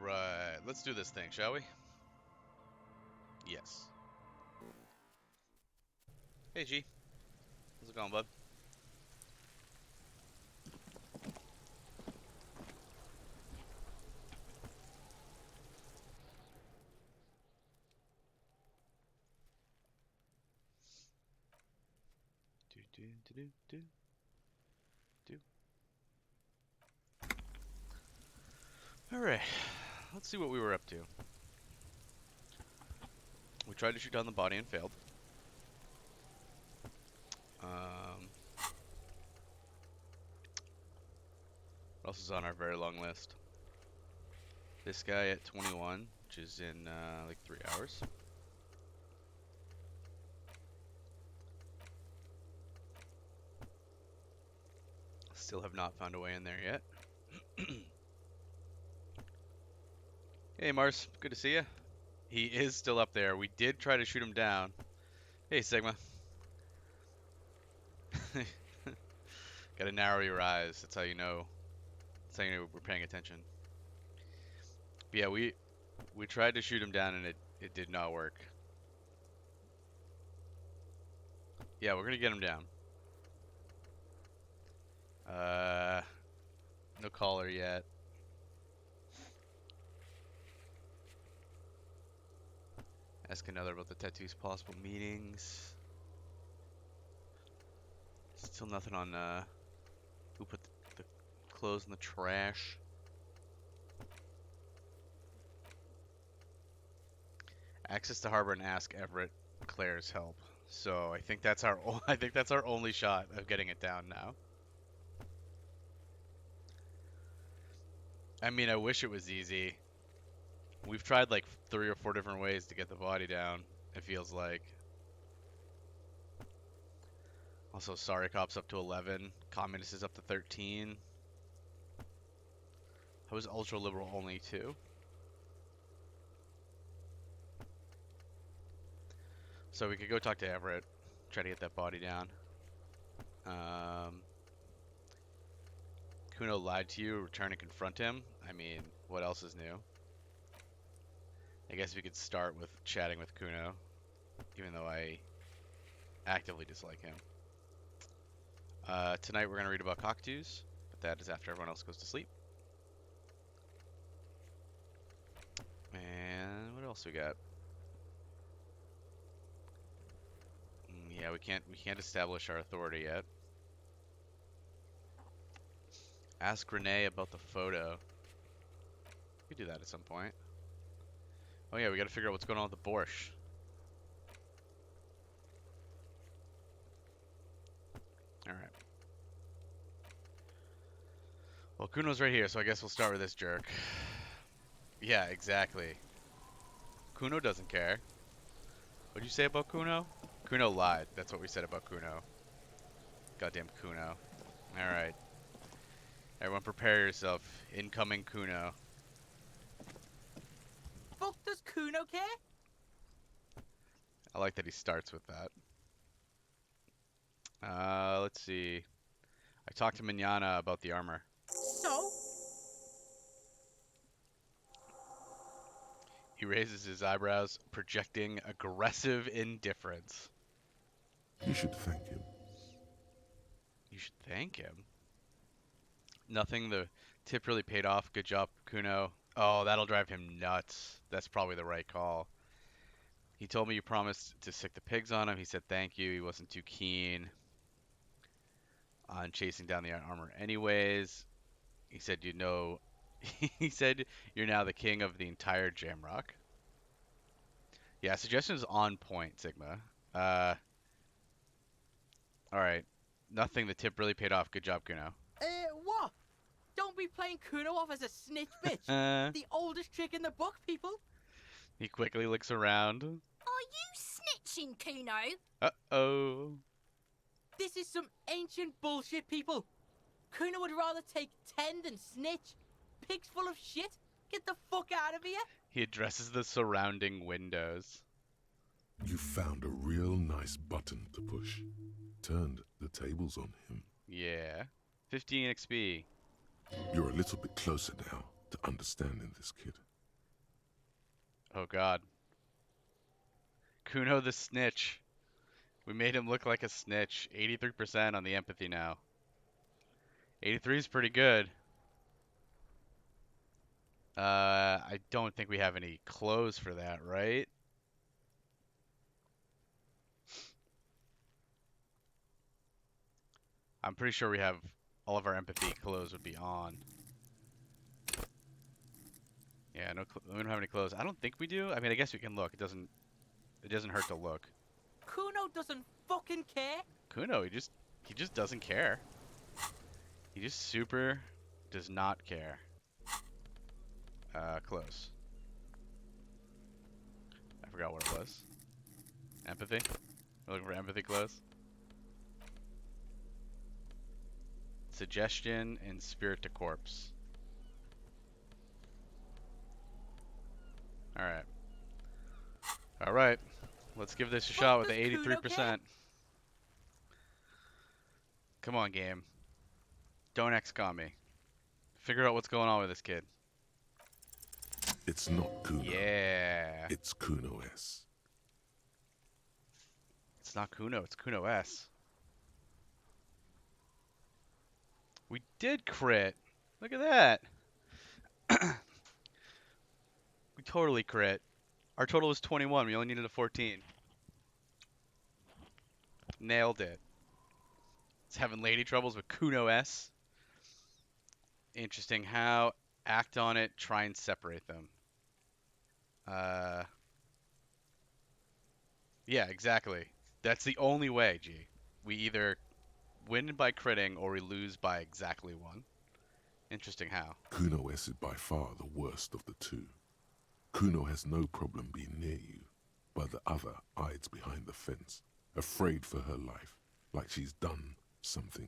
Alright, let's do this thing, shall we? Yes. Hey, G. How's it going, bud? Do, do, do, do, do. Alright, let's see what we were up to. We tried to shoot down the body and failed. What else is on our very long list? This guy at 21, which is in like 3 hours. Still have not found a way in there yet. Hey, Mars. Good to see you. He is still up there. We did try to shoot him down. Hey, Sigma. Gotta narrow your eyes. That's how you know. That's how you know we're paying attention. But yeah, we tried to shoot him down and it did not work. Yeah, we're gonna get him down. No caller yet. Ask another about the tattoo's possible meetings. Still nothing on who put the clothes in the trash. Access to harbor and ask Everett Claire's help. So I think that's our only shot of getting it down now. I mean, I wish it was easy. We've tried like 3 or 4 different ways to get the body down, it feels like. Also, Sorry Cop's up to 11. Communist is up to 13. How is Ultra Liberal only 2? So we could go talk to Everett, try to get that body down. Kuno lied to you, return and confront him. I mean, what else is new? I guess we could start with chatting with Kuno, even though I actively dislike him. Tonight we're going to read about cockatoos, but that is after everyone else goes to sleep. And what else we got? Yeah, we can't establish our authority yet. Ask Renee about the photo. We could do that at some point. Oh yeah, we gotta figure out what's going on with the borscht. Alright. Well, Kuno's right here, so I guess we'll start with this jerk. Yeah, exactly. Kuno doesn't care. What'd you say about Kuno? Kuno lied. That's what we said about Kuno. Goddamn Kuno. Alright. Everyone prepare yourself. Incoming Kuno. Fuck does Kuno care? I like that he starts with that. Let's see. I talked to Mignana about the armor. So? He raises his eyebrows, projecting aggressive indifference. You should thank him. You should thank him. Nothing. The tip really paid off. Good job, Kuno. Oh, that'll drive him nuts. That's probably the right call. He told me you promised to sick the pigs on him. He said thank you. He wasn't too keen on chasing down the armor anyways. He said you know he said you're now the king of the entire Jamrock. Yeah, suggestion is on point, Sigma. Alright. Nothing, the tip really paid off. Good job, Kuno. What? Don't be playing Kuno off as a snitch bitch. The oldest trick in the book, people. He quickly looks around. Are you snitching, Kuno? Uh-oh. This is some ancient bullshit, people. Kuno would rather take 10 than snitch. Pigs full of shit. Get the fuck out of here. He addresses the surrounding windows. You found a real nice button to push. Turned the tables on him. Yeah. 15 XP. You're a little bit closer now to understanding this, kid. Oh God. Kuno the snitch. We made him look like a snitch. 83% on the empathy now. 83 is pretty good. I don't think we have any clothes for that, right? I'm pretty sure we have all of our empathy clothes would be on. Yeah, no, we don't have any clothes. I don't think we do. I mean, I guess we can look. It doesn't hurt to look. Kuno doesn't fucking care. Kuno, he just doesn't care. He just super does not care. Close. I forgot what it was. Empathy? We're looking for empathy close. Suggestion and spirit to corpse. Alright. Alright. Let's give this a shot with the Does Kuno care? 83%. Come on, game. Don't XCOM me. Figure out what's going on with this kid. It's not Kuno. Yeah. It's Kuno S. It's not Kuno, it's Kuno S. We did crit. Look at that. We totally crit. Our total was 21. We only needed a 14. Nailed it. It's having lady troubles with Kuno S. Interesting. How? Act on it. Try and separate them. Yeah, exactly. That's the only way, G. We either win by critting or we lose by exactly one. Interesting how. Kuno S is by far the worst of the two. Kuno has no problem being near you, but the other hides behind the fence, afraid for her life, like she's done something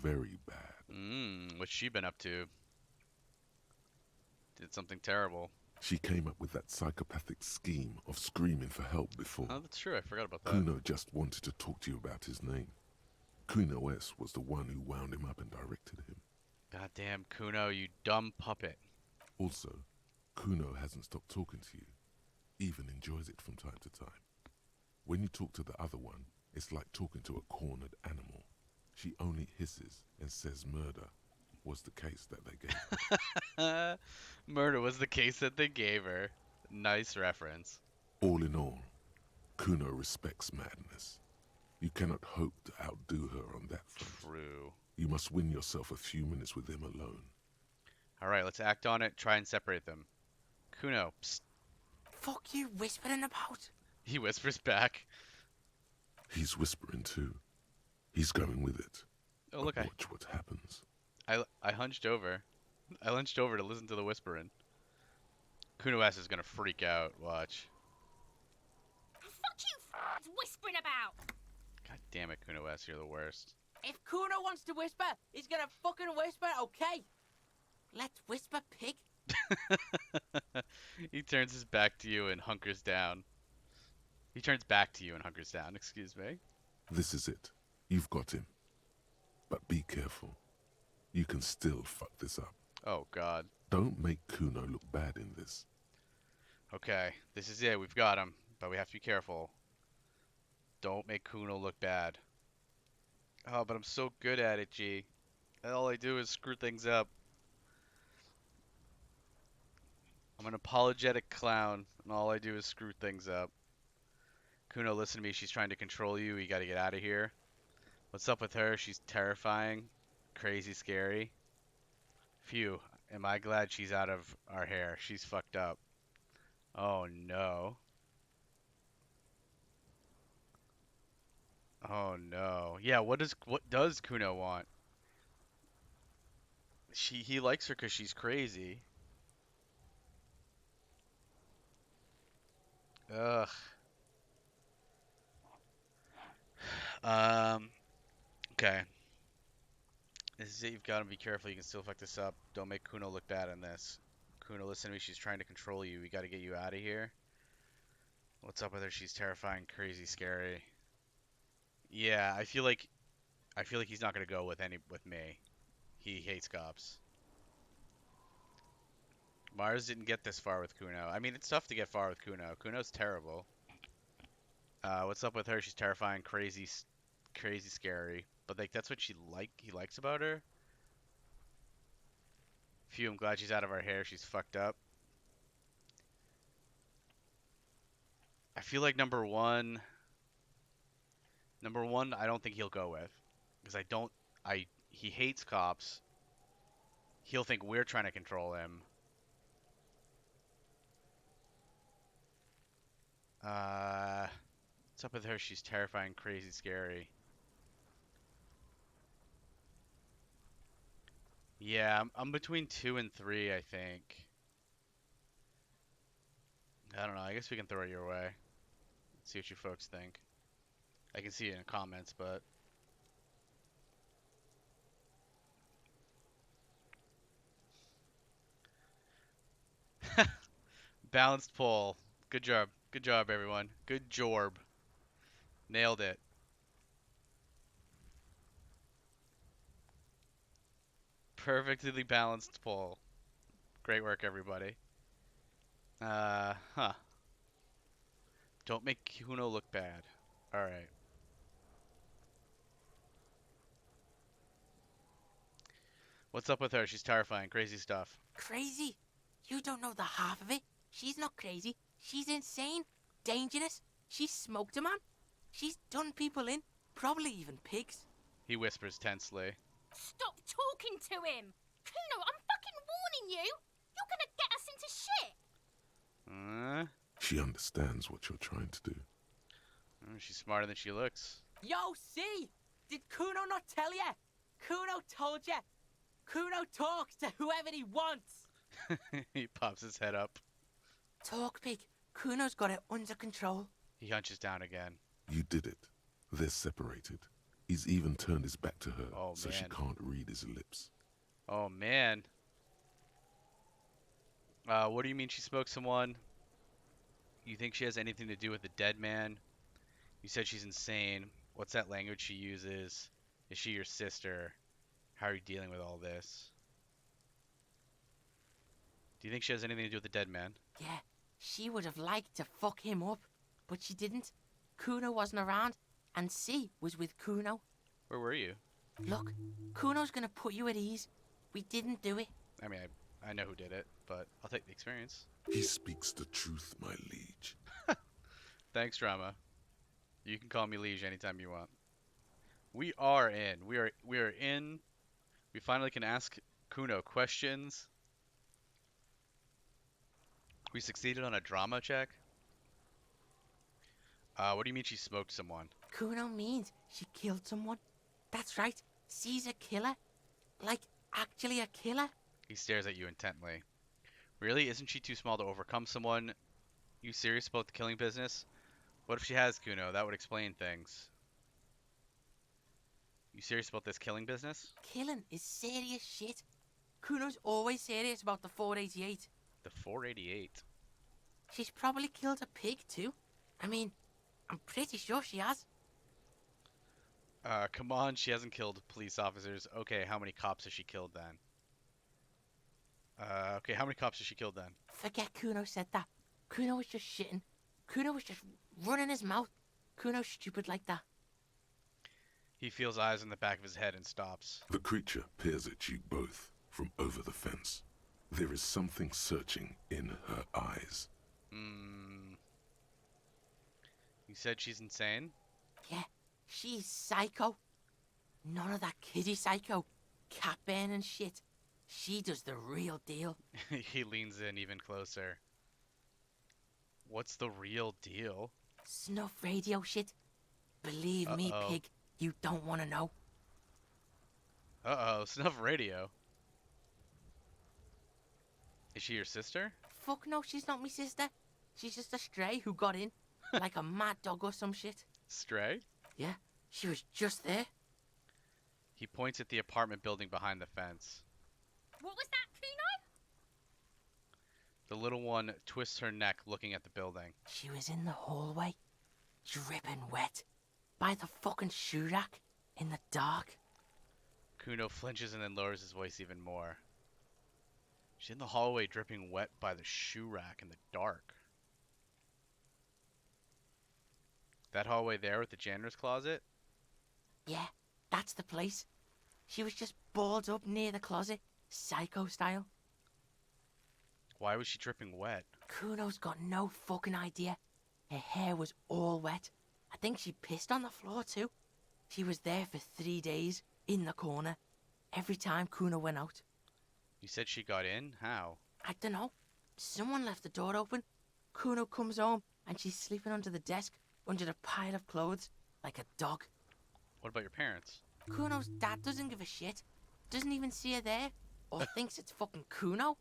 very bad. What's she been up to? Did something terrible. She came up with that psychopathic scheme of screaming for help before. Oh, that's true. I forgot about that. Kuno just wanted to talk to you about his name. Kuno S was the one who wound him up and directed him. Goddamn Kuno, you dumb puppet. Also, Kuno hasn't stopped talking to you, even enjoys it from time to time. When you talk to the other one, it's like talking to a cornered animal. She only hisses and says murder was the case that they gave her. Murder was the case that they gave her. Nice reference. All in all, Kuno respects madness. You cannot hope to outdo her on that front. True. You must win yourself a few minutes with him alone. Alright, let's act on it. Try and separate them. Kuno, psst. Fuck you whispering about? He whispers back. He's whispering too. He's going with it. Oh, look, But watch what happens. I hunched over. I hunched over to listen to the whispering. Kuno S is gonna freak out. Watch. Fuck you whispering about. God damn it, Kuno S, you're the worst. If Kuno wants to whisper, he's gonna fucking whisper, okay? Let's whisper, pig. He turns his back to you and hunkers down. He turns back to you and hunkers down, excuse me. This is it. You've got him. But be careful. You can still fuck this up. Oh, God. Don't make Kuno look bad in this. Okay, this is it. We've got him, but we have to be careful. Don't make Kuno look bad. Oh, but I'm so good at it, G. All I do is screw things up. I'm an apologetic clown, and all I do is screw things up. Kuno, listen to me. She's trying to control you. You gotta get out of here. What's up with her? She's terrifying, crazy, scary. Phew. Am I glad she's out of our hair? She's fucked up. Oh, no. Oh, no. Yeah, what does Kuno want? He likes her because she's crazy. Ugh. Okay. This is it. You've got to be careful. You can still fuck this up. Don't make Kuno look bad in this. Kuno, listen to me. She's trying to control you. We got to get you out of here. What's up with her? She's terrifying, crazy, scary. Yeah, I feel like he's not gonna go with me. He hates cops. Mars didn't get this far with Kuno. I mean, it's tough to get far with Kuno. Kuno's terrible. What's up with her? She's terrifying, crazy, crazy scary. But like that's what he likes about her. Phew, I'm glad she's out of our hair. She's fucked up. I feel like number one, I don't think he'll go with, because he hates cops. He'll think we're trying to control him. What's up with her? She's terrifying, crazy, scary. Yeah, I'm between 2 and 3, I think. I don't know. I guess we can throw it your way. See what you folks think. I can see it in the comments, but balanced poll. Good job. Good job, everyone. Good jorb. Nailed it. Perfectly balanced poll. Great work, everybody. Huh. Don't make Kuno look bad. Alright. What's up with her? She's terrifying. Crazy stuff. Crazy? You don't know the half of it. She's not crazy. She's insane. Dangerous. She's smoked a man. She's done people in. Probably even pigs. He whispers tensely. Stop talking to him! Kuno, I'm fucking warning you! You're gonna get us into shit! She understands what you're trying to do. She's smarter than she looks. Yo, see? Did Kuno not tell ya? Kuno told ya. Kuno talks to whoever he wants. He pops his head up. Talk, pig. Kuno's got it under control. He hunches down again. You did it. They're separated. He's even turned his back to her, Oh, so she man. can't read his lips. Oh, man. What do you mean she smoked someone? You think she has anything to do with the dead man? You said she's insane. What's that language she uses? Is she your sister? How are you dealing with all this? Do you think she has anything to do with the dead man? Yeah, she would have liked to fuck him up, but she didn't. Kuno wasn't around, and C was with Kuno. Where were you? Look, Kuno's gonna put you at ease. We didn't do it. I mean, I know who did it, but I'll take the experience. He speaks the truth, my liege. Thanks, Drama. You can call me Liege anytime you want. We are in. We are in. We finally can ask Kuno questions. We succeeded on a drama check. What do you mean she smoked someone? Kuno means she killed someone. That's right. C's a killer. Like, actually a killer. He stares at you intently. Really? Isn't she too small to overcome someone? You serious about the killing business? What if she has Kuno? That would explain things. You serious about this killing business? Killing is serious shit. Kuno's always serious about the 488. The 488. She's probably killed a pig too. I mean, I'm pretty sure she has. Come on, she hasn't killed police officers. Okay, how many cops has she killed then? Okay, how many cops has she killed then? Forget Kuno said that. Kuno was just shitting. Kuno was just running his mouth. Kuno's stupid like that. He feels eyes in the back of his head and stops. The creature peers at you both from over the fence. There is something searching in her eyes. You said she's insane? Yeah, she's psycho. None of that kiddie psycho. Cat burning shit. She does the real deal. He leans in even closer. What's the real deal? Snuff radio shit. Believe me, Uh-oh. pig, you don't want to know. Uh-oh, snuff radio. Is she your sister? Fuck no, she's not me sister. She's just a stray who got in. Like a mad dog or some shit. Stray? Yeah, she was just there. He points at the apartment building behind the fence. What was that, Kuno? The little one twists her neck looking at the building. She was in the hallway, dripping wet, by the fucking shoe rack, in the dark. Kuno flinches and then lowers his voice even more. She's in the hallway dripping wet by the shoe rack in the dark. That hallway there with the janitor's closet? Yeah, that's the place. She was just balled up near the closet, psycho style. Why was she dripping wet? Kuno's got no fucking idea. Her hair was all wet. I think she pissed on the floor too. She was there for 3 days, in the corner, every time Kuno went out. You said she got in? How? I dunno. Someone left the door open. Kuno comes home and she's sleeping under the desk, under the pile of clothes, like a dog. What about your parents? Kuno's dad doesn't give a shit. Doesn't even see her there. Or thinks it's fucking Kuno.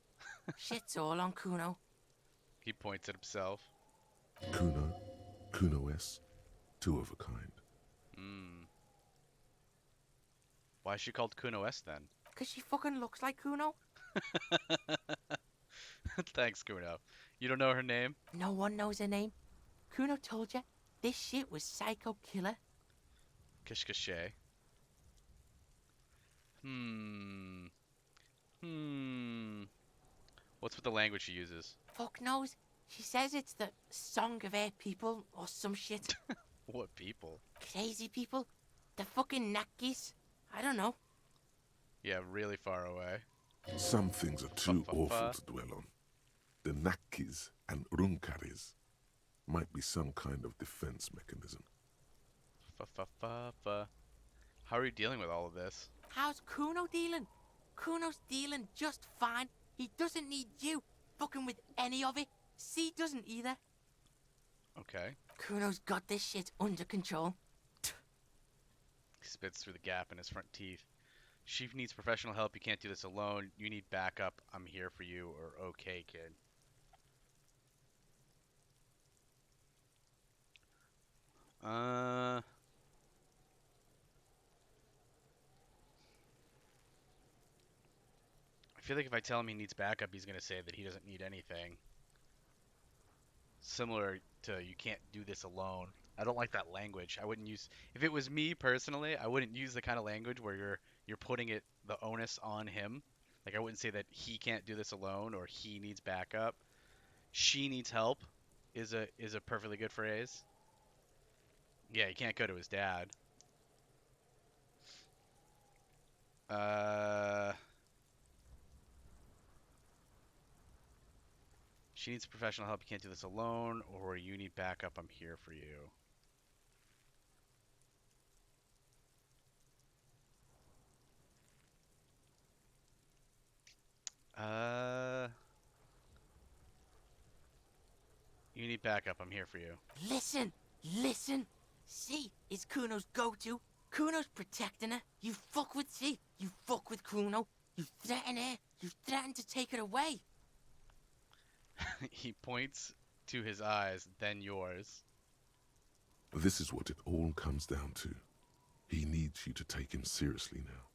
Shit's all on Kuno. He points at himself. Kuno, Kuno S, two of a kind. Hmm. Why is she called Kuno S then? Because she fucking looks like Kuno. Thanks, Kuno. You don't know her name? No one knows her name. Kuno told you this shit was psycho killer. Kishkashay. Hmm. What's with the language she uses? Fuck knows. She says it's the song of her people or some shit. What people? Crazy people. The fucking Nakis. I don't know. Yeah, really far away. Some things are too Fa-fa-fa. awful to dwell on. The Nakis and Runkaris might be some kind of defense mechanism. Fa-fa-fa-fa. How are you dealing with all of this? How's Kuno dealing? Kuno's dealing just fine. He doesn't need you fucking with any of it. C doesn't either. Okay. Kuno's got this shit under control. He spits through the gap in his front teeth. Chief needs professional help. You can't do this alone. You need backup. I'm here for you. Or okay, kid. I feel like if I tell him he needs backup, he's gonna say that he doesn't need anything. Similar to you can't do this alone. I don't like that language. I wouldn't use if it was me personally, I wouldn't use the kind of language where you're putting it the onus on him. Like I wouldn't say that he can't do this alone or he needs backup. She needs help is a perfectly good phrase. Yeah, he can't go to his dad. She needs professional help. You can't do this alone, or you need backup. I'm here for you. You need backup. I'm here for you. Listen, listen. C is Kuno's go-to. Kuno's protecting her. You fuck with C. You fuck with Kuno. You threaten her. You threaten to take her away. He points to his eyes, then yours. This is what it all comes down to. He needs you to take him seriously now.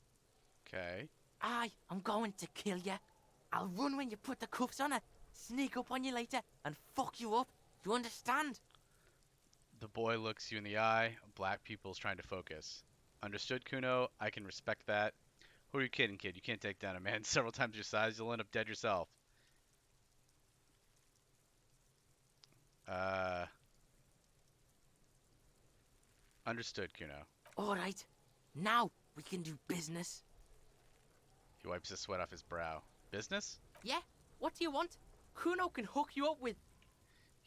Okay. I'm going to kill you. I'll run when you put the cuffs on her, sneak up on you later, and fuck you up. You understand? The boy looks you in the eye. Black pupils trying to focus. Understood, Kuno. I can respect that. Who are you kidding, kid? You can't take down a man several times your size. You'll end up dead yourself. Understood, Kuno. All right. Now we can do business. He wipes the sweat off his brow. Business? Yeah? What do you want? Kuno can hook you up with...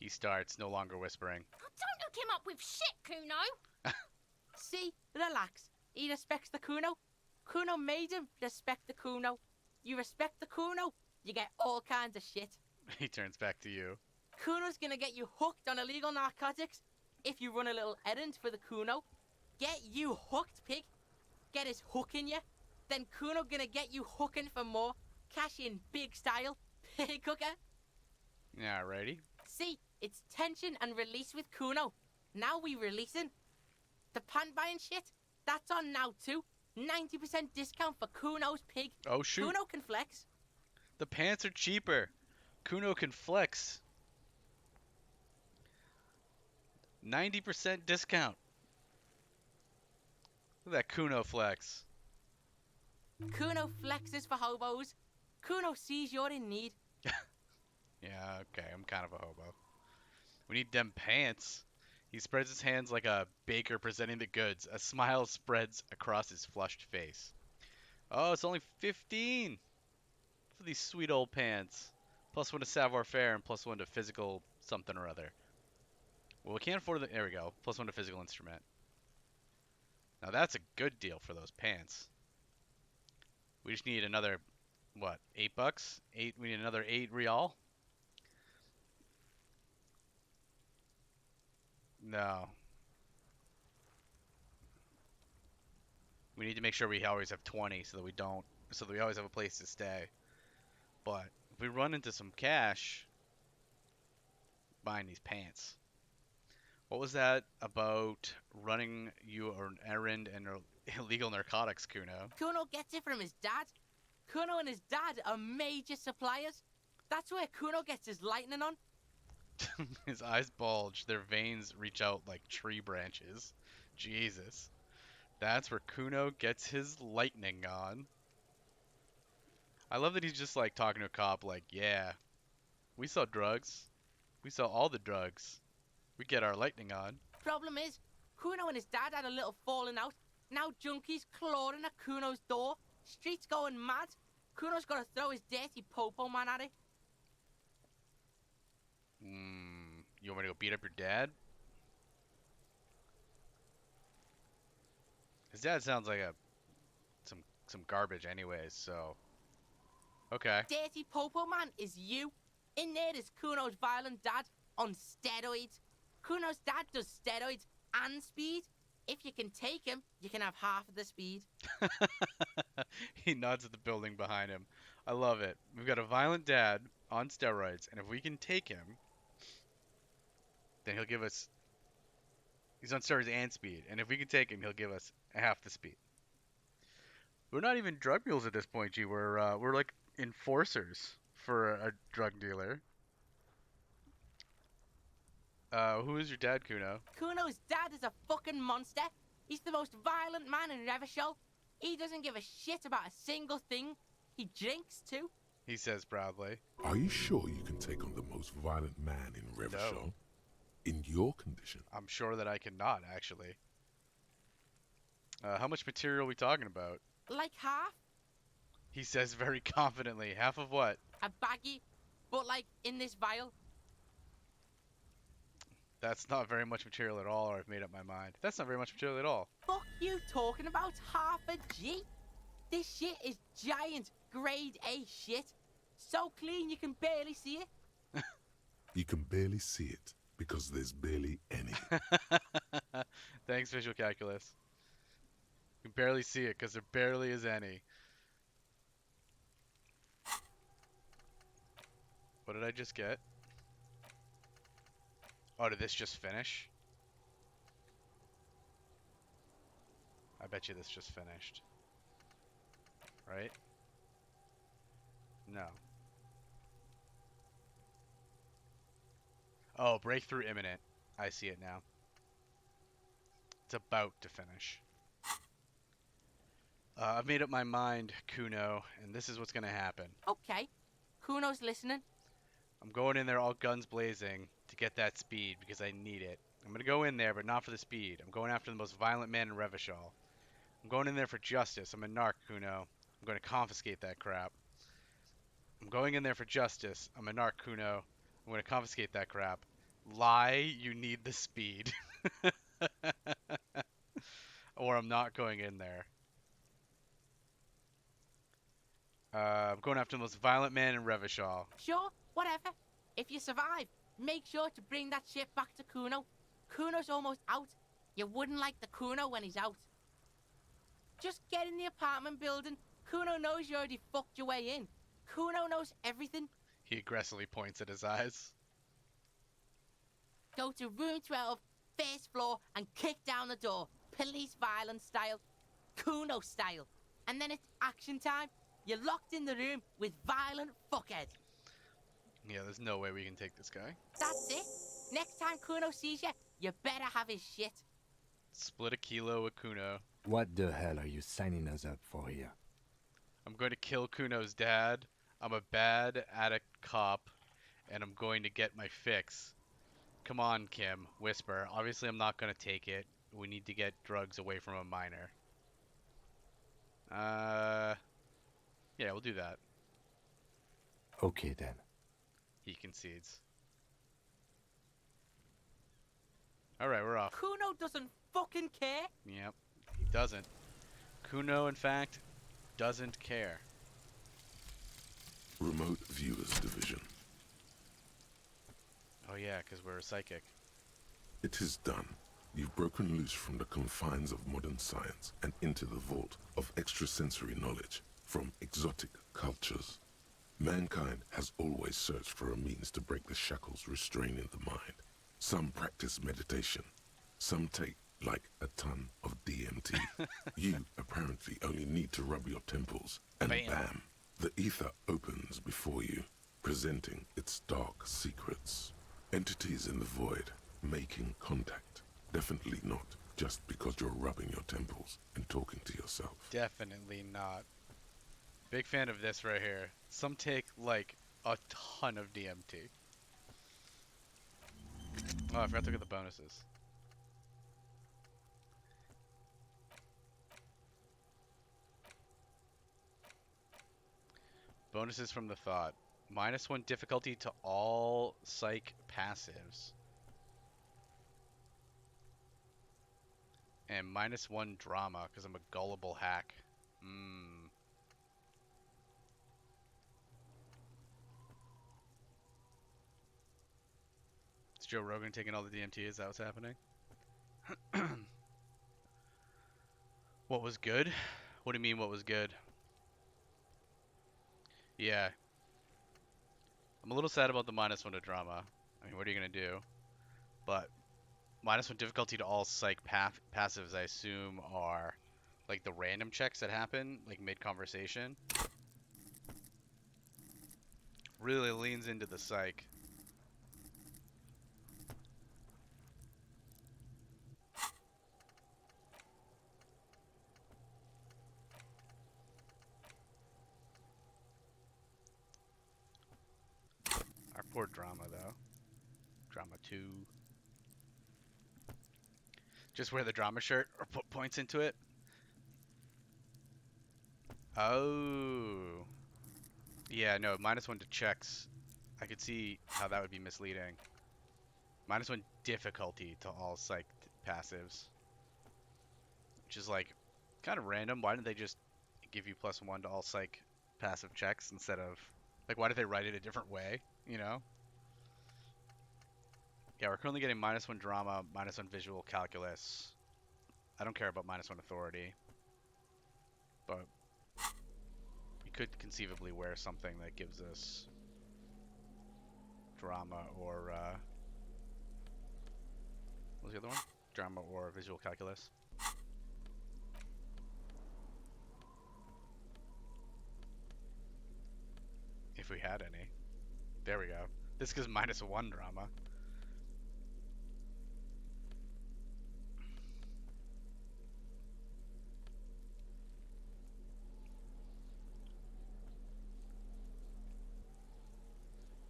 He starts, no longer whispering. Oh, don't hook him up with shit, Kuno. See? Relax. He respects the Kuno. Kuno made him respect the Kuno. You respect the Kuno, you get all kinds of shit. He turns back to you. Kuno's gonna get you hooked on illegal narcotics if you run a little errand for the Kuno. Get you hooked, pig. Get his hook in you. Then Kuno gonna get you hooking for more. Cash in big style. Pig hooker. Alrighty. See, it's tension and release with Kuno. Now we releasing. The pan buying shit, that's on now too. 90% discount for Kuno's pig. Oh, shoot. Kuno can flex. The pants are cheaper. Kuno can flex. 90% discount. Look at that Kuno flex. Kuno flexes for hobos. Kuno sees you're in need. Yeah, okay, I'm kind of a hobo. We need them pants. He spreads his hands like a baker presenting the goods. A smile spreads across his flushed face. Oh, it's only 15 for these sweet old pants. Plus one to savoir-faire and plus one to physical something or other. Well, we can't afford the... There we go. Plus one to physical instrument. Now that's a good deal for those pants. We just need another, what, $8? We need another 8 real? No. We need to make sure we always have 20 so that we don't, so that we always have a place to stay. But if we run into some cash buying these pants. What was that about running you an errand and illegal narcotics, Kuno? Kuno gets it from his dad. Kuno and his dad are major suppliers. That's where Kuno gets his lightning on. His eyes bulge. Their veins reach out like tree branches. Jesus. That's where Kuno gets his lightning on. I love that he's just like talking to a cop like, yeah, we sell drugs. We sell all the drugs. We get our lightning on. Problem is, Kuno and his dad had a little falling out. Now junkies clawing at Kuno's door. Streets going mad. Kuno's got to throw his dirty popo man at it. You want me to go beat up your dad? His dad sounds like some garbage anyways, so... Okay. Dirty popo man is you. In there is Kuno's violent dad on steroids. Kuno's dad does steroids and speed. If you can take him, you can have half of the speed. He nods at the building behind him. I love it. We've got a violent dad on steroids, and if we can take him, then he'll give us... He's on steroids and speed, and if we can take him, he'll give us half the speed. We're not even drug mules at this point, G. We're like enforcers for a drug dealer. Who is your dad, Kuno? Kuno's dad is a fucking monster. He's the most violent man in Revachol. He doesn't give a shit about a single thing. He drinks too. He says proudly. Are you sure you can take on the most violent man in Revachol? No. In your condition? I'm sure that I cannot, actually. How much material are we talking about? Like half. He says very confidently. Half of what? A baggie, but like in this vial. That's not very much material at all, or I've made up my mind. That's not very much material at all. Fuck you talking about half a G? This shit is giant grade A shit. So clean you can barely see it. You can barely see it because there's barely any. Thanks, visual calculus. You can barely see it because there barely is any. What did I just get? Oh, did this just finish? I bet you this just finished. Right? No. Oh, breakthrough imminent. I see it now. It's about to finish. I've made up my mind, Kuno, and this is what's gonna happen. Okay. Kuno's listening. I'm going in there all guns blazing to get that speed because I need it. I'm gonna go in there, but not for the speed. I'm going after the most violent man in Revachol. I'm going in there for justice. I'm a narc, Kuno. I'm going to confiscate that crap. I'm going in there for justice. I'm a narc, Kuno. I'm going to confiscate that crap. Lie, you need the speed. Or I'm not going in there. I'm going after the most violent man in Revachol. Sure, whatever. If you survive, make sure to bring that shit back to Kuno. Kuno's almost out. You wouldn't like the Kuno when he's out. Just get in the apartment building. Kuno knows you already fucked your way in. Kuno knows everything. He aggressively points at his eyes. Go to room 12, first floor, and kick down the door. Police violence style. Kuno style. And then it's action time. You're locked in the room with violent fuckhead. Yeah, there's no way we can take this guy. That's it. Next time Kuno sees you, you better have his shit. Split a kilo with Kuno. What the hell are you signing us up for here? I'm going to kill Kuno's dad. I'm a bad addict cop, and I'm going to get my fix. Come on, Kim. Whisper. Obviously, I'm not going to take it. We need to get drugs away from a minor. Yeah, we'll do that. Okay then. He concedes. Alright, we're off. Kuno doesn't fucking care. Yep, he doesn't. Kuno, in fact, doesn't care. Remote Viewers Division. Oh yeah, because we're a psychic. It is done. You've broken loose from the confines of modern science and into the vault of extrasensory knowledge from exotic cultures. Mankind has always searched for a means to break the shackles restraining the mind. Some practice meditation. Some take like a ton of DMT. You apparently only need to rub your temples, and bam, the ether opens before you, presenting its dark secrets. Entities in the void, making contact. Definitely not just because you're rubbing your temples and talking to yourself. Definitely not. Big fan of this right here. Some take like a ton of DMT. Oh, I forgot to look at the bonuses. Bonuses from the thought. -1 difficulty to all psych passives. And -1 drama, because I'm a gullible hack. Is Joe Rogan taking all the DMT? Is that what's happening? What was good? What do you mean what was good? Yeah. I'm a little sad about the -1 to drama. I mean, what are you going to do? But -1 difficulty to all psych passives, I assume, are like the random checks that happen, like mid-conversation. Really leans into the psych. Our poor drama, though. Drama 2. Just wear the drama shirt or put points into it. Oh. Yeah, no, -1 to checks. I could see how that would be misleading. -1 difficulty to all psych passives. Which is like kind of random. Why didn't they just give you +1 to all psych passive checks instead of like why did they write it a different way, you know? Yeah, we're currently getting -1 drama, -1 visual calculus. I don't care about -1 authority. But you could conceivably wear something that gives us drama or what was the other one? Drama or visual calculus. If we had any. There we go. This gives -1 drama.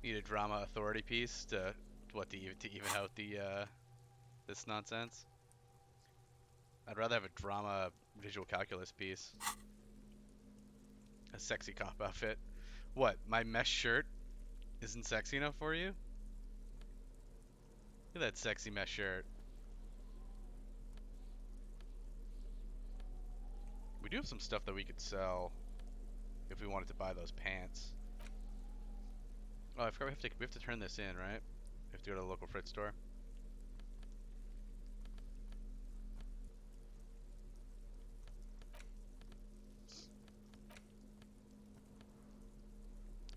Need a drama authority piece to even out the this nonsense. I'd rather have a drama visual calculus piece. A sexy cop outfit. What? My mesh shirt isn't sexy enough for you? Look at that sexy mesh shirt. We do have some stuff that we could sell if we wanted to buy those pants. Oh, I forgot we have to turn this in, right? We have to go to the local Fritz store.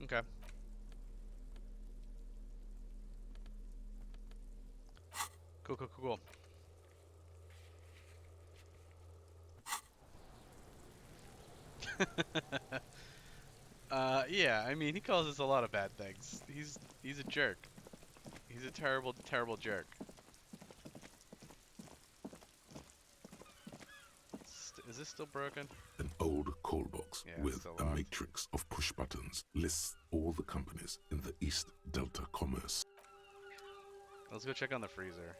Okay. Cool, cool, cool, cool. Yeah, I mean, he calls us a lot of bad things. He's a jerk. He's a terrible, terrible jerk. Is this still broken? An old call box Yeah, it's with still a locked. matrix of push buttons lists all the companies in the East Delta Commerce. Let's go check on the freezer.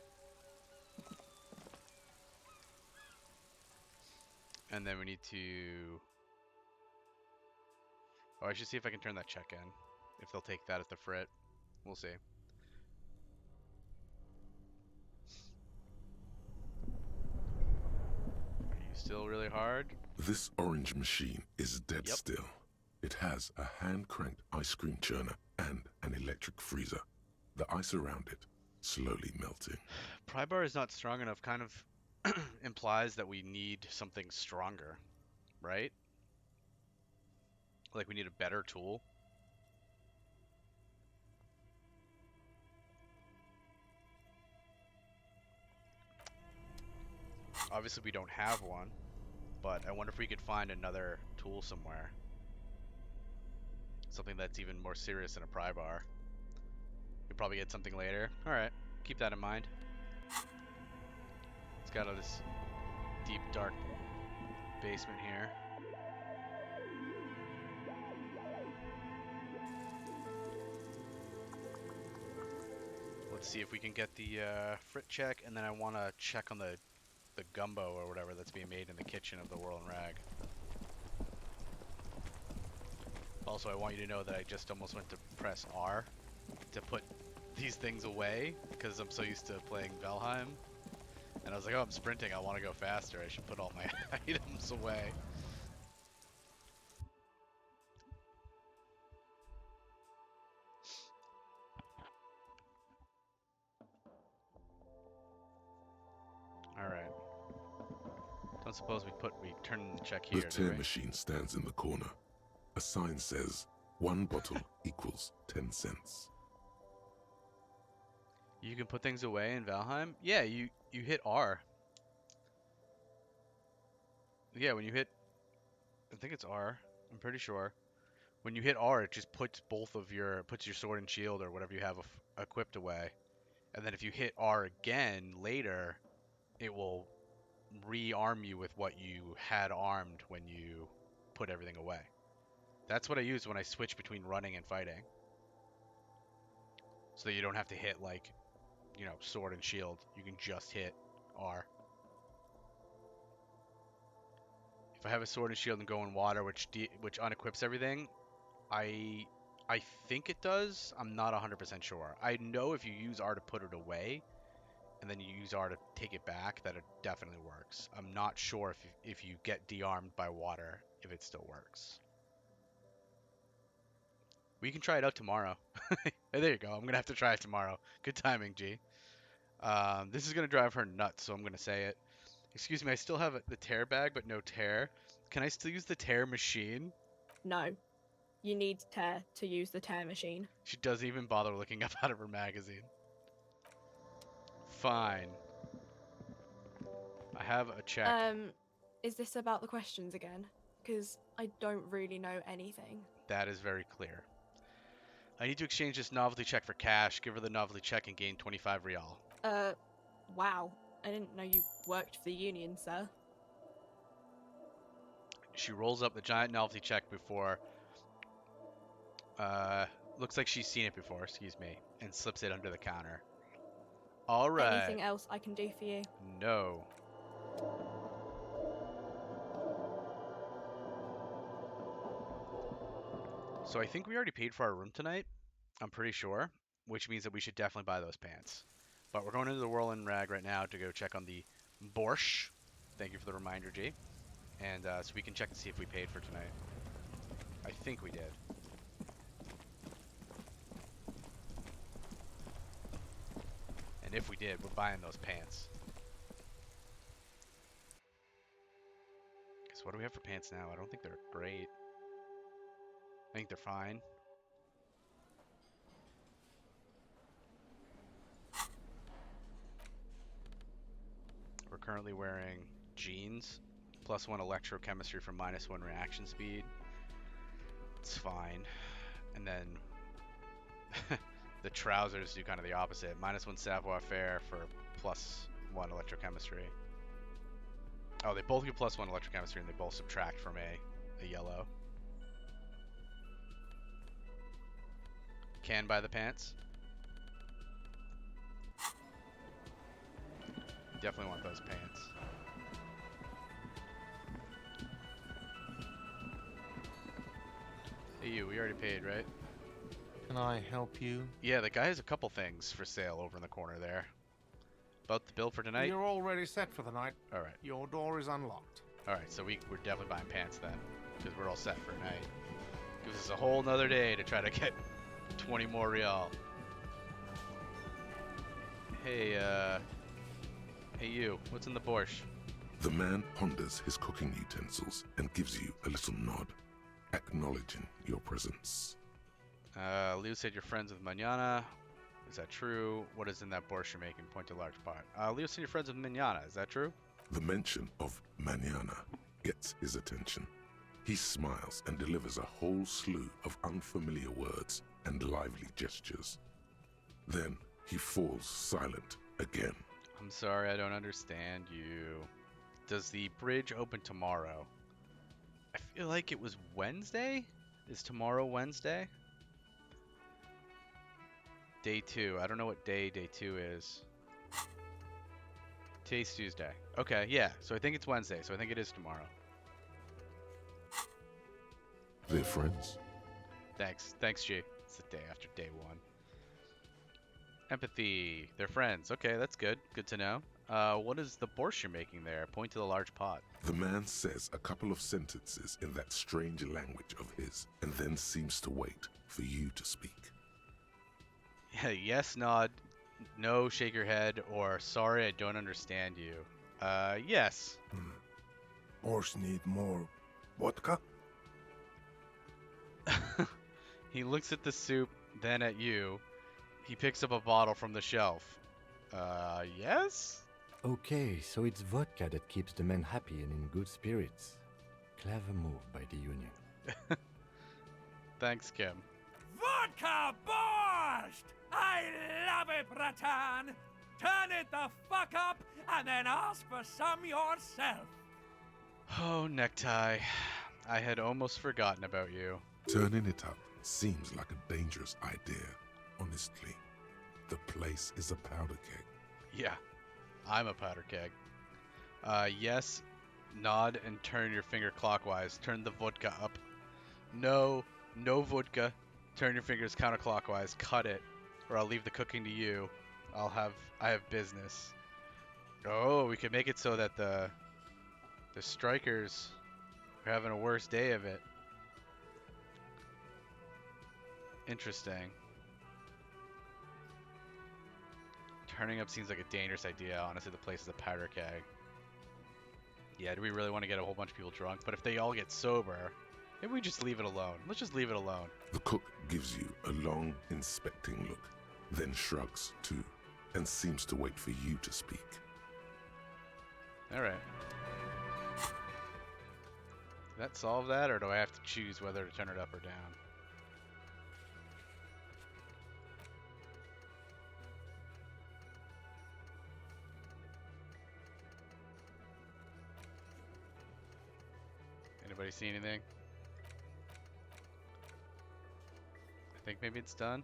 And then we need to... Oh, I should see if I can turn that check in. If they'll take that at the frit. We'll see. Are you still really hard? This orange machine is dead Yep. still. It has a hand-cranked ice cream churner and an electric freezer. The ice around it slowly melting. Pry bar is not strong enough kind of implies that we need something stronger, right? Like we need a better tool. Obviously we don't have one, but I wonder if we could find another tool somewhere. Something that's even more serious than a pry bar. We'll probably get something later. Alright, keep that in mind. It's got this deep, dark basement here. Let's see if we can get the frit check, and then I want to check on the gumbo or whatever that's being made in the kitchen of the Whirl and Rag. Also, I want you to know that I just almost went to press R to put these things away because I'm so used to playing Valheim. And I was like, oh, I'm sprinting. I want to go faster. I should put all my items away. Alright. Don't suppose we turn the check here, The do tear we? machine stands in the corner. A sign says, 1 bottle equals 10 cents. You can put things away in Valheim? Yeah, you hit R. Yeah, when you hit... I think it's R. I'm pretty sure. When you hit R, it just puts puts your sword and shield or whatever you have equipped away. And then if you hit R again later, it will rearm you with what you had armed when you put everything away. That's what I use when I switch between running and fighting. So that you don't have to hit, like, you know, sword and shield. You can just hit R. If I have a sword and shield and go in water, which unequips everything, I think it does. I'm not 100% sure. I know if you use R to put it away, and then you use R to take it back, that it definitely works. I'm not sure if you get de-armed by water, if it still works. We can try it out tomorrow. Hey, there you go. I'm gonna have to try it tomorrow. Good timing, G. This is gonna drive her nuts, so I'm gonna say it. Excuse me, I still have the tear bag, but no tear. Can I still use the tear machine? No. You need tear to use the tear machine. She doesn't even bother looking up out of her magazine. Fine. I have a check. Is this about the questions again? Because I don't really know anything. That is very clear. I need to exchange this novelty check for cash. Give her the novelty check and gain 25 real. Wow. I didn't know you worked for the union, sir. She rolls up the giant novelty check before. Looks like she's seen it before, excuse me, and slips it under the counter. All right. Anything else I can do for you? No. So I think we already paid for our room tonight. I'm pretty sure, which means that we should definitely buy those pants. But we're going into the Whirlwind Rag right now to go check on the borscht. Thank you for the reminder, G. And so we can check and see if we paid for tonight. I think we did. And if we did, we're buying those pants. So what do we have for pants now? I don't think they're great. I think they're fine. We're currently wearing jeans, +1 electrochemistry for -1 reaction speed. It's fine. And then the trousers do kind of the opposite. -1 savoir faire for +1 electrochemistry. Oh, they both get +1 electric chemistry, and they both subtract from a yellow. Can buy the pants. Definitely want those pants. Hey, you. We already paid, right? Can I help you? Yeah, the guy has a couple things for sale over in the corner there. About the bill for tonight? You're already set for the night. All right. Your door is unlocked. All right, so we're definitely buying pants then, because we're all set for tonight. Gives us a whole nother day to try to get 20 more real. Hey, hey you, what's in the borscht? The man ponders his cooking utensils and gives you a little nod, acknowledging your presence. Lou said you're friends with Manana. Is that true? What is in that borscht you're making? Point to a large pot. Leo said you're friends with Manana. Is that true? The mention of manana gets his attention. He smiles and delivers a whole slew of unfamiliar words and lively gestures. Then he falls silent again. I'm sorry, I don't understand you. Does the bridge open tomorrow? I feel like it was Wednesday? Is tomorrow Wednesday? Day 2. I don't know what day 2 is. Today's Tuesday. Okay, yeah. So I think it's Wednesday, so I think it is tomorrow. They're friends. Thanks. Thanks, G. It's the day after day 1. Empathy. They're friends. Okay, that's good. Good to know. What is the borscht you're making there? Point to the large pot. The man says a couple of sentences in that strange language of his, and then seems to wait for you to speak. Yeah, yes, nod. No, shake your head, or sorry, I don't understand you. Yes. Borscht need more vodka? He looks at the soup, then at you. He picks up a bottle from the shelf. Yes? Okay, so it's vodka that keeps the men happy and in good spirits. Clever move by the Union. Thanks, Kim. Vodka borscht! I love it, Bratan! Turn it the fuck up and then ask for some yourself. Oh, necktie. I had almost forgotten about you. Turning it up seems like a dangerous idea, honestly. The place is a powder keg. Yeah, I'm a powder keg. Yes, nod and turn your finger clockwise. Turn the vodka up. No, no vodka. Turn your fingers counterclockwise. Cut it, or I'll leave the cooking to you. I have business. Oh, we could make it so that the strikers are having a worse day of it. Interesting. Turning up seems like a dangerous idea. Honestly, the place is a powder keg. Yeah, do we really want to get a whole bunch of people drunk? But if they all get sober, maybe we just leave it alone. Let's just leave it alone. The cook gives you a long, inspecting look, then shrugs too, and seems to wait for you to speak. All right. Did that solve that, or do I have to choose whether to turn it up or down? Anybody see anything? I think maybe it's done.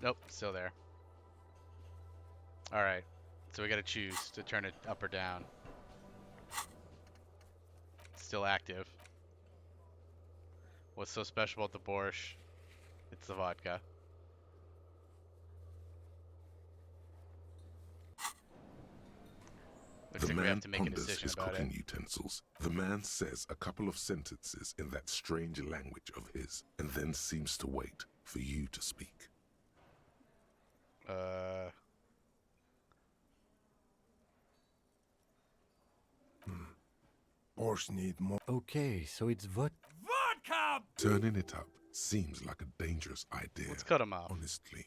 Nope, still there. Alright, so we gotta choose to turn it up or down. Still active. What's so special about the borscht? It's the vodka. Looks The like we man have to make a ponders decision his about cooking it. utensils. The man says a couple of sentences in that strange language of his, and then seems to wait for you to speak. Borscht need more. Okay, so it's vodka. Vodka! Turning it up seems like a dangerous idea. Let's cut him off. Honestly.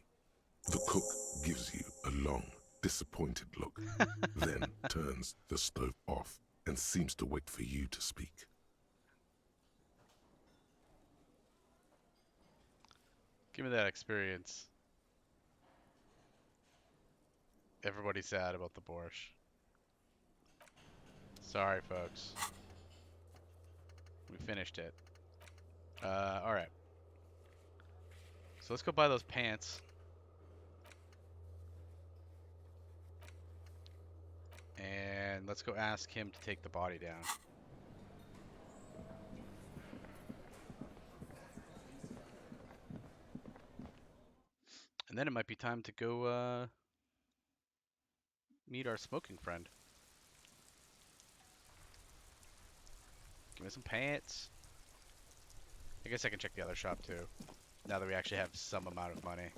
The cook gives you a long, disappointed look, then turns the stove off and seems to wait for you to speak. Give me that experience. Everybody's sad about the borscht. Sorry, folks. We finished it. Alright. So let's go buy those pants. And let's go ask him to take the body down. And then it might be time to go meet our smoking friend. Give me some pants. I guess I can check the other shop too, now that we actually have some amount of money.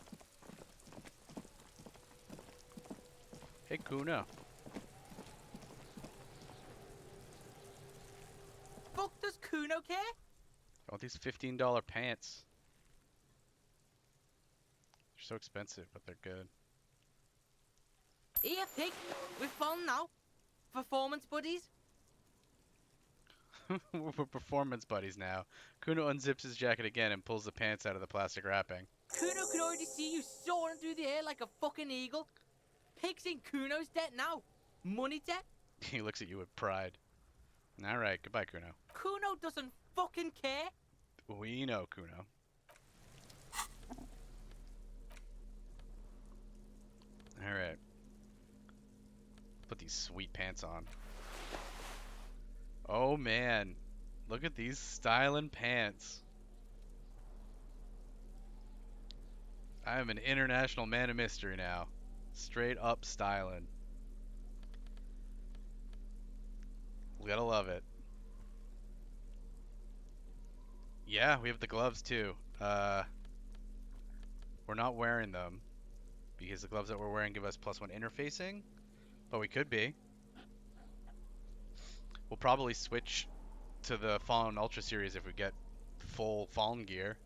Hey, Kuna. Fuck does Kuno care? I want these $15 pants. They're so expensive, but they're good. Here, pig. We're fun now. Performance buddies. We're performance buddies now. Kuno unzips his jacket again and pulls the pants out of the plastic wrapping. Kuno can already see you soaring through the air like a fucking eagle. Pig's in Kuno's debt now. Money debt. He looks at you with pride. Alright, goodbye, Kuno. Kuno doesn't fucking care. We know, Kuno. Alright. Put these sweet pants on. Oh man. Look at these styling pants. I am an international man of mystery now. Straight up styling. Gotta love it. Yeah, we have the gloves too. We're not wearing them because the gloves that we're wearing give us +1 interfacing, but we could be. We'll probably switch to the Fallen Ultra series if we get full Fallen gear.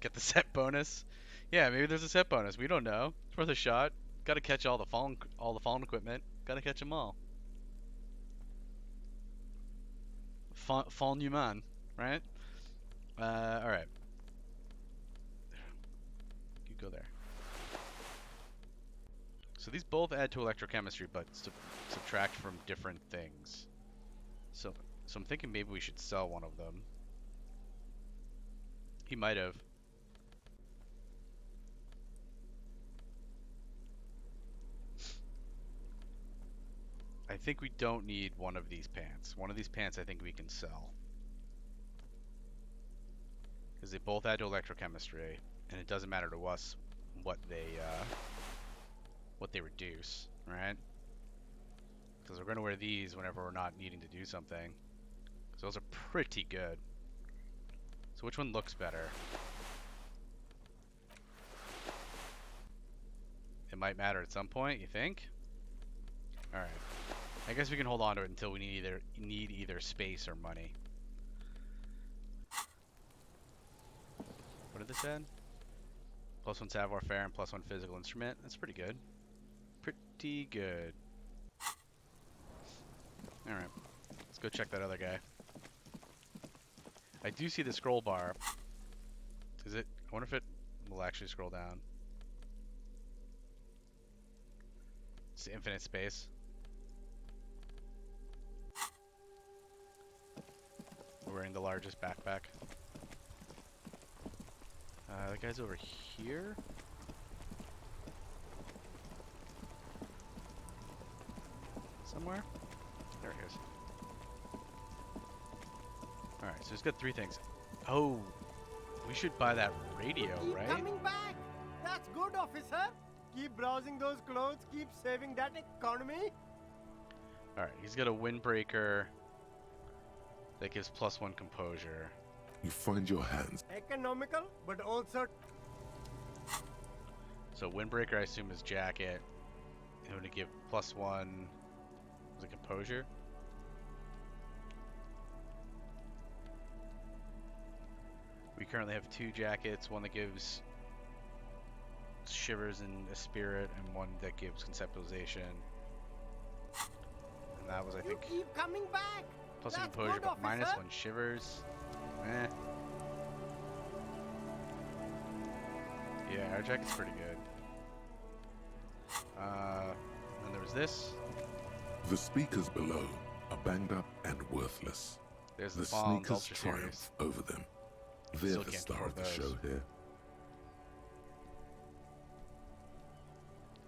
Get the set bonus. Yeah, maybe there's a set bonus. We don't know. It's worth a shot. Got to catch all the Fallen equipment. Got to catch them all. Fallen human, right? All right. You go there. So these both add to electrochemistry, but subtract from different things. So I'm thinking maybe we should sell one of them. He might have. I think we don't need one of these pants. One of these pants I think we can sell. Because they both add to electrochemistry, and it doesn't matter to us what they reduce, right? Because we're going to wear these whenever we're not needing to do something. So those are pretty good. So which one looks better? It might matter at some point, you think? Alright. I guess we can hold on to it until we need either space or money. What did this add? +1 savoir faire and +1 physical instrument. That's pretty good. Pretty good. Alright. Let's go check that other guy. I do see the scroll bar. Is it? I wonder if it will actually scroll down. It's infinite space. We're wearing the largest backpack. That guy's over here. Somewhere? There he is. Alright, so he's got 3 things. Oh, we should buy that radio, right? Coming back! That's good, officer! Keep browsing those clothes, keep saving that economy. Alright, he's got a windbreaker that gives +1 composure. You find your hands. Economical, but also... So windbreaker, I assume, is jacket. I'm going to give +1 as a composure. We currently have 2 jackets, one that gives shivers and a spirit, and one that gives conceptualization. And that was, I think, You keep coming back! +1 That's composure, good, but officer. -1 shivers. Eh. Yeah, our jacket's pretty good. Who's this? The speakers below are banged up and worthless. There's The the Fallons sneakers Ultra Series. triumph over them. They're Still the can't star afford of the those. show here.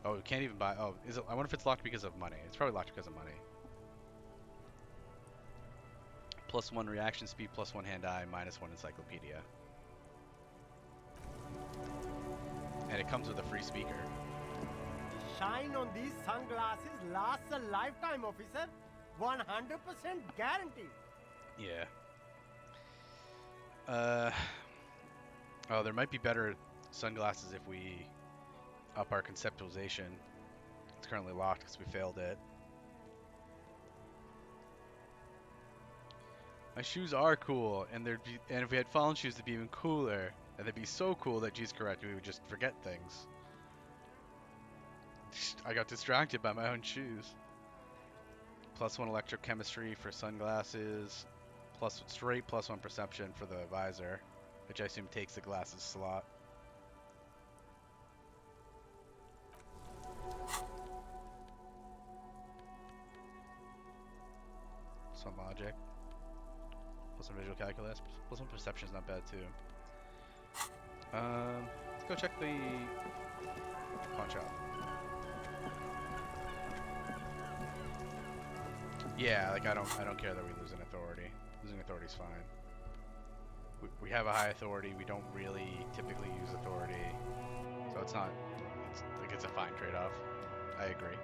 Oh, we can't even buy. Oh, is it? I wonder if it's locked because of money. It's probably locked because of money. +1 reaction speed, +1 hand-eye, -1 encyclopedia. And it comes with a free speaker. The shine on these sunglasses lasts a lifetime, officer. 100% guaranteed. Yeah. Oh, there might be better sunglasses if we up our conceptualization. It's currently locked because we failed it. My shoes are cool, and and if we had fallen shoes, they'd be even cooler. And they'd be so cool that G's correct, we would just forget things. I got distracted by my own shoes. +1 electrochemistry for sunglasses. Straight +1 perception for the visor, which I assume takes the glasses slot. +1 logic. +1 visual calculus. +1 perception is not bad too. Let's go check the pawn shop. Yeah, like I don't care that we lose an authority. Losing authority is fine. We have a high authority. We don't really typically use authority, so it's not. It's a fine trade-off. I agree.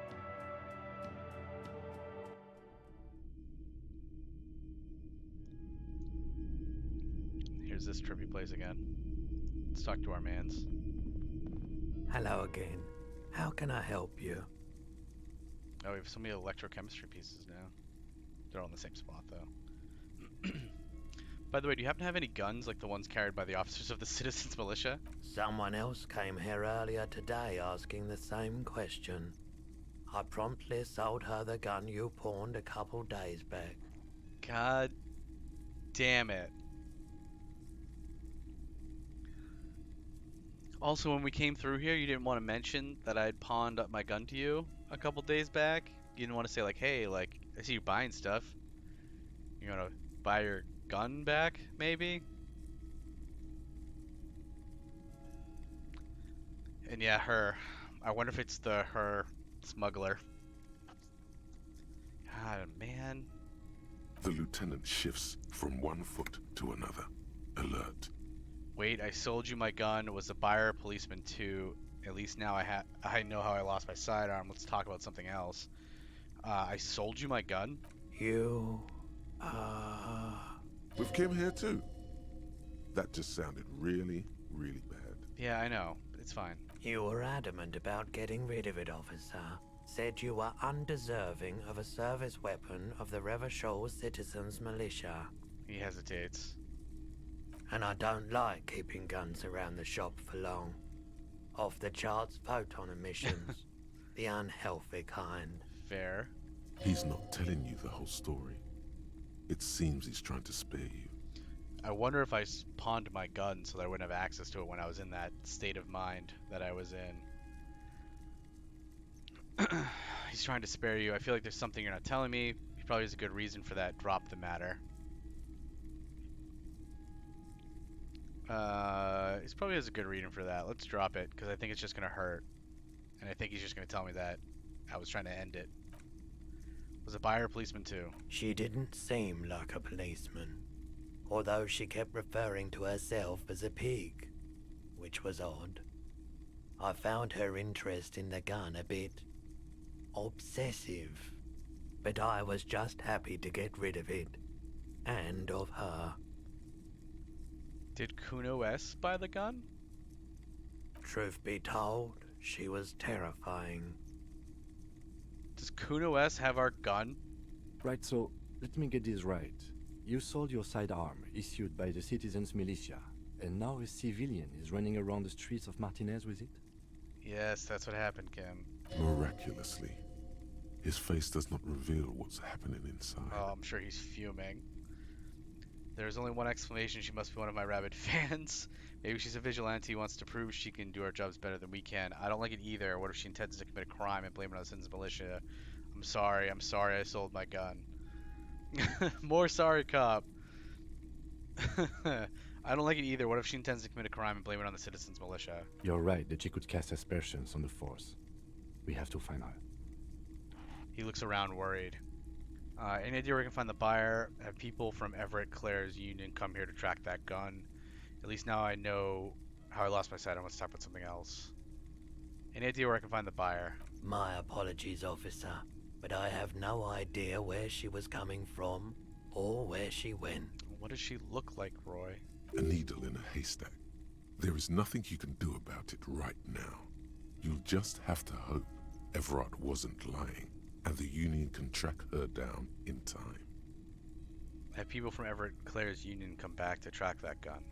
Here's this trippy place again. Let's talk to our mans. Hello again. How can I help you? Oh, we have so many electrochemistry pieces now. They're all in the same spot, though. By the way, do you happen to have any guns like the ones carried by the officers of the Citizens Militia? Someone else came here earlier today asking the same question. I promptly sold her the gun you pawned a couple days back. God damn it. Also, when we came through here, you didn't want to mention that I had pawned up my gun to you a couple days back. You didn't want to say like, hey, like, I see you buying stuff. You want to buy your gun back, maybe? And yeah, her. I wonder if it's her smuggler. God, man. The lieutenant shifts from one foot to another, alert. Wait, I sold you my gun. Was a buyer a policeman too? At least now I know how I lost my sidearm. Let's talk about something else. I sold you my gun? You... With Kim here too. That just sounded really, really bad. Yeah, I know. It's fine. You were adamant about getting rid of it, officer. Said you were undeserving of a service weapon of the Revachol Citizens Militia. He hesitates. And I don't like keeping guns around the shop for long. Off the charts photon emissions. The unhealthy kind. Fair. He's not telling you the whole story. It seems he's trying to spare you. I wonder if I pawned my gun so that I wouldn't have access to it when I was in that state of mind that I was in. He's trying to spare you. I feel like there's something you're not telling me. He probably has a good reason for that. Drop the matter. He probably has a good reason for that. Let's drop it, because I think it's just going to hurt. And I think he's just going to tell me that I was trying to end it. Was a buyer a policeman too? She didn't seem like a policeman. Although she kept referring to herself as a pig, which was odd. I found her interest in the gun a bit obsessive, but I was just happy to get rid of it, and of her. Did Kuno S buy the gun? Truth be told, she was terrifying. Does Kuno S have our gun? Right, so let me get this right. You sold your sidearm, issued by the Citizens Militia, and now a civilian is running around the streets of Martinez with it? Yes, that's what happened, Kim. Miraculously, his face does not reveal what's happening inside. Oh, I'm sure he's fuming. There's only one explanation. She must be one of my rabid fans. Maybe she's a vigilante who wants to prove she can do our jobs better than we can. I don't like it either. What if she intends to commit a crime and blame it on the citizens militia? I'm sorry I sold my gun. More sorry, cop. I don't like it either. What if she intends to commit a crime and blame it on the citizens militia? You're right that she could cast aspersions on the force. We have to find her. He looks around worried. Any idea where we can find the buyer? Have people from Everett Claire's union come here to track that gun? At least now I know how I lost my sight. I must talk about something else. Any idea where I can find the buyer? My apologies, officer, but I have no idea where she was coming from or where she went. What does she look like, Roy? A needle in a haystack. There is nothing you can do about it right now. You'll just have to hope Everett wasn't lying, and the Union can track her down in time. Have people from Everett Claire's union come back to track that gun?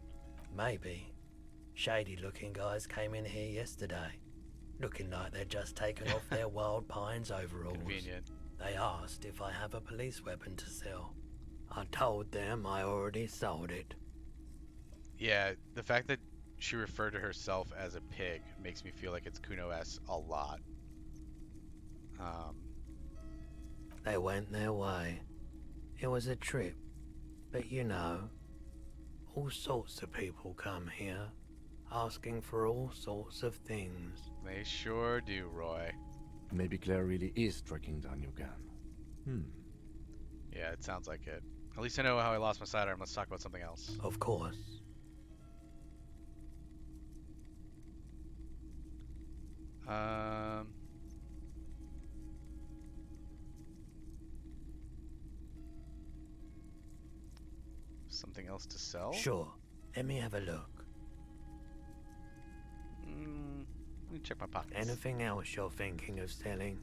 Maybe. Shady-looking guys came in here yesterday, looking like they'd just taken off their Wild Pines overalls. Convenient. They asked if I have a police weapon to sell. I told them I already sold it. Yeah, the fact that she referred to herself as a pig makes me feel like it's Kuno-esque a lot. They went their way. It was a trip. But you know, all sorts of people come here, asking for all sorts of things. They sure do, Roy. Maybe Claire really is tracking down your gun. Yeah, it sounds like it. At least I know how I lost my sidearm. Let's talk about something else. Of course. Something else to sell? Sure. Let me have a look. Let me check my pockets. Anything else you're thinking of selling?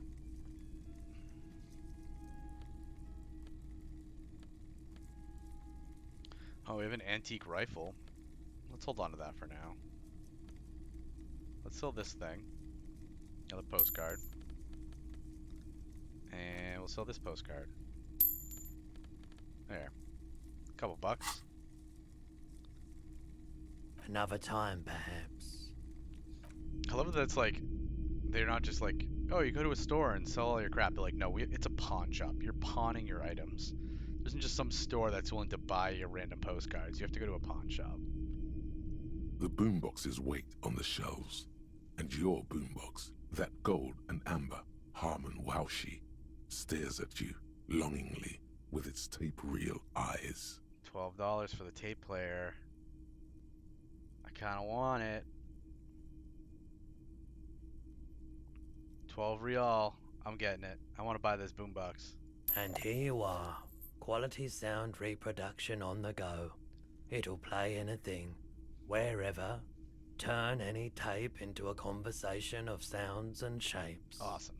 Oh, we have an antique rifle. Let's hold on to that for now. Let's sell this thing. Another postcard. And we'll sell this postcard. There. Couple bucks. Another time, perhaps. I love that that's like, they're not just like, oh, you go to a store and sell all your crap. They're like, no, it's a pawn shop. You're pawning your items. There isn't just some store that's willing to buy your random postcards. You have to go to a pawn shop. The boomboxes wait on the shelves, and your boombox, that gold and amber Harmon Waushi, stares at you longingly with its tape-reel eyes. $12 for the tape player. I kind of want it. 12 real. I'm getting it. I want to buy this boombox. And here you are. Quality sound reproduction on the go. It'll play anything, wherever. Turn any tape into a conversation of sounds and shapes. Awesome.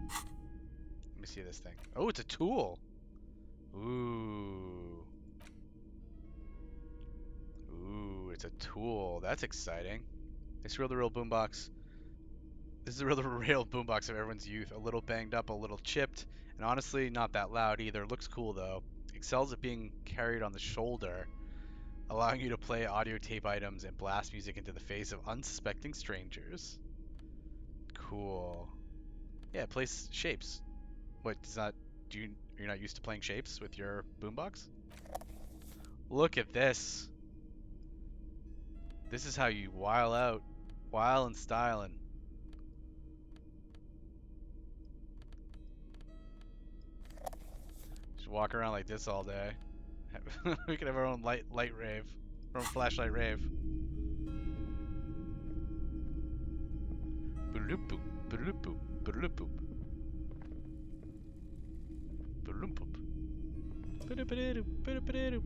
Let me see this thing. Oh, it's a tool. Ooh. Ooh, it's a tool. That's exciting. This is the real boombox. This is the real boombox of everyone's youth. A little banged up, a little chipped, and honestly, not that loud either. Looks cool though. Excels at being carried on the shoulder, allowing you to play audio tape items and blast music into the face of unsuspecting strangers. Cool. Yeah, it plays shapes. What does that? You're not used to playing shapes with your boombox? Look at this. This is how you while out, while and styling. Just walk around like this all day. We could have our own light rave, our own flashlight rave. Boop-a-doop-boop, boop-a-doop-boop, boop-a-doop-boop. Boop-a-doop-boop. Boop-a-doop-a-doop, boop-a-doop-a-doop.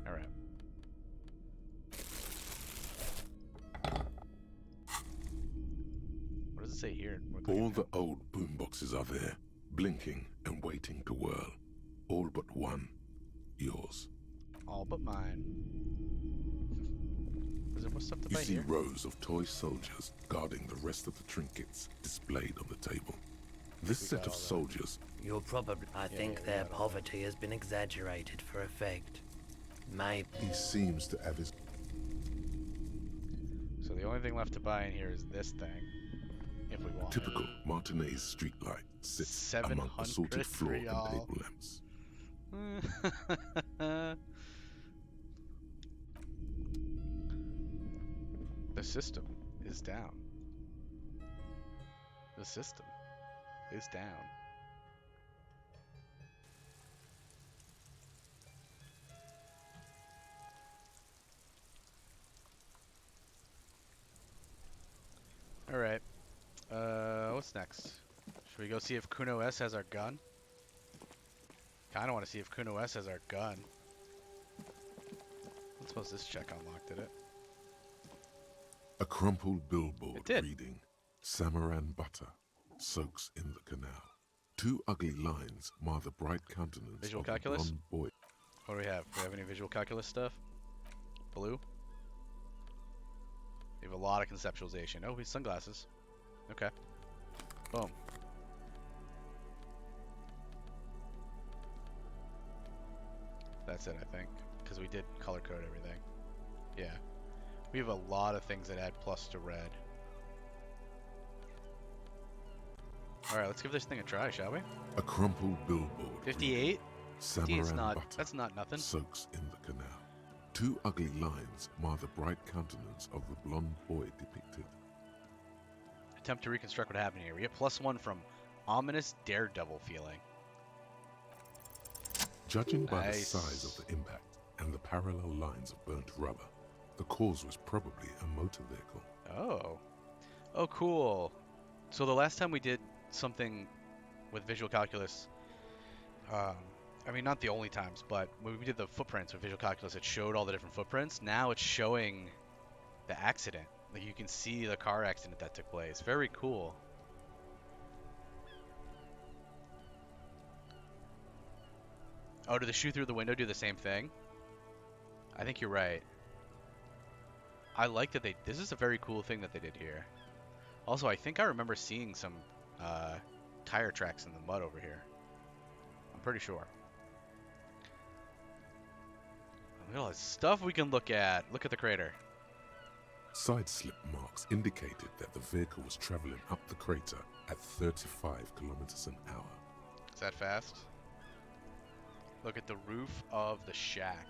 All right. What does it say here? All the old boomboxes are there, blinking and waiting to whirl. All but one. Yours. All but mine. Is there more stuff to You buy see here? rows of toy soldiers guarding the rest of the trinkets displayed on the table. This We set got of all that. soldiers You're probably... I think their poverty has been exaggerated for effect. Maybe... He seems to have his... So the only thing left to buy in here is this thing, if we want Typical Martinez streetlight sits among 700 assorted floor and real. table lamps. The system is down. The system is down. All right. What's next? Should we go see if Kuno S has our gun? Kinda want to see if Kuno S has our gun. I suppose this check unlocked, did it? A crumpled billboard It did. reading, Samaran butter soaks in the canal. Two ugly lines mar the bright countenance Visual of a calculus? blonde boy. What do we have? Do we have any visual calculus stuff? Blue? We have a lot of conceptualization. Oh, his sunglasses. Okay. Boom. That's it, I think. Because we did color code everything. Yeah. We have a lot of things that add plus to red. Alright, let's give this thing a try, shall we? A crumpled billboard 58? Samaran butter That's not nothing. soaks in the canal. Two ugly lines mar the bright countenance of the blonde boy depicted. Attempt to reconstruct what happened here. We get +1 from ominous daredevil feeling. Judging by the Nice. size of the impact and the parallel lines of burnt rubber, the cause was probably a motor vehicle. Oh. Oh, cool. So the last time we did something with visual calculus, I mean, not the only times, but when we did the footprints with visual calculus, it showed all the different footprints. Now it's showing the accident. Like, you can see the car accident that took place. Very cool. Oh, did the shoe through the window do the same thing? I think you're right. I like that this is a very cool thing that they did here. Also, I think I remember seeing some tire tracks in the mud over here. I'm pretty sure. Look at all this stuff we can look at. Look at the crater. Side slip marks indicated that the vehicle was traveling up the crater at 35 kilometers an hour. Is that fast? Look at the roof of the shack.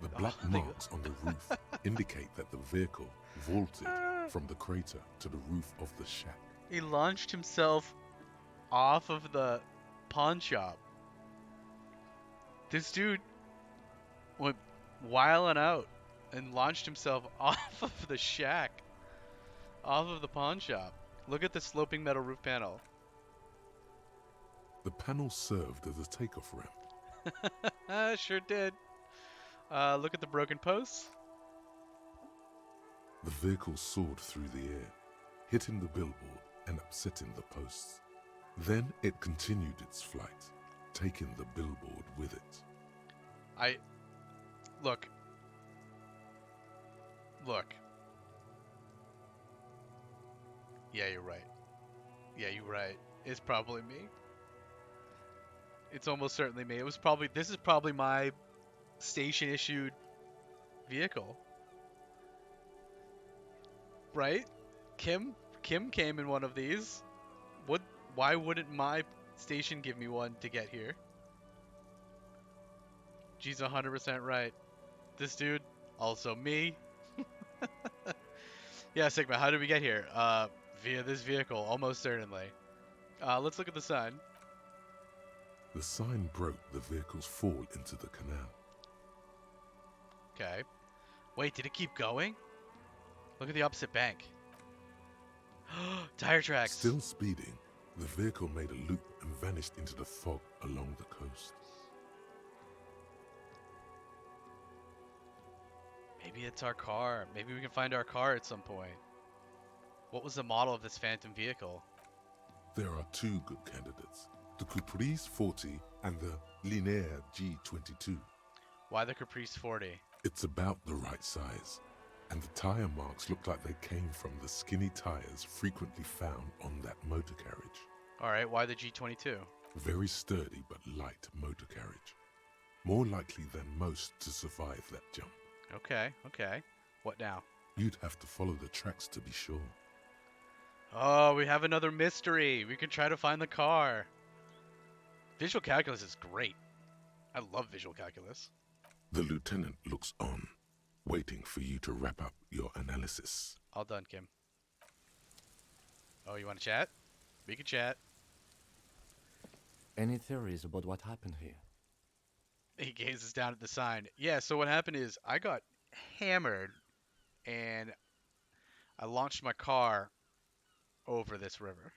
The black marks on the roof indicate that the vehicle vaulted from the crater to the roof of the shack. He launched himself off of the pawn shop. This dude went wilding out and launched himself off of the shack. Off of the pawn shop. Look at the sloping metal roof panel. The panel served as a takeoff ramp. Sure did. Look at the broken posts. The vehicle soared through the air, hitting the billboard and upsetting the posts. Then it continued its flight, taking the billboard with it. Look. Yeah, you're right. Yeah, you're right. It's probably me. It's almost certainly me. This is probably my station issued vehicle. Right? Kim came in one of these. Why wouldn't my station give me one to get here? She's 100% right. This dude, also me. Yeah, Sigma, how did we get here? Via this vehicle, almost certainly. Let's look at the sign. The sign broke the vehicle's fall into the canal. Okay. Wait, did it keep going? Look at the opposite bank. Tire tracks. Still speeding, the vehicle made a loop and vanished into the fog along the coast. Maybe it's our car. Maybe we can find our car at some point. What was the model of this phantom vehicle? There are two good candidates, the Caprice 40 and the Linear G22. Why the Caprice 40? It's about the right size, and the tire marks look like they came from the skinny tires frequently found on that motor carriage. All right, why the G22? Very sturdy but light motor carriage. More likely than most to survive that jump. Okay, okay. What now? You'd have to follow the tracks to be sure. Oh, we have another mystery. We can try to find the car. Visual calculus is great. I love visual calculus. The lieutenant looks on, waiting for you to wrap up your analysis. All done, Kim. Oh, you want to chat? We can chat. Any theories about what happened here? He gazes down at the sign. Yeah, so what happened is I got hammered and I launched my car over this river.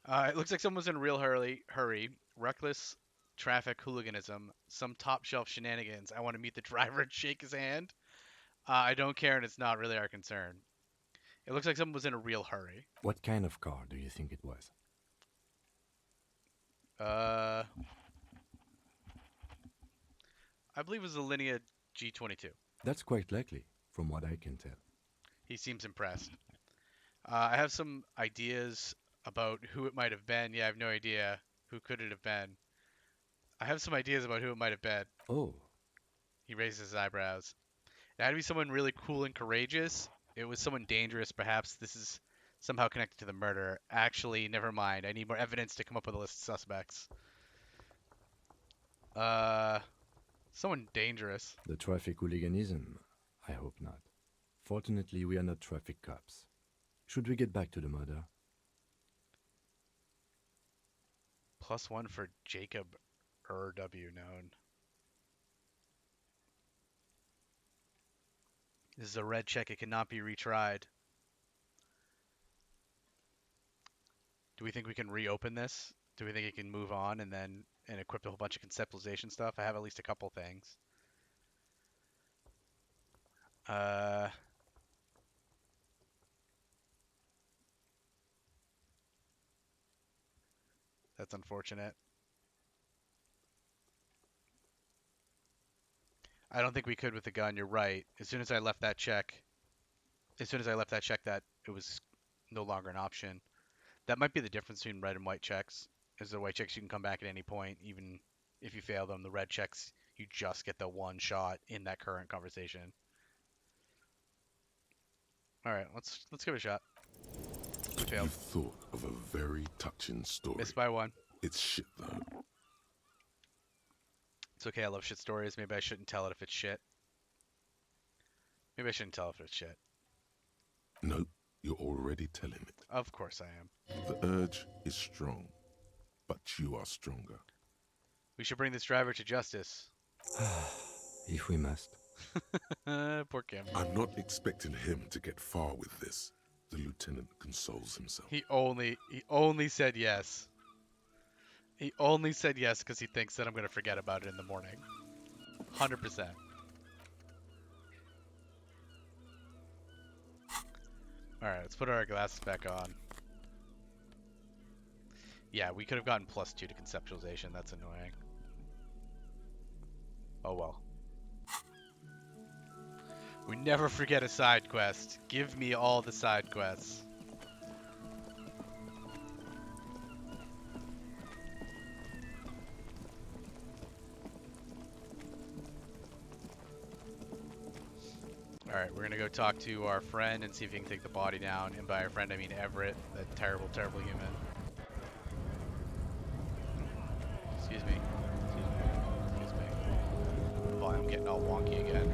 It looks like someone was in a real hurry, reckless traffic hooliganism, some top shelf shenanigans. I want to meet the driver and shake his hand. I don't care, and it's not really our concern. It looks like someone was in a real hurry. What kind of car do you think it was? I believe it was a Linea G22. That's quite likely, from what I can tell. He seems impressed. I have some ideas about who it might have been. Yeah, I have no idea. Who could it have been? I have some ideas about who it might have been. Oh. He raises his eyebrows. It had to be someone really cool and courageous. It was someone dangerous. Perhaps this is somehow connected to the murder. Actually, never mind. I need more evidence to come up with a list of suspects. Someone dangerous. The traffic hooliganism? I hope not. Fortunately, we are not traffic cops. Should we get back to the murder? +1 for Jacob W known. This is a red check. It cannot be retried. Do we think we can reopen this? Do we think it can move on and equip a whole bunch of conceptualization stuff? I have at least a couple things. That's unfortunate. I don't think we could with the gun. You're right. As soon as I left that check, that it was no longer an option. That might be the difference between red and white checks. Is the white checks you can come back at any point, even if you fail them. The red checks, you just get the one shot in that current conversation. All right, let's give it a shot. We failed. You've thought of a very touching story. Missed by 1. It's shit though. It's okay. I love shit stories. Maybe I shouldn't tell it if it's shit. Maybe I shouldn't tell it if it's shit. Nope, you're already telling it. Of course I am. The urge is strong, but you are stronger. We should bring this driver to justice. If we must. Poor Kim. I'm not expecting him to get far with this. The lieutenant consoles himself. He only said yes. He only said yes because he thinks that I'm going to forget about it in the morning. 100%. Alright, let's put our glasses back on. Yeah, we could have gotten +2 to conceptualization. That's annoying. Oh well. We never forget a side quest. Give me all the side quests. Alright, we're gonna go talk to our friend and see if he can take the body down. And by our friend, I mean Everett, that terrible, terrible human. Excuse me. Excuse me. The volume getting all wonky again.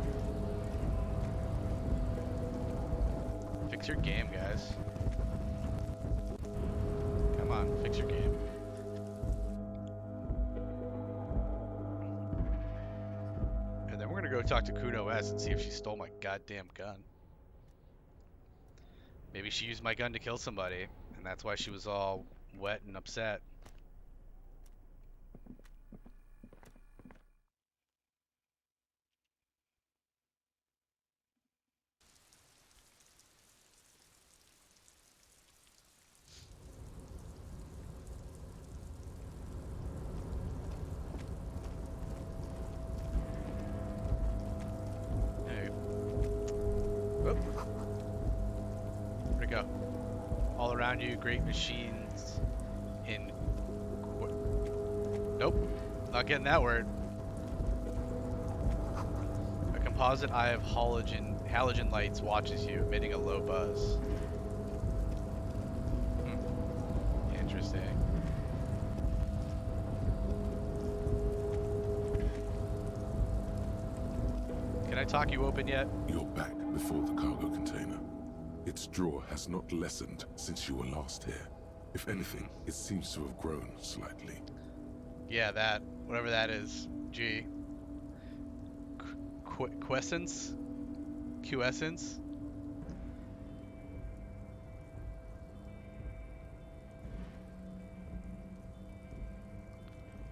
Fix your game, guys. Come on, fix your game. And then we're gonna go talk to Kuno S and see if she stole my goddamn gun. Maybe she used my gun to kill somebody, and that's why she was all wet and upset. Hey. Whoop. Where'd it go? All around you, great machines in... Nope, not getting that word. A composite eye of halogen lights watches you, emitting a low buzz. Interesting. Can I talk you open yet? You're back before the cargo container. Its draw has not lessened since you were last here. If anything, it seems to have grown slightly. Yeah, that. Whatever that is. G. Quiescence? Quiescence?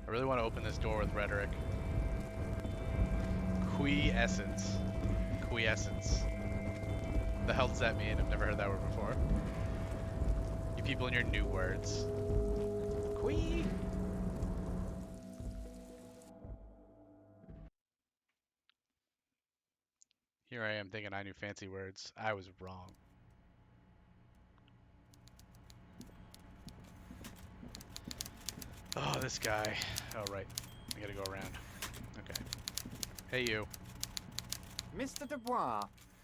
I really want to open this door with rhetoric. Quiescence. Quiescence. The hell does that mean? I've never heard that word before. You people and your new words. Qui. Here I am thinking I knew fancy words. I was wrong. Oh, this guy. Oh, right. I gotta go around. Okay. Hey, you. Mr. Dubois,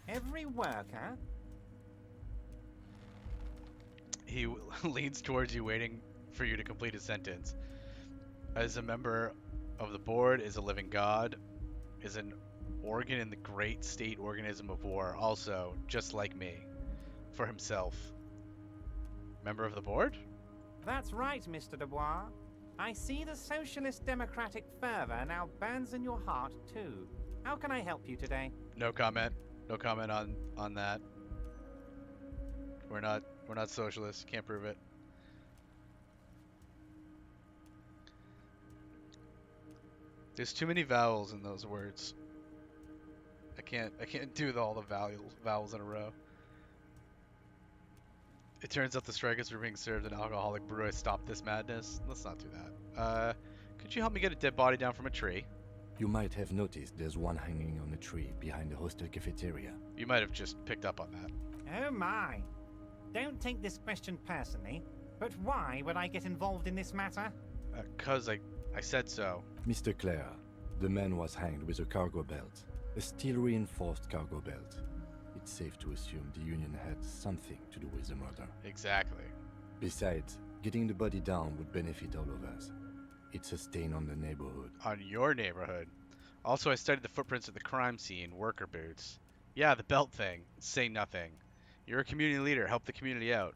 every worker... He leans towards you, waiting for you to complete a sentence. As a member of the board, is a living god, is an organ in the great state organism of war, also, just like me, for himself. Member of the board? That's right, Mr. Dubois. I see the socialist democratic fervor now burns in your heart, too. How can I help you today? No comment. No comment on that. We're not socialists. Can't prove it. There's too many vowels in those words. I can't do all the vowels in a row. It turns out the strikers were being served an alcoholic brew. I stopped this madness. Let's not do that. Could you help me get a dead body down from a tree? You might have noticed there's one hanging on a tree behind the hostel cafeteria. You might have just picked up on that. Oh my. Don't take this question personally, but why would I get involved in this matter? 'Cause I said so. Mr. Clare, the man was hanged with a cargo belt. A steel-reinforced cargo belt. It's safe to assume the Union had something to do with the murder. Exactly. Besides, getting the body down would benefit all of us. It's a stain on the neighborhood. On your neighborhood. Also, I studied the footprints at the crime scene, worker boots. Yeah, the belt thing. Say nothing. You're a community leader. Help the community out.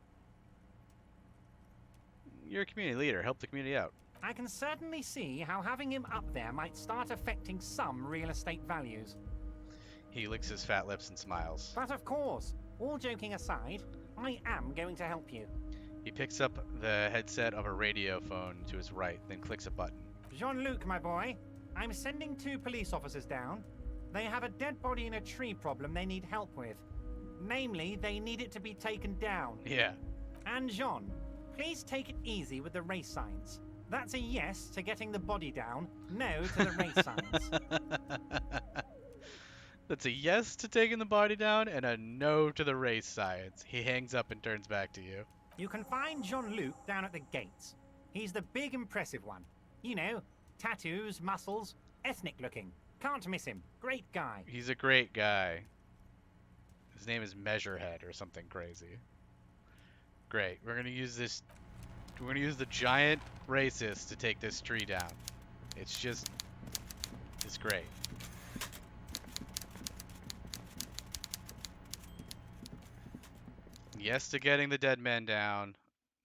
You're a community leader. Help the community out. I can certainly see how having him up there might start affecting some real estate values. He licks his fat lips and smiles. But of course, all joking aside, I am going to help you. He picks up the headset of a radio phone to his right, then clicks a button. Jean-Luc, my boy, I'm sending 2 police officers down. They have a dead body in a tree problem they need help with. Namely, they need it to be taken down. Yeah. And Jean, please take it easy with the race signs. That's a yes to getting the body down, no to the race signs. That's a yes to taking the body down and a no to the race signs. He hangs up and turns back to you. You can find Jean-Luc down at the gates. He's the big impressive one. You know, tattoos, muscles, ethnic looking. Can't miss him. Great guy. He's a great guy. His name is Measurehead or something crazy. Great. We're gonna use the giant racist to take this tree down. It's great. Yes to getting the dead man down.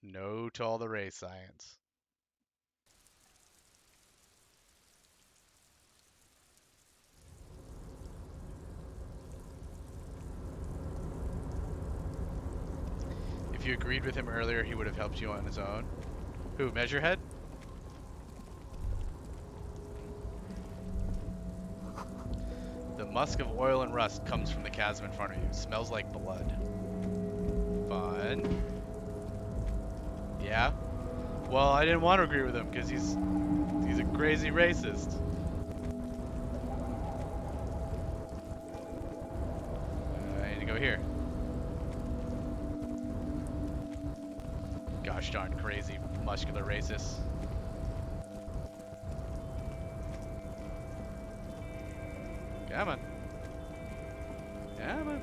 No to all the race science. If you agreed with him earlier, he would have helped you on his own. Who, Measurehead? The musk of oil and rust comes from the chasm in front of you. Smells like blood. Fun. Yeah? Well, I didn't want to agree with him because he's a crazy racist. I need to go here. Gosh darn crazy muscular racist. Come on. Come on.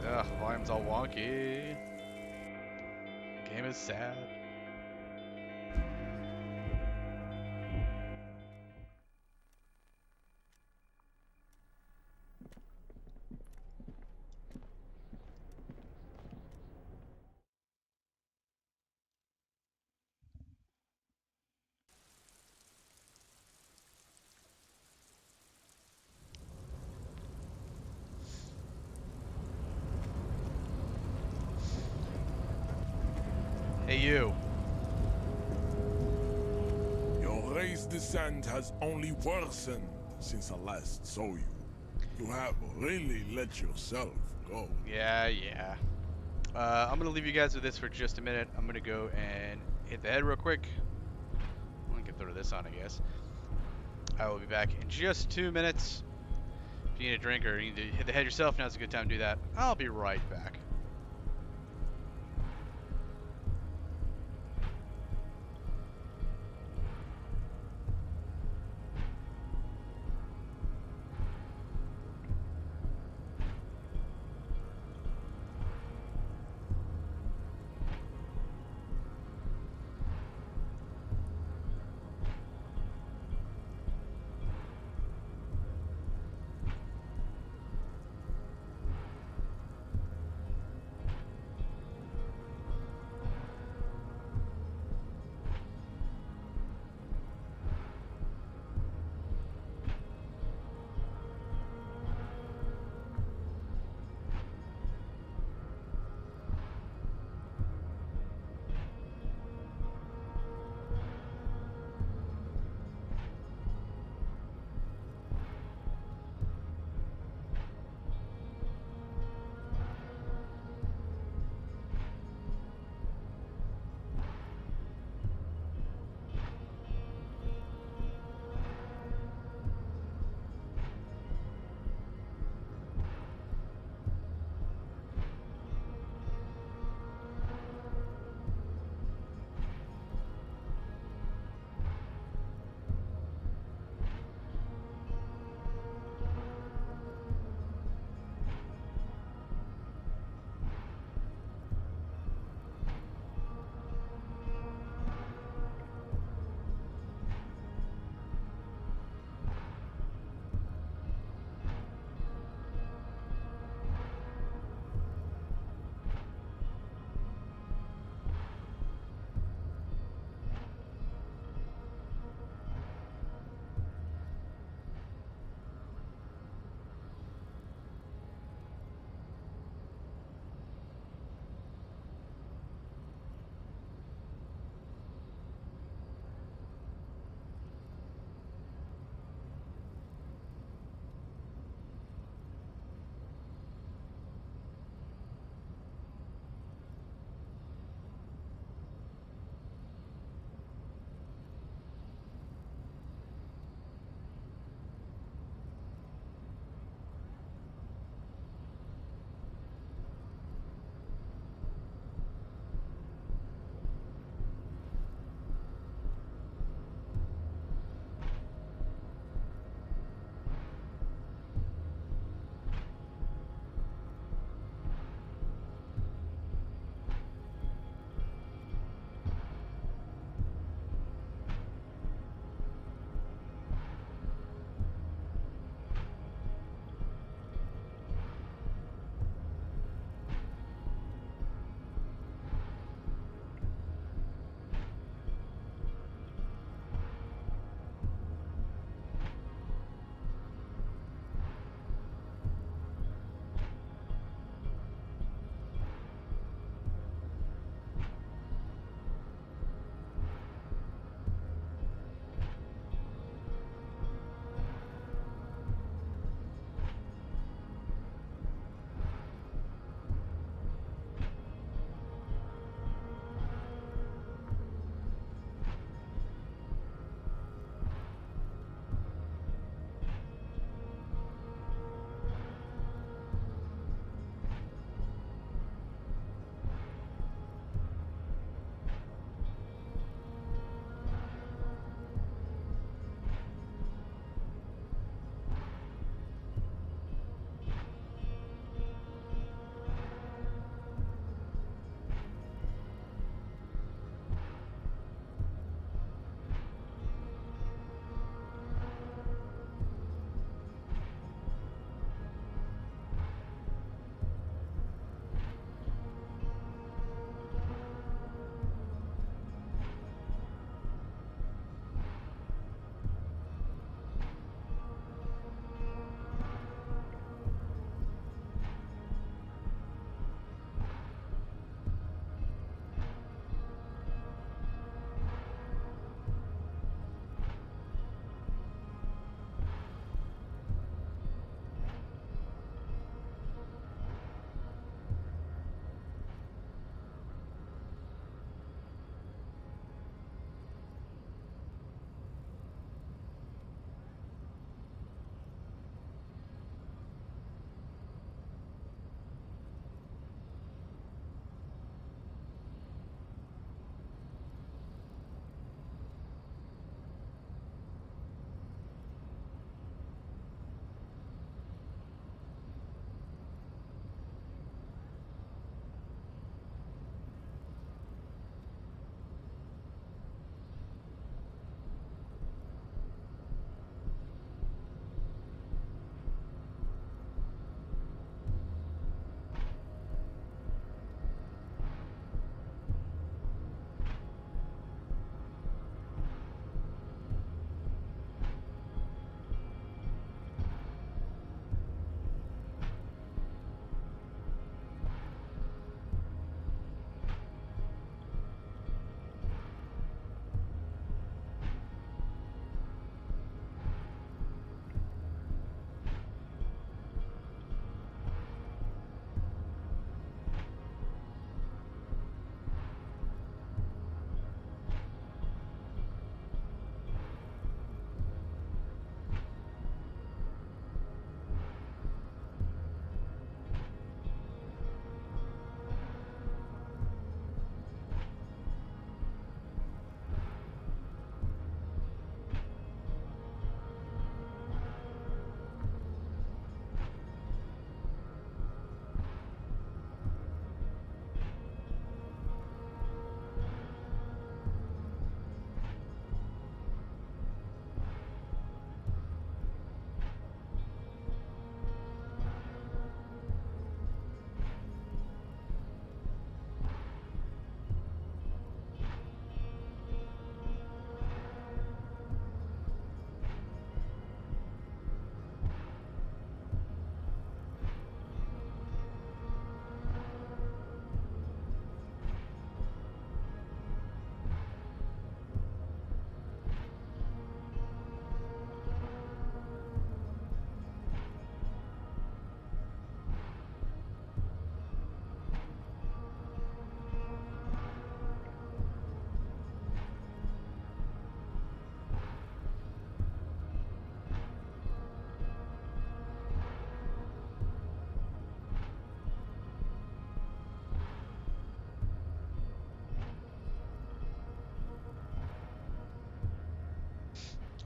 Ugh, volume's all wonky. Game is sad. Hey, you. Your race descent has only worsened since I last saw you. You have really let yourself go. Yeah. I'm gonna leave you guys with this for just a minute. I'm gonna go and hit the head real quick. I'm gonna throw this on, I guess. I will be back in just 2 minutes. If you need a drink or you need to hit the head yourself, now's a good time to do that. I'll be right back.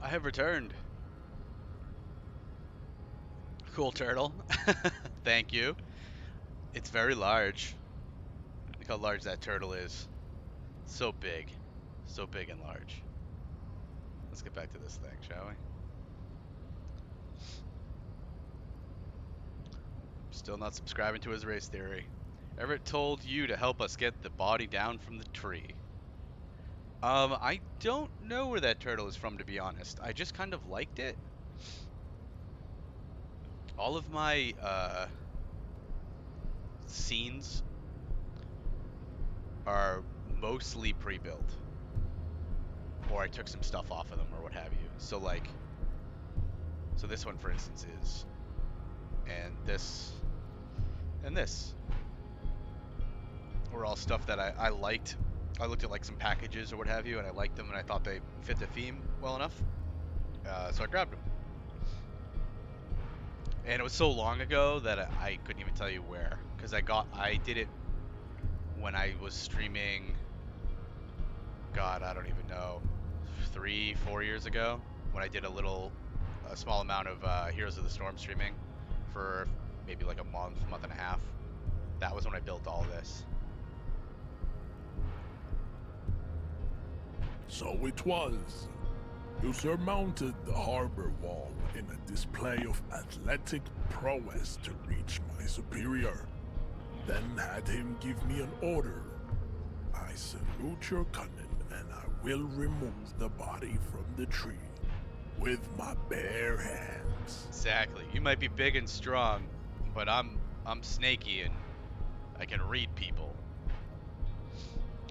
I have returned. Cool turtle. Thank you. It's very large. Look how large that turtle is. So big. So big and large. Let's get back to this thing, shall we? Still not subscribing to his race theory. Everett told you to help us get the body down from the tree. I don't know where that turtle is from, to be honest. I just kind of liked it. All of my scenes are mostly pre-built, or I took some stuff off of them or what have you. So like, so this one for instance is, and this were all stuff that I liked. I looked at like some packages or what have you, and I liked them, and I thought they fit the theme well enough, so I grabbed them. And it was so long ago that I couldn't even tell you where, because I did it when I was streaming, God, I don't even know, 3-4 years ago, when I did a small amount of Heroes of the Storm streaming for maybe like a month and a half. That was when I built all this. So it was. You surmounted the harbor wall in a display of athletic prowess to reach my superior. Then had him give me an order. I salute your cunning, and I will remove the body from the tree with my bare hands. Exactly. You might be big and strong, but I'm snaky and I can read people.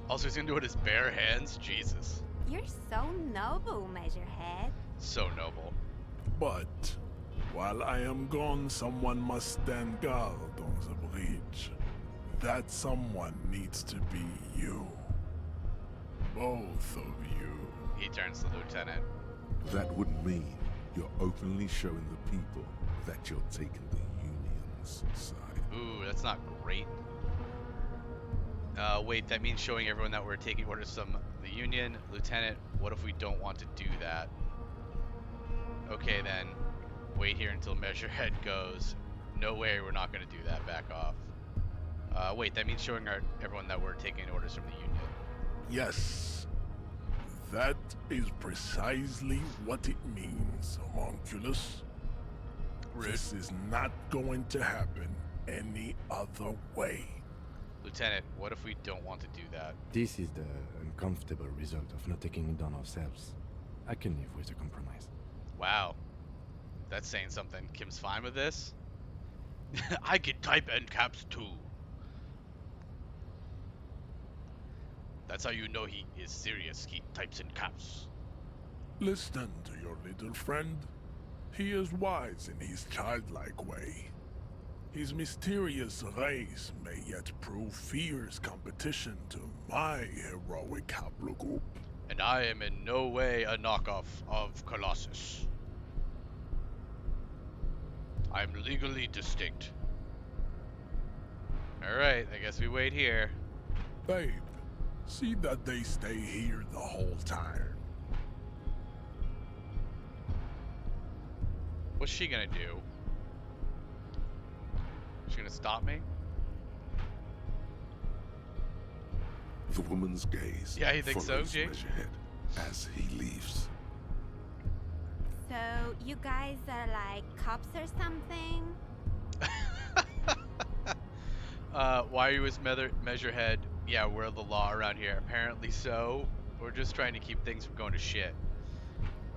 Also, he's gonna do it with his bare hands? Jesus. You're so noble, Measurehead. So noble. But while I am gone, someone must stand guard on the bridge. That someone needs to be you. Both of you. He turns to the lieutenant. That would mean you're openly showing the people that you're taking the Union's side. Ooh, that's not great. Wait, that means showing everyone that we're taking orders from the Union. Lieutenant, what if we don't want to do that? Okay then, wait here until Measurehead goes. No way, we're not going to do that, back off. Wait, that means showing everyone that we're taking orders from the Union. Yes. That is precisely what it means, homunculus. Rude. This is not going to happen any other way. Lieutenant, what if we don't want to do that? This is the uncomfortable result of not taking it down ourselves. I can live with a compromise. Wow. That's saying something. Kim's fine with this? I can type end caps too. That's how you know he is serious. He types in caps. Listen to your little friend. He is wise in his childlike way. His mysterious race may yet prove fierce competition to my heroic haplogroup. And I am in no way a knockoff of Colossus. I'm legally distinct. Alright, I guess we wait here. Babe, see that they stay here the whole time. What's she gonna do? She gonna stop me? The woman's gaze Yeah, you think so, follows Jake? Measurehead as he leaves. So, you guys are like cops or something? Why are you as Measurehead? Yeah, we're the law around here. Apparently so. We're just trying to keep things from going to shit.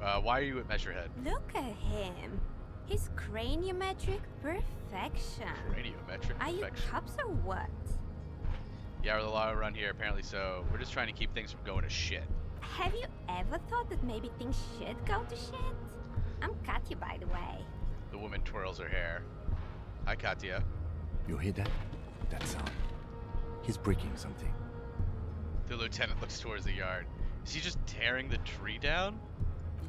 Why are you at Measurehead? Look at him. His craniometric perfection. Craniometric Are you perfection. cops or what? Yeah, we're the law around here. Apparently so. We're just trying to keep things from going to shit. Have you ever thought that maybe things should go to shit? I'm Katya, by the way. The woman twirls her hair. Hi, Katya. You hear that? That sound. He's breaking something. The lieutenant looks towards the yard. Is he just tearing the tree down?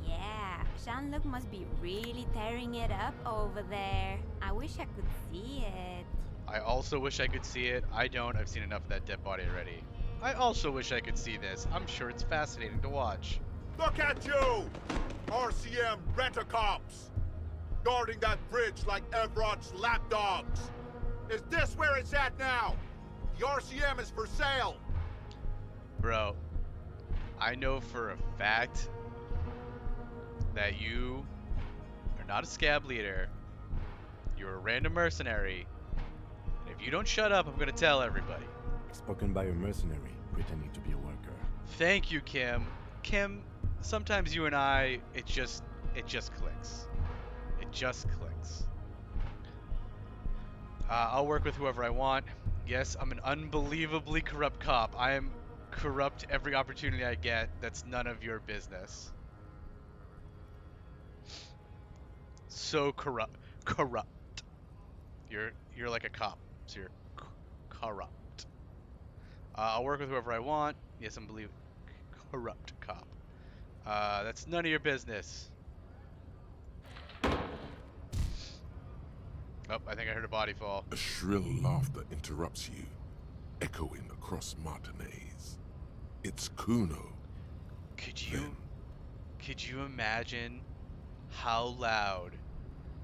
Yeah, Jean-Luc must be really tearing it up over there. I wish I could see it. I also wish I could see it. I don't. I've seen enough of that dead body already. I also wish I could see this. I'm sure it's fascinating to watch. Look at you! RCM rent-a-cops, guarding that bridge like Everott's lapdogs. Is this where it's at now? The RCM is for sale. Bro, I know for a fact that you are not a scab leader. You're a random mercenary. And if you don't shut up, I'm gonna tell everybody. Spoken by a mercenary pretending to be a worker. Thank you, Kim. Kim, sometimes you and I, it just clicks. It just clicks. I'll work with whoever I want. Yes, I'm an unbelievably corrupt cop. I am corrupt every opportunity I get. That's none of your business. So corrupt. You're like a cop. So you're corrupt. I'll work with whoever I want. Yes, I'm corrupt cop. That's none of your business. Oh, I think I heard a body fall. A shrill laughter interrupts you, echoing across Martinez. It's Kuno. Could you imagine how loud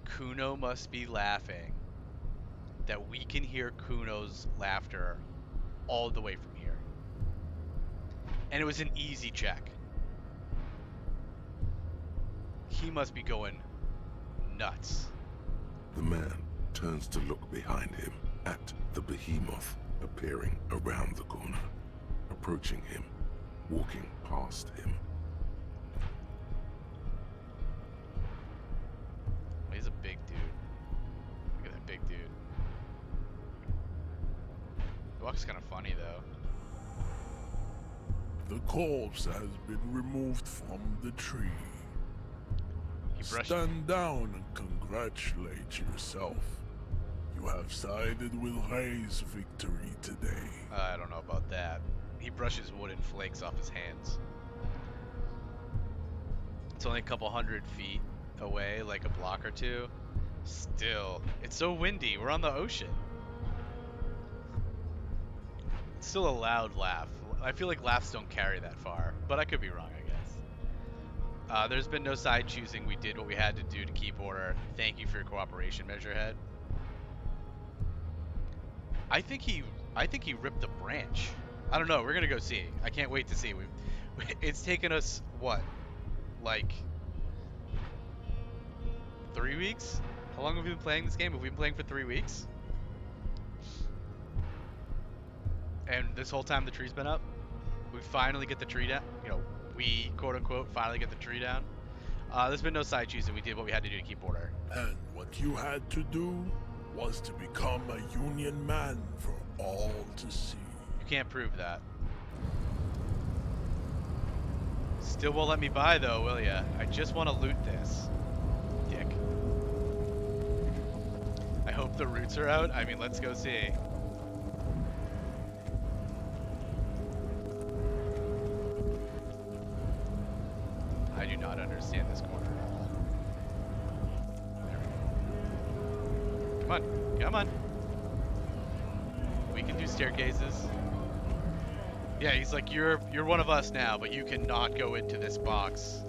Kuno must be laughing that we can hear Kuno's laughter all the way from here? And it was an easy check. He must be going nuts. The man turns to look behind him at the behemoth appearing around the corner, approaching him, walking past him. He's a big dude. Look at that big dude. He walks kind of funny though. The corpse has been removed from the tree. Stand down and congratulate yourself. You have sided with Ray's victory today. I don't know about that. He brushes wooden flakes off his hands. It's only a couple 100 feet away, like a block or two. Still, it's so windy. We're on the ocean. It's still a loud laugh. I feel like laughs don't carry that far, but I could be wrong, I guess. There's been no side choosing. We did what we had to do to keep order. Thank you for your cooperation, Measurehead. I think he ripped the branch. I don't know. We're gonna go see. I can't wait to see. It's taken us what, like 3 weeks? How long have we been playing this game? Have we been playing for 3 weeks? And this whole time the tree's been up. We finally get the tree down. You know, we quote unquote finally get the tree down. There's been no side choosing. We did what we had to do to keep order. And what you had to do was to become a Union man for all to see. You can't prove that. Still won't let me buy though, will ya? I just want to loot this. Dick. I hope the roots are out. I mean, let's go see. I do not understand this corner at all. There we go. Come on, come on. We can do staircases. Yeah, he's like, you're one of us now, but you cannot go into this box.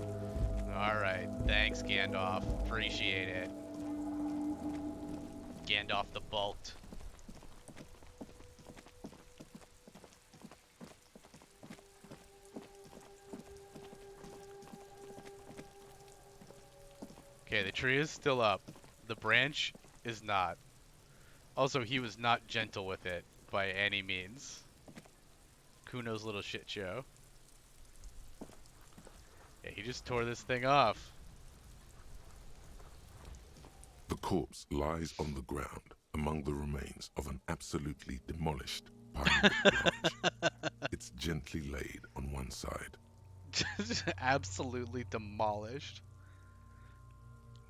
Alright, thanks Gandalf. Appreciate it. Gandalf the Bolt. Okay, the tree is still up. The branch is not. Also, he was not gentle with it by any means. Kuno's little shit show. Yeah, he just tore this thing off. The corpse lies on the ground among the remains of an absolutely demolished pine branch. It's gently laid on one side. Just absolutely demolished.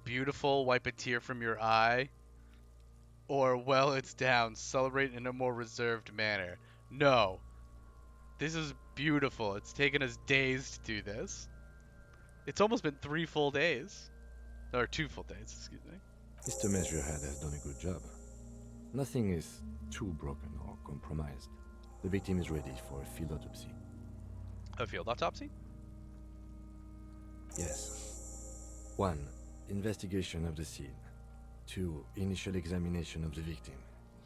Beautiful, wipe a tear from your eye. Or, well, it's down, celebrate in a more reserved manner. No. This is beautiful. It's taken us days to do this. It's almost been 3 full days. Or 2 full days, excuse me. Mr. Measurehead has done a good job. Nothing is too broken or compromised. The victim is ready for a field autopsy. A field autopsy? Yes. 1. Investigation of the scene. 2. Initial examination of the victim.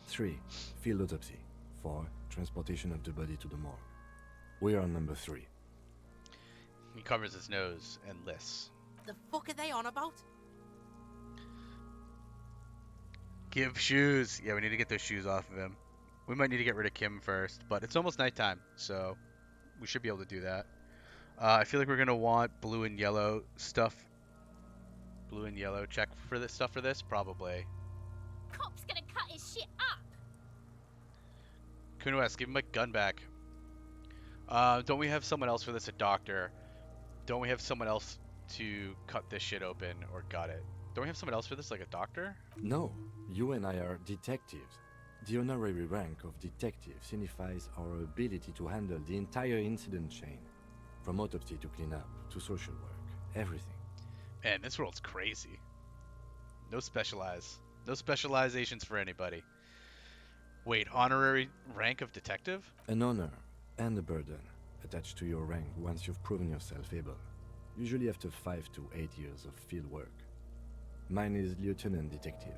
3. Field autopsy. 4. Transportation of the body to the morgue. We are on number 3. He covers his nose and lists. The fuck are they on about? Give shoes. Yeah, we need to get those shoes off of him. We might need to get rid of Kim first, but it's almost nighttime, so we should be able to do that. I feel like we're gonna want blue and yellow stuff. Blue and yellow check for this stuff for this, probably. Cop's gonna cut his shit up. Kuno asks, give him my gun back. Don't we have someone else for this? A doctor. Don't we have someone else to cut this shit open or gut it? Don't we have someone else for this, like a doctor? No, you and I are detectives. The honorary rank of detective signifies our ability to handle the entire incident chain, from autopsy to cleanup to social work, everything. Man, this world's crazy. No specializations for anybody. Wait, honorary rank of detective? An honor and a burden attached to your rank once you've proven yourself able, usually after 5 to 8 years of field work. Mine is lieutenant detective.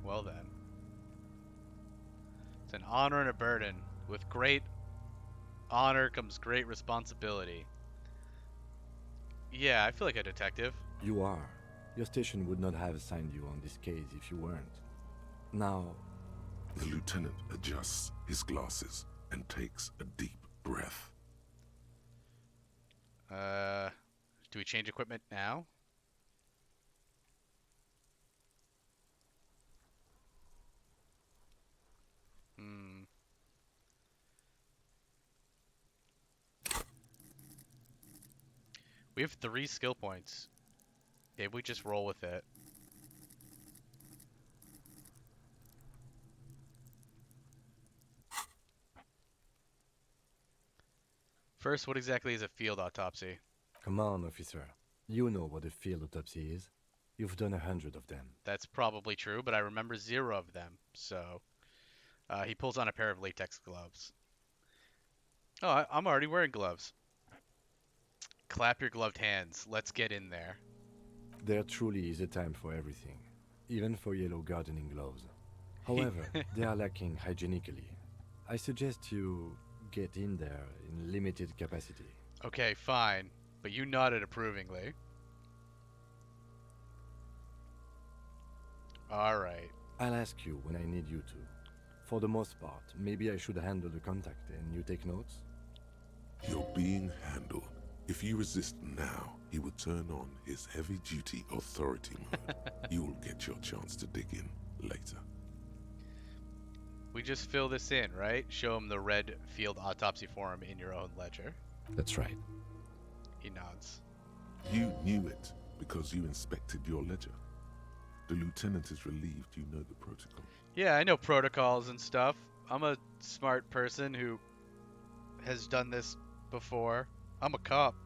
Well then. It's an honor and a burden. With great honor comes great responsibility. Yeah, I feel like a detective. You are. Your station would not have assigned you on this case if you weren't. Now... The lieutenant adjusts his glasses and takes a deep breath. Do we change equipment now? We have 3 skill points. Maybe we just roll with it. First, what exactly is a field autopsy? Come on, officer. You know what a field autopsy is. You've done 100 of them. That's probably true, but I remember 0 of them, so... he pulls on a pair of latex gloves. Oh, I'm already wearing gloves. Clap your gloved hands. Let's get in there. There truly is a time for everything, even for yellow gardening gloves. However, they are lacking hygienically. I suggest you get in there in limited capacity. Okay, fine, but you nodded approvingly. Alright. I'll ask you when I need you to. For the most part, maybe I should handle the contact and you take notes? You're being handled. If you resist now, he will turn on his heavy-duty authority mode. You'll get your chance to dig in later. We just fill this in, right? Show him the red field autopsy form in your own ledger. That's right. He nods. You knew it because you inspected your ledger. The lieutenant is relieved you know the protocol. Yeah, I know protocols and stuff. I'm a smart person who has done this before. I'm a cop.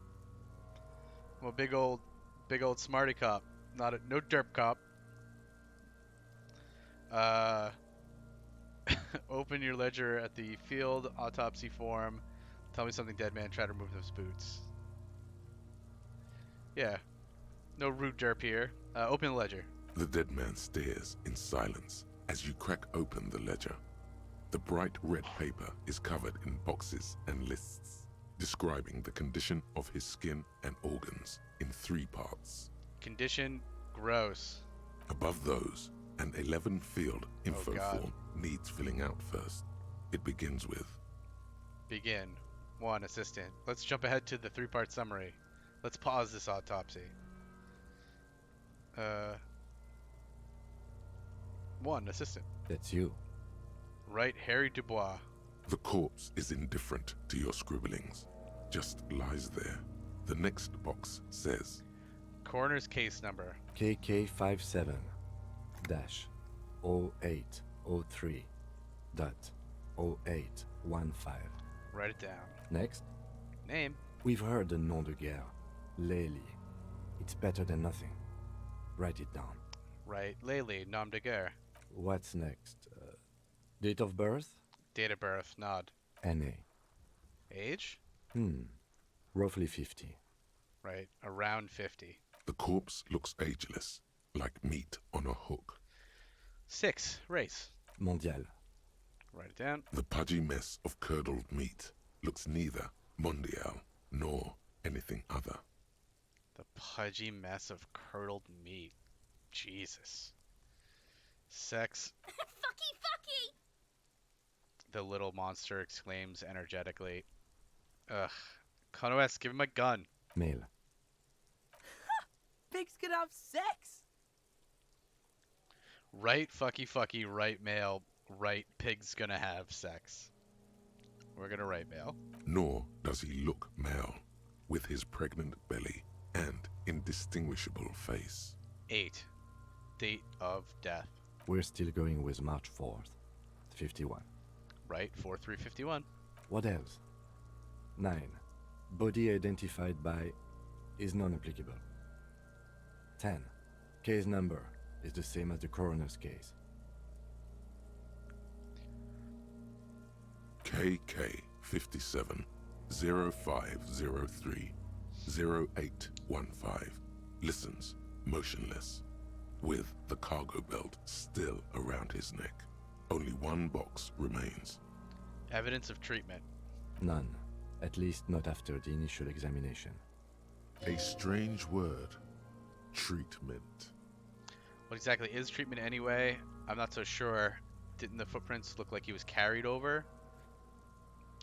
I'm a big old smarty cop. No derp cop. Open your ledger at the field autopsy form. Tell me something, dead man. Try to remove those boots. Yeah. No rude derp here. Open the ledger. The dead man stares in silence as you crack open the ledger. The bright red paper is covered in boxes and lists, describing the condition of his skin and organs in 3 parts. Condition, gross. Above those, an 11-field info God. form needs filling out first. It begins with... Begin. 1. Assistant. Let's jump ahead to the 3-part summary. Let's pause this autopsy. 1. Assistant. That's you. Right, Harry Dubois. The corpse is indifferent to your scribblings. Just lies there. The next box says... Coroner's case number. KK57-0803.0815. Write it down. Next. Name. We've heard the nom de guerre. Lely. It's better than nothing. Write it down. Right, Lely, nom de guerre. What's next? Date of birth? Date of birth, nod. NA. Age? Roughly 50. Right, around 50. The corpse looks ageless, like meat on a hook. 6. Race. Mondial. Write it down. The pudgy mess of curdled meat looks neither mondial nor anything other. The pudgy mess of curdled meat. Jesus. Sex. Fucky, fucky! The little monster exclaims energetically. Ugh. Konoes, give him my gun. Male. Pigs can have sex. Right fucky, right male, right pig's gonna have sex. We're gonna write male. Nor does he look male, with his pregnant belly and indistinguishable face. 8. Date of death. We're still going with March 4th. 51. Right, 4351. What else? 9. Body identified by is non-applicable. 10. Case number is the same as the coroner's case. KK 57 0503 0815 listens motionless, with the cargo belt still around his neck. Only one box remains. Evidence of treatment. None. At least not after the initial examination. A strange word. Treatment. What exactly is treatment anyway? I'm not so sure. Didn't the footprints look like he was carried over?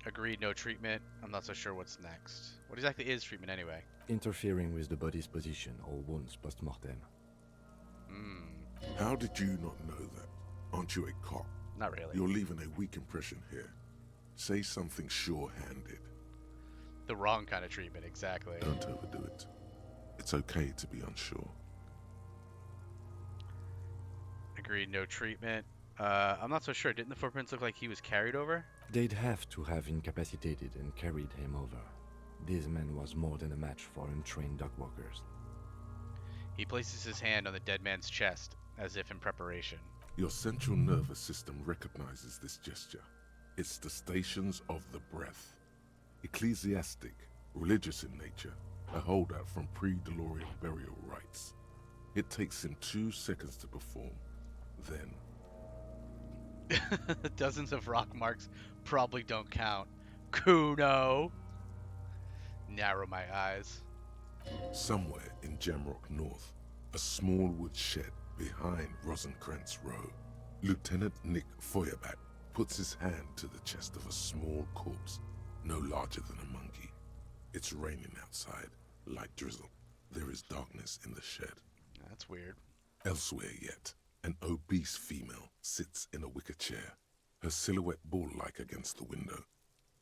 Agreed, no treatment. I'm not so sure what's next. What exactly is treatment anyway? Interfering with the body's position or wounds post-mortem. How did you not know that? Aren't you a cop? Not really. You're leaving a weak impression here. Say something sure-handed. The wrong kind of treatment, exactly. Don't overdo it. It's okay to be unsure. Agreed, no treatment. I'm not so sure. Didn't the footprints look like he was carried over? They'd have to have incapacitated and carried him over. This man was more than a match for untrained dog walkers. He places his hand on the dead man's chest, as if in preparation. Your central nervous system recognizes this gesture. It's the stations of the breath. Ecclesiastic, religious in nature, a holdout from pre-DeLorean burial rites. It takes him 2 seconds to perform. Then... Dozens of rock marks probably don't count. Kuno! Narrow my eyes. somewhere in Jamrock North, a small wood shed behind Rosencrantz Row, Lieutenant Nick Feuerbat puts his hand to the chest of a small corpse, no larger than a monkey. It's raining outside, light drizzle. There is darkness in the shed. That's weird. Elsewhere yet, an obese female sits in a wicker chair, her silhouette bull-like against the window.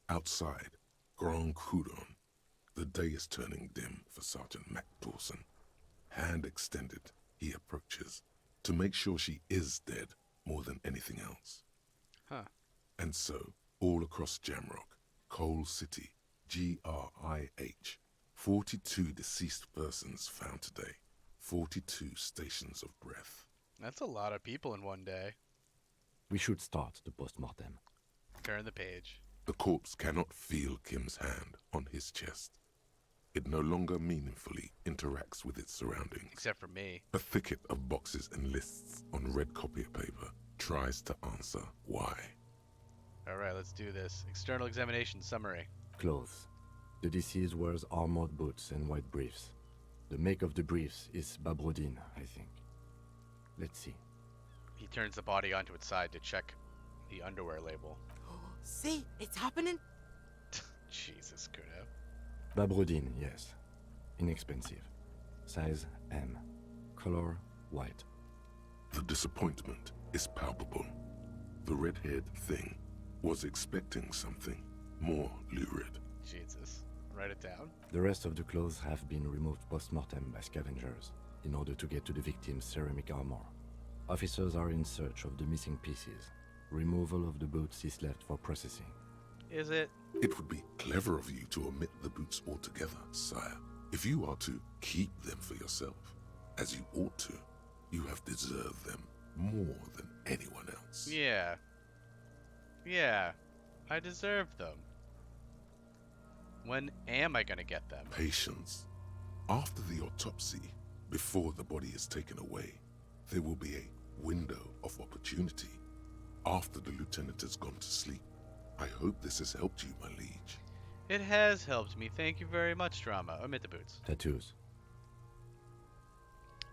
Outside, Grand Coudon. The day is turning dim for Sergeant Mac Dawson. Hand extended, he approaches, to make sure she is dead more than anything else. Huh. And so, all across Jamrock, Coal City, GRIH, 42 deceased persons found today, 42 stations of breath. That's a lot of people in one day. We should start the post-mortem. Turn the page. The corpse cannot feel Kim's hand on his chest. It no longer meaningfully interacts with its surroundings. Except for me. A thicket of boxes and lists on red copier paper tries to answer why. Alright, let's do this. External examination summary. Clothes. The deceased wears armored boots and white briefs. The make of the briefs is Babrodin, I think. Let's see. He turns the body onto its side to check the underwear label. See, it's happening. Jesus, Kuno. Babrodin, yes. Inexpensive. Size M. Color white. The disappointment is palpable. The red-haired thing was expecting something more lurid. Jesus. Write it down. The rest of the clothes have been removed post-mortem by scavengers in order to get to the victim's ceramic armor. Officers are in search of the missing pieces. Removal of the boots is left for processing. Is it? It would be clever of you to omit the boots altogether, sire. If you are to keep them for yourself, as you ought to, you have deserved them more than anyone else. Yeah. Yeah. I deserve them. When am I gonna get them? Patience. After the autopsy, before the body is taken away, there will be a window of opportunity. After the lieutenant has gone to sleep. I hope this has helped you, my liege. It has helped me. Thank you very much, Drama. Omit the boots. Tattoos.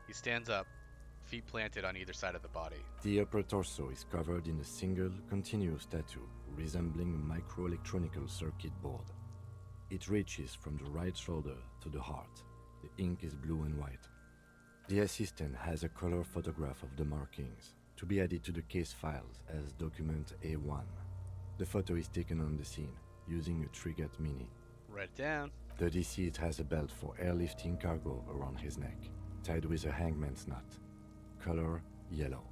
He stands up, feet planted on either side of the body. The upper torso is covered in a single, continuous tattoo resembling a microelectronical circuit board. It reaches from the right shoulder to the heart. The ink is blue and white. The assistant has a color photograph of the markings to be added to the case files as document A1. The photo is taken on the scene using a Trigat Mini. Write it down. The deceased has a belt for airlifting cargo around his neck, tied with a hangman's knot. Color yellow.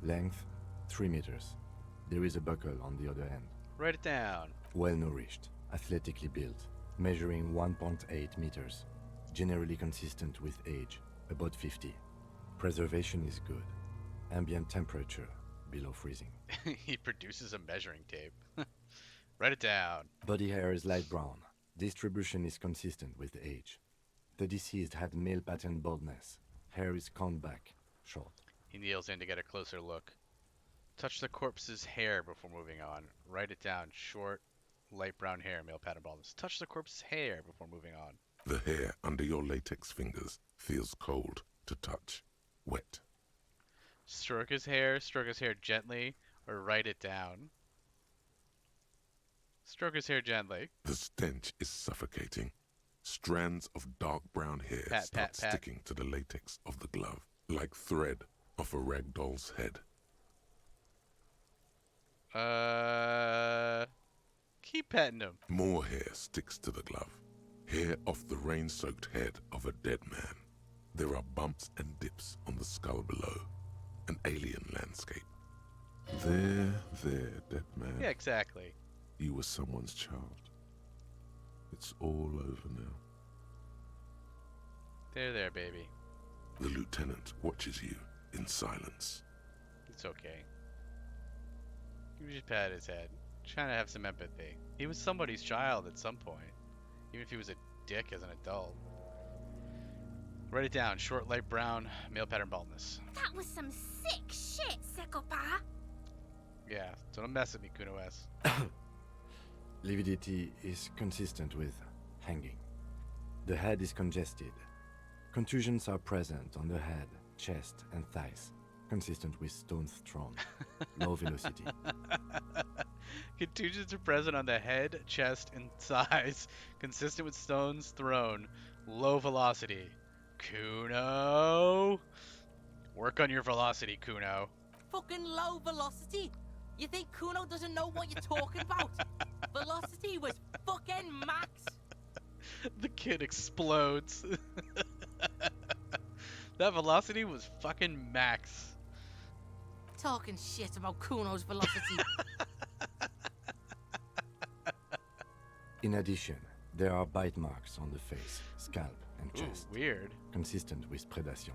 Length 3 meters. There is a buckle on the other end. Write it down. Well nourished, athletically built, measuring 1.8 meters. Generally consistent with age, about 50. Preservation is good. Ambient temperature below freezing. He produces a measuring tape. Write it down. Body hair is light brown. Distribution is consistent with age. The deceased had male pattern baldness. Hair is combed back, short. He kneels in to get a closer look. Touch the corpse's hair before moving on. Write it down. Short, light brown hair, male pattern baldness. Touch the corpse's hair before moving on. The hair under your latex fingers feels cold to touch. Wet. Stroke his hair gently, or write it down. Stroke his hair gently. The stench is suffocating. Strands of dark brown hair start sticking to the latex of the glove, like thread off a rag doll's head. Keep petting him. More hair sticks to the glove. Hair off the rain-soaked head of a dead man. There are bumps and dips on the skull below. An alien landscape. There, dead man. Yeah, exactly. You were someone's child. It's all over now. There, baby. The lieutenant watches you in silence. It's okay. You just pat his head, trying to have some empathy. He was somebody's child at some point, even if he was a dick as an adult. Write it down. Short, light brown, male pattern baldness. That was some sick shit, Sekopa. Yeah, so don't mess with me, Kuno S. Lividity is consistent with hanging. The head is congested. Contusions are present on the head, chest, and thighs, consistent with stones thrown. Low velocity. Contusions are present on the head, chest, and thighs, consistent with stones thrown. Low velocity. Kuno! Work on your velocity, Kuno. Fucking low velocity? You think Kuno doesn't know what you're talking about? Velocity was fucking max. The kid explodes. That velocity was fucking max. Talking shit about Kuno's velocity. In addition, there are bite marks on the face, scalp, and chest. Ooh, weird. Consistent with predation.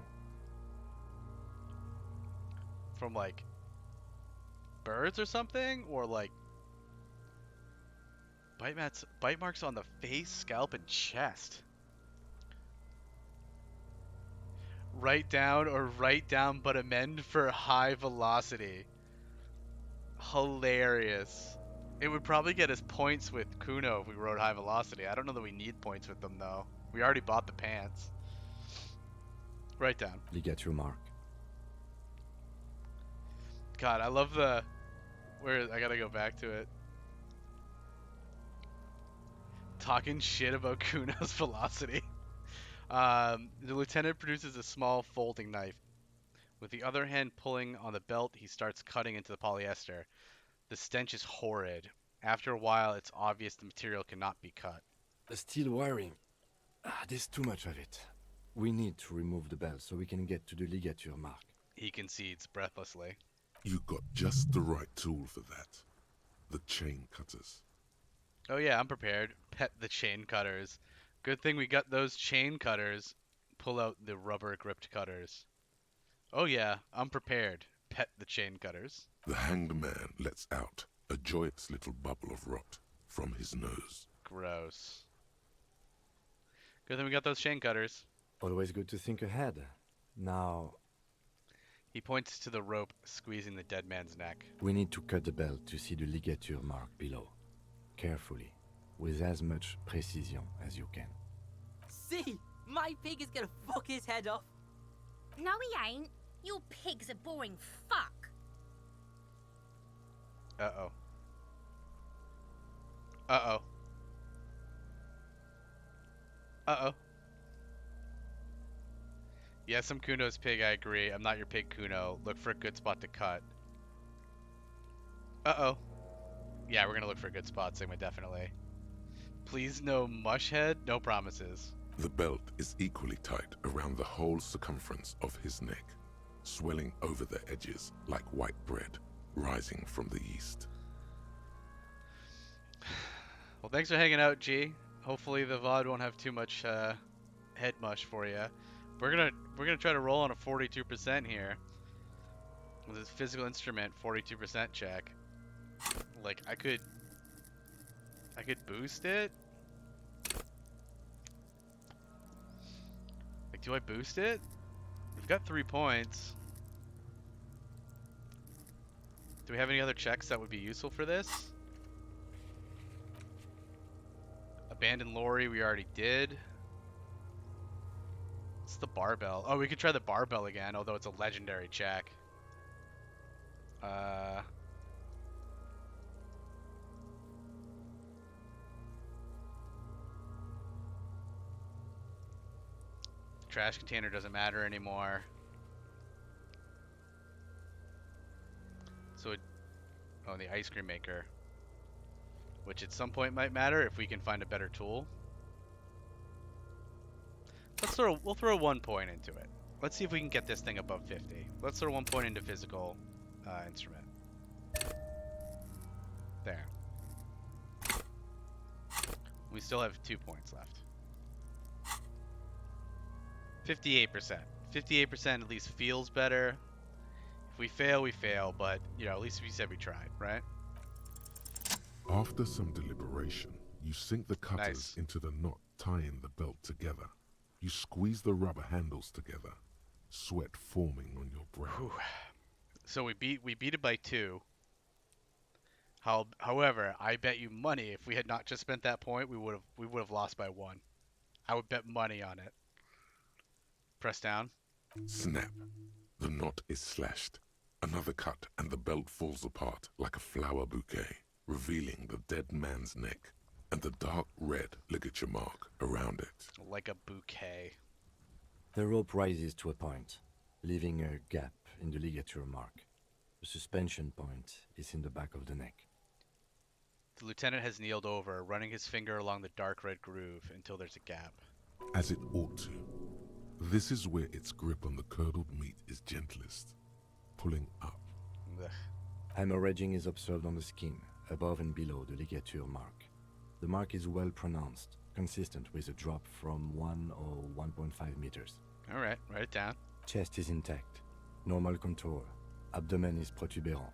From like birds or something? Or like bite marks on the face, scalp, and chest. Write down but amend for high velocity. Hilarious. It would probably get us points with Kuno if we wrote high velocity. I don't know that we need points with them though. We already bought the pants. Write down. Ligature mark. God, I love I gotta go back to it. Talking shit about Kuno's velocity. The lieutenant produces a small folding knife. With the other hand pulling on the belt, he starts cutting into the polyester. The stench is horrid. After a while, it's obvious the material cannot be cut. The steel wiring. There's too much of it. We need to remove the belt so we can get to the ligature mark. He concedes breathlessly. You got just the right tool for that. The chain cutters. Oh yeah, I'm prepared. Pet the chain cutters. Good thing we got those chain cutters. Pull out the rubber gripped cutters. Oh yeah, I'm prepared. Pet the chain cutters. The hanged man lets out a joyous little bubble of rot from his nose. Gross. Good thing we got those chain cutters. Always good to think ahead. Now, He points to the rope squeezing the dead man's neck. we need to cut the belt to see the ligature mark below. Carefully, with as much precision as you can. See, my pig is gonna fuck his head off. No, he ain't. Your pig's a boring fuck. Uh-oh. Uh-oh. Uh-oh. Yes, I'm Kuno's pig, I agree. I'm not your pig, Kuno. Look for a good spot to cut. Uh-oh. Yeah, we're gonna look for a good spot, Sigma, definitely. Please no mush head, no promises. The belt is equally tight around the whole circumference of his neck, swelling over the edges like white bread rising from the yeast. Well, thanks for hanging out, G. Hopefully the VOD won't have too much head mush for you. We're gonna try to roll on a 42% here. With this physical instrument 42% check. Like I could boost it. Like, do I boost it? We've got 3 points. Do we have any other checks that would be useful for this? Abandoned lorry we already did. It's the barbell. Oh, we could try the barbell again, although it's a legendary check. Trash container doesn't matter anymore. So, the ice cream maker, which at some point might matter if we can find a better tool. We'll throw 1 point into it. Let's see if we can get this thing above 50. Let's throw 1 point into physical instrument. There. We still have 2 points left. 58%. 58% at least feels better. If we fail, we fail, but, at least we said we tried, right? After some deliberation, you sink the cutters into the knot tying the belt together. You squeeze the rubber handles together, sweat forming on your brow. Whew. So we beat it by 2. However, I bet you money if we had not just spent that point, we would have lost by 1. I would bet money on it. Press down. Snap. The knot is slashed. Another cut and the belt falls apart like a flower bouquet, revealing the dead man's neck and the dark red ligature mark around it. Like a bouquet. The rope rises to a point, leaving a gap in the ligature mark. The suspension point is in the back of the neck. The lieutenant has kneeled over, running his finger along the dark red groove until there's a gap. As it ought to. This is where its grip on the curdled meat is gentlest, pulling up. Ugh. Hemorrhaging is observed on the skin, above and below the ligature mark. The mark is well pronounced, consistent with a drop from 1 or 1.5 meters. Alright, write it down. Chest is intact, normal contour. Abdomen is protuberant,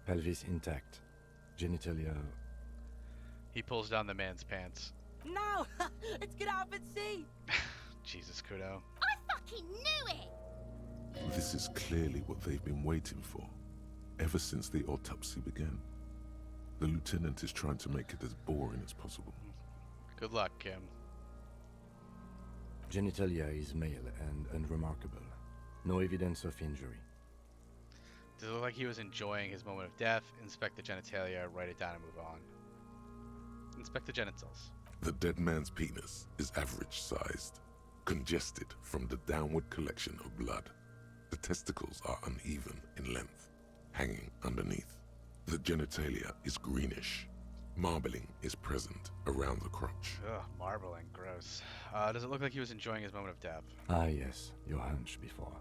pelvis intact, genitalia... He pulls down the man's pants. No! It's gonna happen, see! Jesus, Kudo. I fucking knew it! This is clearly what they've been waiting for, ever since the autopsy began. The lieutenant is trying to make it as boring as possible. Good luck, Kim. Genitalia is male and unremarkable. No evidence of injury. Does it look like he was enjoying his moment of death? Inspect the genitalia, write it down, and move on. Inspect the genitals. The dead man's penis is average-sized, congested from the downward collection of blood. The testicles are uneven in length, hanging underneath. The genitalia is greenish. Marbling is present around the crotch. Ugh, marbling, gross. Does it look like he was enjoying his moment of death? Ah yes, your hunch before.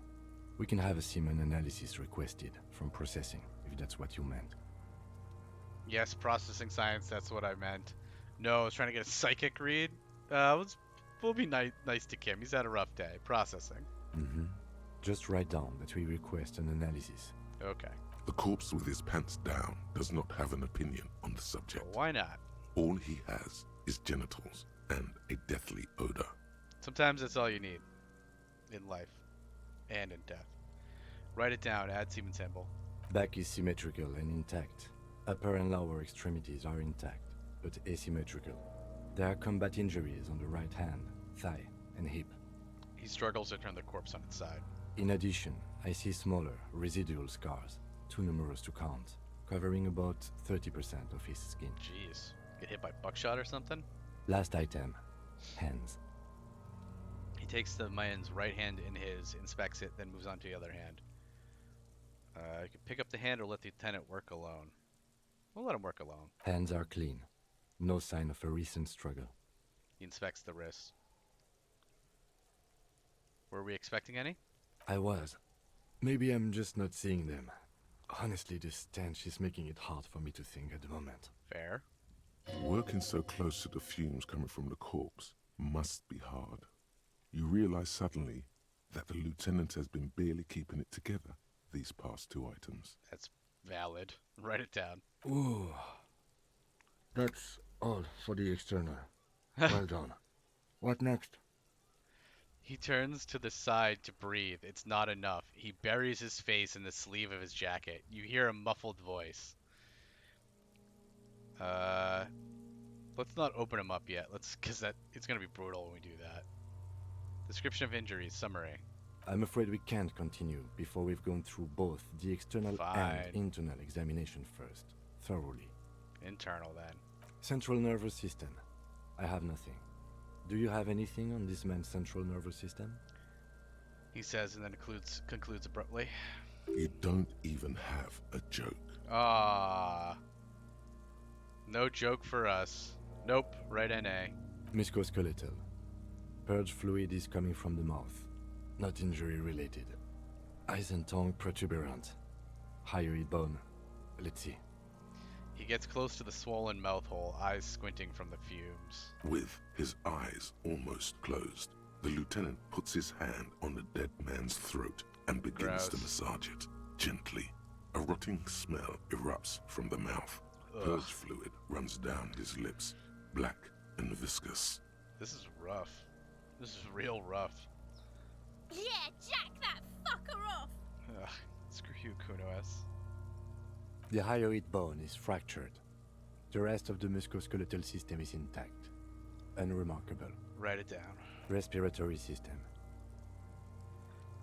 We can have a semen analysis requested from processing, if that's what you meant. Yes, processing science, that's what I meant. No, I was trying to get a psychic read. We'll be nice to Kim. He's had a rough day. Processing. Mm-hmm. Just write down that we request an analysis. Okay. The corpse with his pants down does not have an opinion on the subject. But why not? All he has is genitals and a deathly odor. Sometimes that's all you need in life and in death. Write it down, add semen symbol. Back is symmetrical and intact. Upper and lower extremities are intact, but asymmetrical. There are combat injuries on the right hand, thigh, and hip. He struggles to turn the corpse on its side. In addition, I see smaller, residual scars, too numerous to count, covering about 30% of his skin. Jeez. Get hit by buckshot or something? Last item, hands. He takes the man's right hand in his, inspects it, then moves on to the other hand. You can pick up the hand or let the lieutenant work alone. We'll let him work alone. Hands are clean. No sign of a recent struggle. He inspects the wrists. Were we expecting any? I was. Maybe I'm just not seeing them. Honestly, this stench is making it hard for me to think at the moment. Fair. Working so close to the fumes coming from the corpse must be hard. You realize suddenly that the lieutenant has been barely keeping it together these past 2 items. That's valid. Write it down. Ooh. That's all for the external. Well done. What next? He turns to the side to breathe. It's not enough. He buries his face in the sleeve of his jacket. You hear a muffled voice. Let's not open him up yet. Cause it's gonna be brutal when we do that. Description of injuries, summary. I'm afraid we can't continue before we've gone through both the external and internal examination first, thoroughly. Internal then. Central nervous system. I have nothing. Do you have anything on this man's central nervous system? He says and then concludes abruptly. You don't even have a joke. Ah. No joke for us. Nope, right NA. Musculoskeletal. Purge fluid is coming from the mouth. Not injury related. Eyes and tongue protuberant. Hyoid bone. Let's see. He gets close to the swollen mouth hole, eyes squinting from the fumes. With his eyes almost closed, the lieutenant puts his hand on the dead man's throat and begins to massage it, gently. A rotting smell erupts from the mouth. Purge fluid runs down his lips, black and viscous. This is rough. This is real rough. Yeah, jack that fucker off! Ugh, screw you, Kuno-S. The hyoid bone is fractured. The rest of the musculoskeletal system is intact. Unremarkable. Write it down. Respiratory system.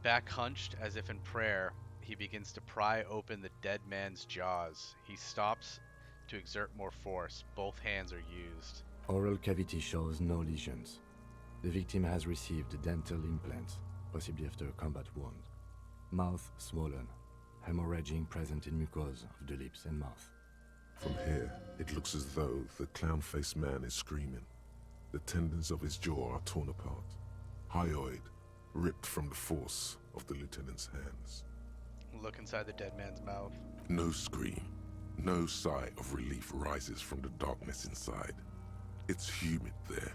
Back hunched, as if in prayer, he begins to pry open the dead man's jaws. He stops to exert more force. Both hands are used. Oral cavity shows no lesions. The victim has received dental implants, possibly after a combat wound. Mouth swollen. Hemorrhaging present in mucosa of the lips and mouth. From here, it looks as though the clown-faced man is screaming. The tendons of his jaw are torn apart. Hyoid ripped from the force of the lieutenant's hands. Look inside the dead man's mouth. No scream, no sigh of relief rises from the darkness inside. It's humid there.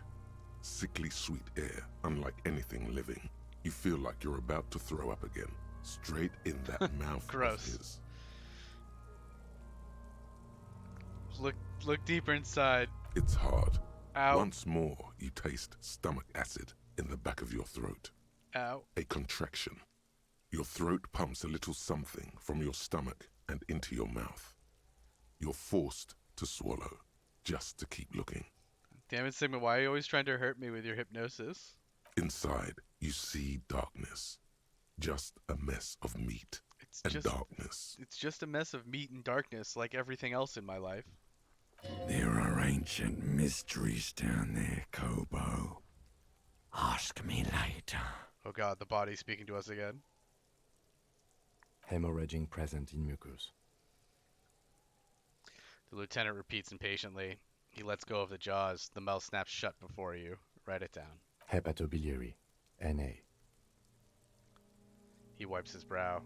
Sickly sweet air, unlike anything living. You feel like you're about to throw up again. Straight in that mouth Gross. of his. Look deeper inside. It's hard. Ow. Once more, you taste stomach acid in the back of your throat. Ow. A contraction. Your throat pumps a little something from your stomach and into your mouth. You're forced to swallow, just to keep looking. Damn it, Sigma, why are you always trying to hurt me with your hypnosis? Inside, you see darkness. Just a mess of meat and darkness. It's just a mess of meat and darkness, like everything else in my life. There are ancient mysteries down there, Kobo. Ask me later. Oh god, the body's speaking to us again. Hemorrhaging present in mucus. The lieutenant repeats impatiently. He lets go of the jaws. The mouth snaps shut before you. Write it down. Hepatobiliary. NA. He wipes his brow.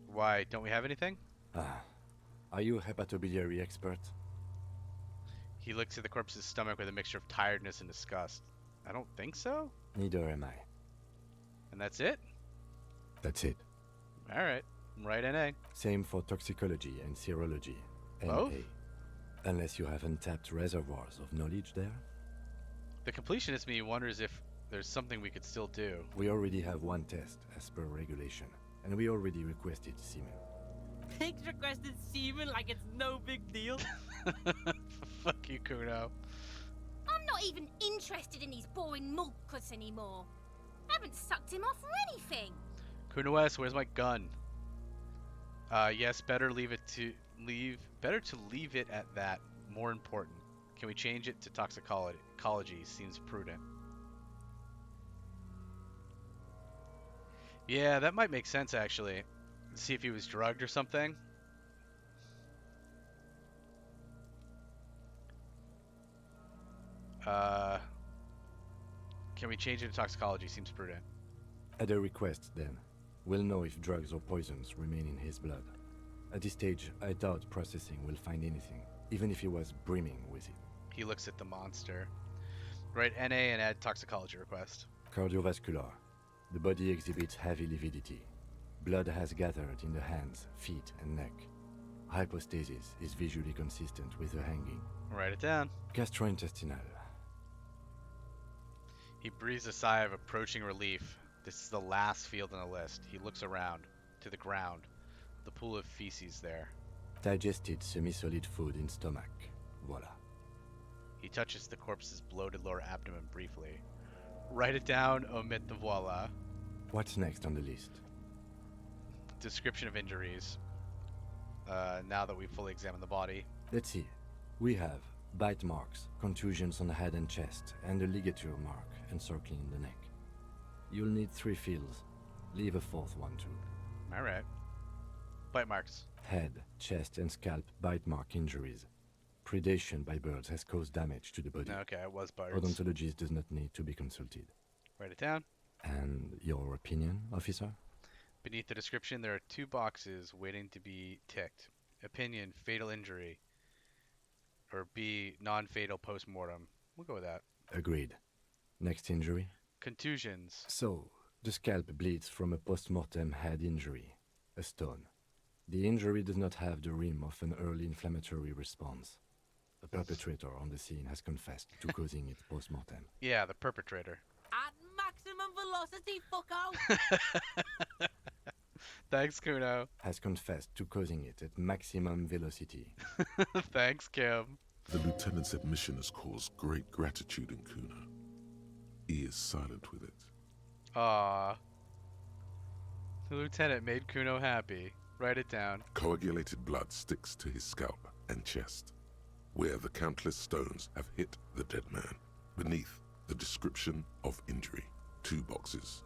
Why, don't we have anything? Are you a hepatobiliary expert? He looks at the corpse's stomach with a mixture of tiredness and disgust. I don't think so. Neither am I. And that's it? That's it. Alright. Right NA. Same for toxicology and serology. Both? NA. Unless you have untapped reservoirs of knowledge there? The completionist me wonders if there's something we could still do. We already have one test as per regulation, and we already requested semen. Pigs requested semen like it's no big deal. Fuck you, Kuno. I'm not even interested in these boring mulkus anymore. I haven't sucked him off or anything. Kuno S, where's my gun? Yes, better leave it at that. More important. Can we change it to toxicology? Seems prudent. Yeah, that might make sense actually. See if he was drugged or something. Can we change it to toxicology? Seems prudent. At a request, then. We'll know if drugs or poisons remain in his blood. At this stage, I doubt processing will find anything, even if he was brimming with it. He looks at the monster. Write NA and add toxicology request. Cardiovascular. The body exhibits heavy lividity. Blood has gathered in the hands, feet, and neck. Hypostasis is visually consistent with the hanging. Write it down. Gastrointestinal. He breathes a sigh of approaching relief. This is the last field on the list. He looks around, to the ground. The pool of feces there. Digested semi-solid food in stomach. Voila. He touches the corpse's bloated lower abdomen briefly. Write it down, omit the voila. What's next on the list? Description of injuries. Now that we've fully examined the body. Let's see. We have bite marks, contusions on the head and chest, and a ligature mark encircling the neck. You'll need 3 fields. Leave a 4th one too. Alright. Bite marks. Head, chest, and scalp bite mark injuries. Predation by birds has caused damage to the body. Okay, it was birds. Odontologist does not need to be consulted. Write it down. And your opinion, officer? Beneath the description, there are 2 boxes waiting to be ticked. Opinion, fatal injury. Or B, non-fatal post-mortem. We'll go with that. Agreed. Next injury? Contusions. So, the scalp bleeds from a post-mortem head injury. A stone. The injury does not have the rim of an early inflammatory response. The perpetrator on the scene has confessed to causing it post-mortem. Yeah, the perpetrator. At maximum velocity, fucko! Thanks, Kuno. Has confessed to causing it at maximum velocity. Thanks, Kim. The lieutenant's admission has caused great gratitude in Kuno. He is silent with it. Ah. The lieutenant made Kuno happy. Write it down. Coagulated blood sticks to his scalp and chest, where the countless stones have hit the dead man. Beneath, the description of injury. 2 boxes.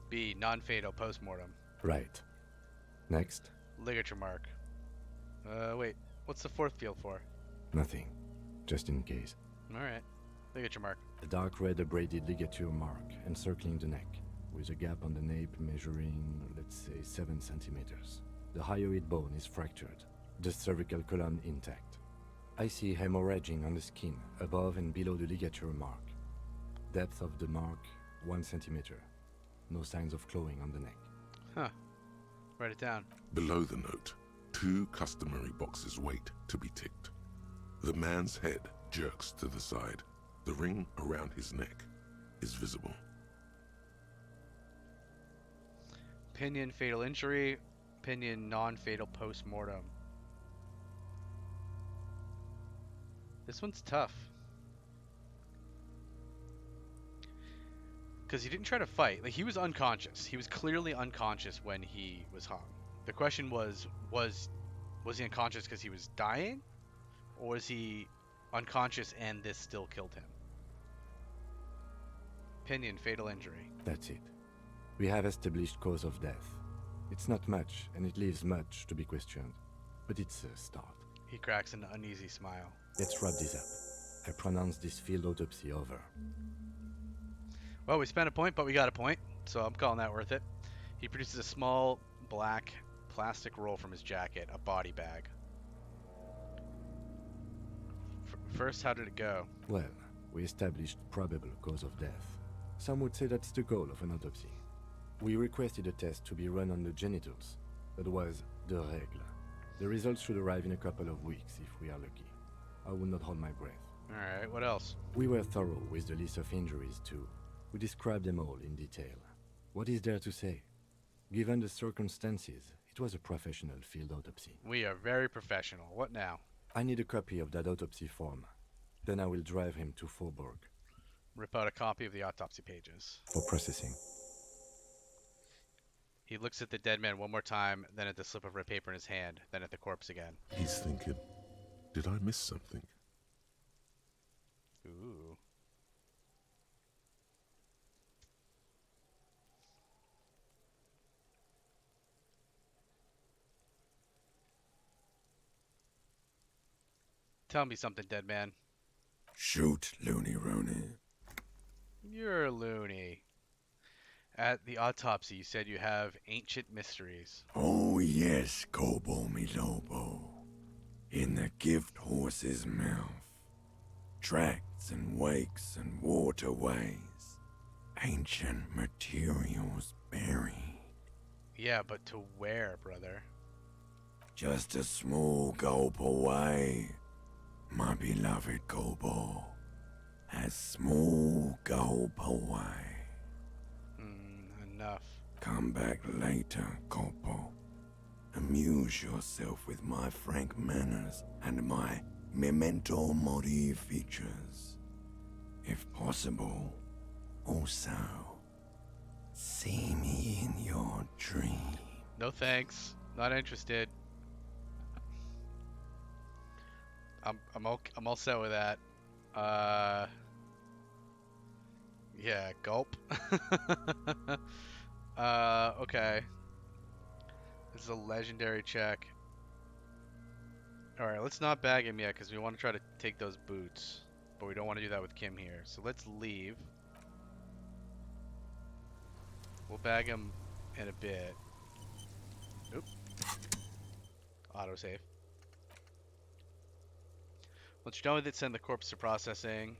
B, non-fatal post-mortem. Right. Next? Ligature mark. Wait. What's the 4th field for? Nothing. Just in case. Alright. Ligature mark. A dark red abraded ligature mark encircling the neck, with a gap on the nape measuring, let's say, 7 centimeters. The hyoid bone is fractured, the cervical column intact. I see hemorrhaging on the skin, above and below the ligature mark. Depth of the mark, 1 centimeter. No signs of clawing on the neck. Huh. Write it down. Below the note, 2 customary boxes wait to be ticked. The man's head jerks to the side. The ring around his neck is visible. Opinion, fatal injury. Opinion, non-fatal post-mortem. This one's tough. Because he didn't try to fight. Like, he was unconscious. He was clearly unconscious when he was hung. The question was he unconscious because he was dying? Or was he unconscious and this still killed him? Opinion, fatal injury. That's it. We have established cause of death. It's not much, and it leaves much to be questioned. But it's a start. He cracks an uneasy smile. Let's wrap this up. I pronounce this field autopsy over. Well, we spent a point, but we got a point, so I'm calling that worth it. He produces a small, black, plastic roll from his jacket, a body bag. First, how did it go? Well, we established probable cause of death. Some would say that's the goal of an autopsy. We requested a test to be run on the genitals. That was the règle. The results should arrive in a couple of weeks if we are lucky. I will not hold my breath. Alright, what else? We were thorough with the list of injuries too. We described them all in detail. What is there to say? Given the circumstances, it was a professional field autopsy. We are very professional. What now? I need a copy of that autopsy form. Then I will drive him to Faubourg. Rip out a copy of the autopsy pages. For processing. He looks at the dead man one more time, then at the slip of red paper in his hand, then at the corpse again. He's thinking, did I miss something? Ooh. Tell me something, dead man. Shoot, loony Rooney. You're loony. At the autopsy, you said you have ancient mysteries. Oh yes, Kobo mi lobo. In the gift horse's mouth. Tracts and wakes and waterways. Ancient materials buried. Yeah, but to where, brother? Just a small gulp away. My beloved Kobo. A small gulp away. Enough. Come back later, Kobo. Amuse yourself with my frank manners and my memento mori features. If possible, also, see me in your dream. No thanks. Not interested. I'm all set with that. Yeah, gulp. Okay. This is a legendary check. Alright, let's not bag him yet, because we want to try to take those boots. But we don't want to do that with Kim here. So let's leave. We'll bag him in a bit. Oop. Autosave. Once you're done with it, send the corpse to processing.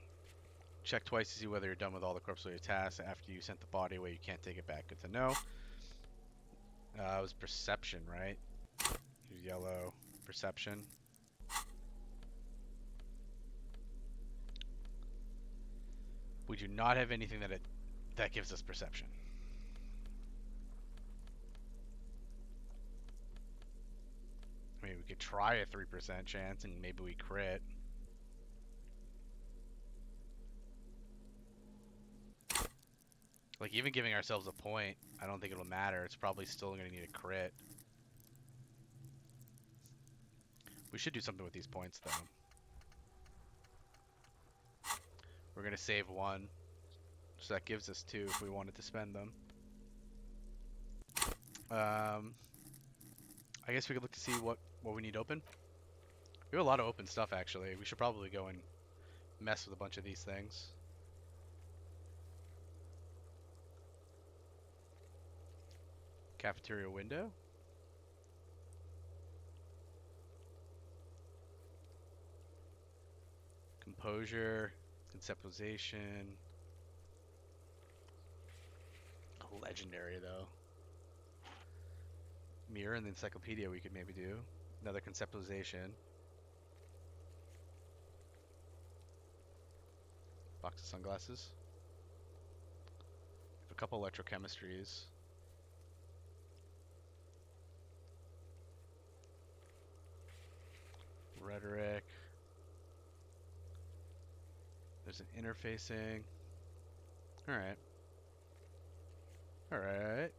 Check twice to see whether you're done with all the corpse-related tasks after you sent the body away. You can't take it back. Good to know. It was perception, right? Yellow. Perception. We do not have anything that gives us perception. I mean, we could try a 3% chance and maybe we crit. Like, even giving ourselves a point, I don't think it'll matter. It's probably still going to need a crit. We should do something with these points, though. We're going to save 1. So that gives us 2 if we wanted to spend them. I guess we could look to see what we need open. We have a lot of open stuff, actually. We should probably go and mess with a bunch of these things. Cafeteria window. Composure, conceptualization. Legendary though. Mirror and the encyclopedia we could maybe do. Another conceptualization. Box of sunglasses. A couple electrochemistries. Rhetoric. There's an interfacing. Alright. Alright.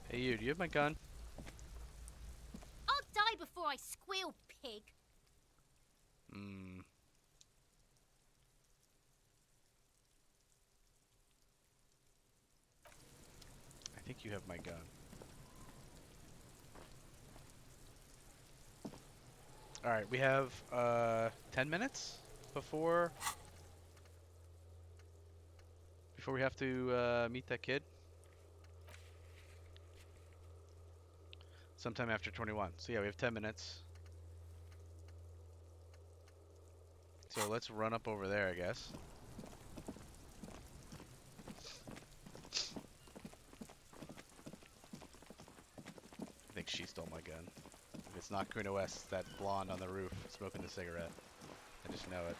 Hey you, do you have my gun? I'll die before I squeal, pig. I think you have my gun. Alright, we have 10 minutes before we have to meet that kid. Sometime after 21. So yeah, we have 10 minutes. So let's run up over there, I guess. I think she stole my gun. If it's It's not Kuno West, that blonde on the roof smoking a cigarette. I just know it.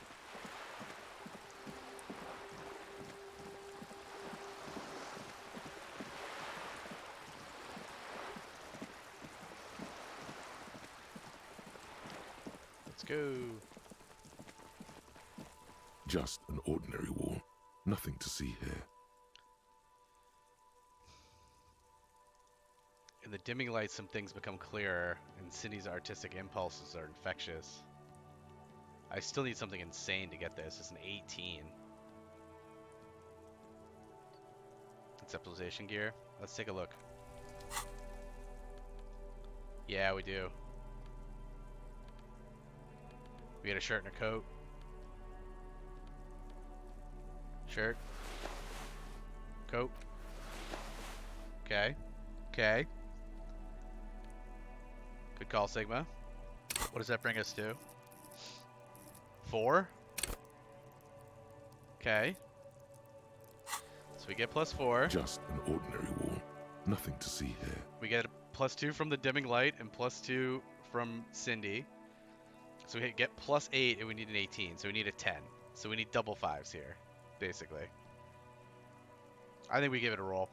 Let's go. Just an ordinary wall. Nothing to see here. In the dimming light, some things become clearer, and Cindy's artistic impulses are infectious. I still need something insane to get this. It's an 18. Conceptualization gear. Let's take a look. Yeah, we do. We get a shirt and a coat. Shirt. Coat. Okay. Okay. Good call, Sigma. What does that bring us to? 4? Okay. So we get +4. Just an ordinary wall. Nothing to see here. We get a +2 from the dimming light and +2 from Cindy. So we get +8 and we need an 18. So we need a 10. So we need double 5s here, basically. I think we give it a roll.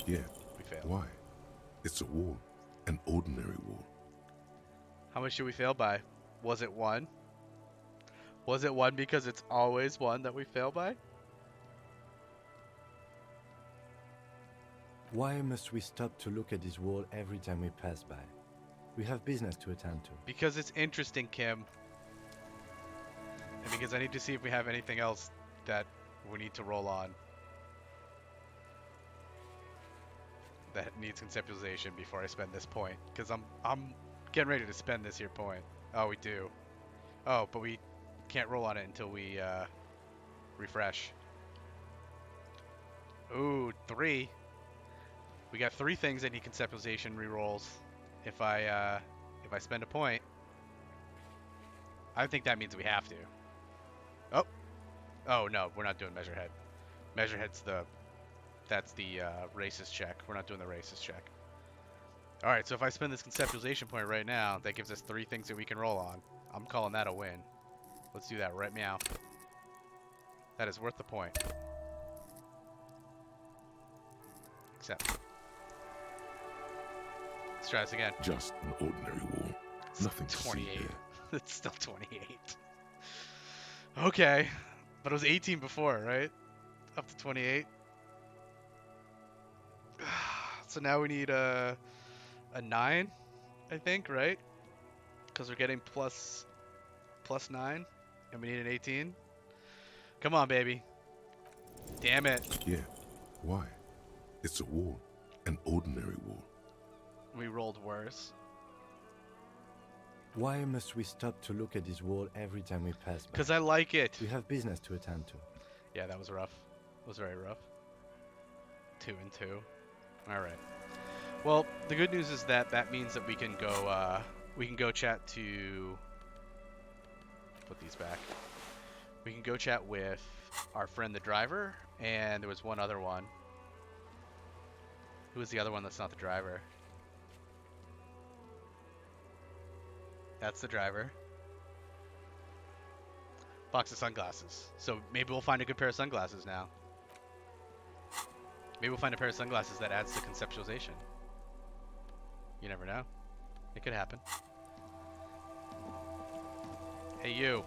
Yeah. We fail. Why? It's a wall. An ordinary wall. How much should we fail by? Was it 1? Was it 1 because it's always 1 that we fail by? Why must we stop to look at this wall every time we pass by? We have business to attend to. Because it's interesting, Kim. And because I need to see if we have anything else that we need to roll on. That needs conceptualization before I spend this point. Because I'm getting ready to spend this here point. Oh, we do. Oh, but we can't roll on it until we refresh. Ooh, 3. We got 3 things that need conceptualization rerolls. If I spend a point, I think that means we have to. Oh, oh no, we're not doing measure head. Measure head's that's the racist check. We're not doing the racist check. All right, so if I spend this conceptualization point right now, that gives us 3 things that we can roll on. I'm calling that a win. Let's do that right meow. That is worth the point. Accept. Let's try this again. Just an ordinary wall. Nothing to see 28. here. It's still 28. Okay, but it was 18 before, right? Up to 28. So now we need a 9, I think, right? Because we're getting plus 9, and we need an 18. Come on, baby. Damn it. Yeah. Why? It's a wall. An ordinary wall. We rolled worse. Why must we stop to look at this wall every time we pass by? Because I like it. We have business to attend to. Yeah, that was rough. It was very rough. 2 and 2. All right. Well, the good news is that means that we can go chat to. Put these back. We can go chat with our friend the driver, and there was one other one. Who is the other one that's not the driver? That's the driver. Box of sunglasses. So maybe we'll find a good pair of sunglasses now. Maybe we'll find a pair of sunglasses that adds to conceptualization. You never know. It could happen. Hey, you.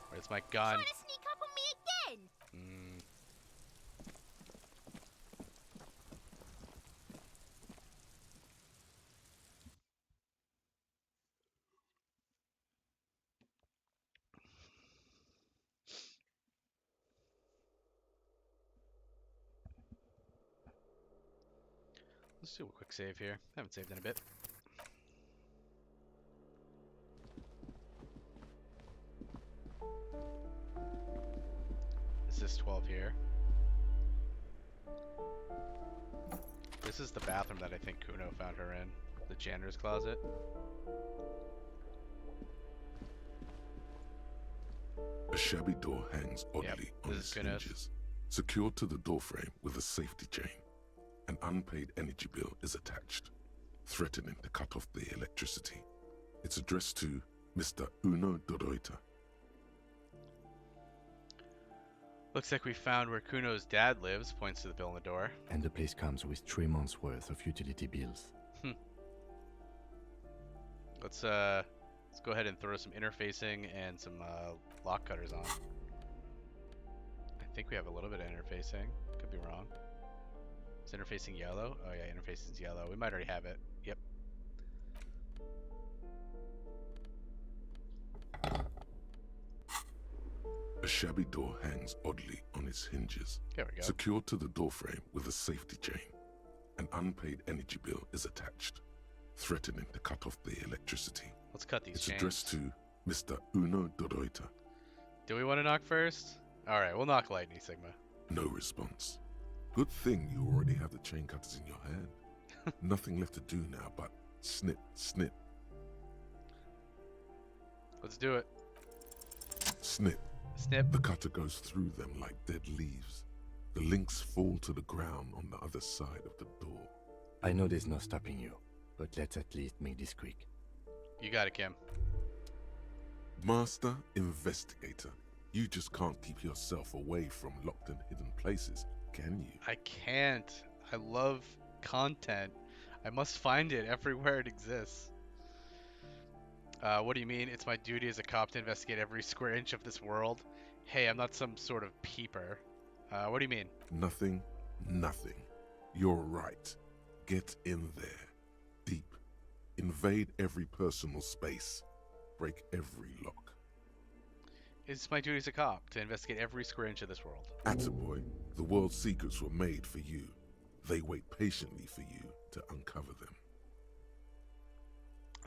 Where's my gun? Trying to sneak up on me again? Let's do a quick save here. I haven't saved in a bit. Is this 12 here? This is the bathroom that I think Kuno found her in. The janitor's closet. A shabby door hangs oddly on this its is Kuno's. hinges. Secured to the doorframe with a safety chain. An unpaid energy bill is attached. threatening to cut off the electricity. It's addressed to Mr. Uno Doroita. Looks like we found where Kuno's dad lives, points to the bill on the door. And the place comes with 3 months' worth of utility bills. Let's go ahead and throw some interfacing and some lock cutters on. I think we have a little bit of interfacing. Could be wrong. Is interfacing yellow? Oh yeah, interfacing's yellow. We might already have it. Yep. A shabby door hangs oddly on its hinges. There we go. Secured to the doorframe with a safety chain. An unpaid energy bill is attached, threatening to cut off the electricity. Let's cut these It's chains. addressed to Mr. Uno Doroita. Do we want to knock first? Alright, we'll knock lightning, Sigma. No response. Good thing you already have the chain cutters in your hand. Nothing left to do now but snip, snip, Let's do it. snip. Snip. The cutter goes through them like dead leaves. The links fall to the ground on the other side of the door. I know there's no stopping you, but let's at least make this quick. You got it, Kim. Master Investigator, you just can't keep yourself away from locked and hidden places, can you? I can't. I love content. I must find it everywhere it exists. What do you mean? It's my duty as a cop to investigate every square inch of this world? Hey, I'm not some sort of peeper. What do you mean? Nothing, nothing. You're right. Get in there. Deep. Invade every personal space. Break every lock. It's my duty as a cop to investigate every square inch of this world. Attaboy, the world's secrets were made for you. They wait patiently for you to uncover them.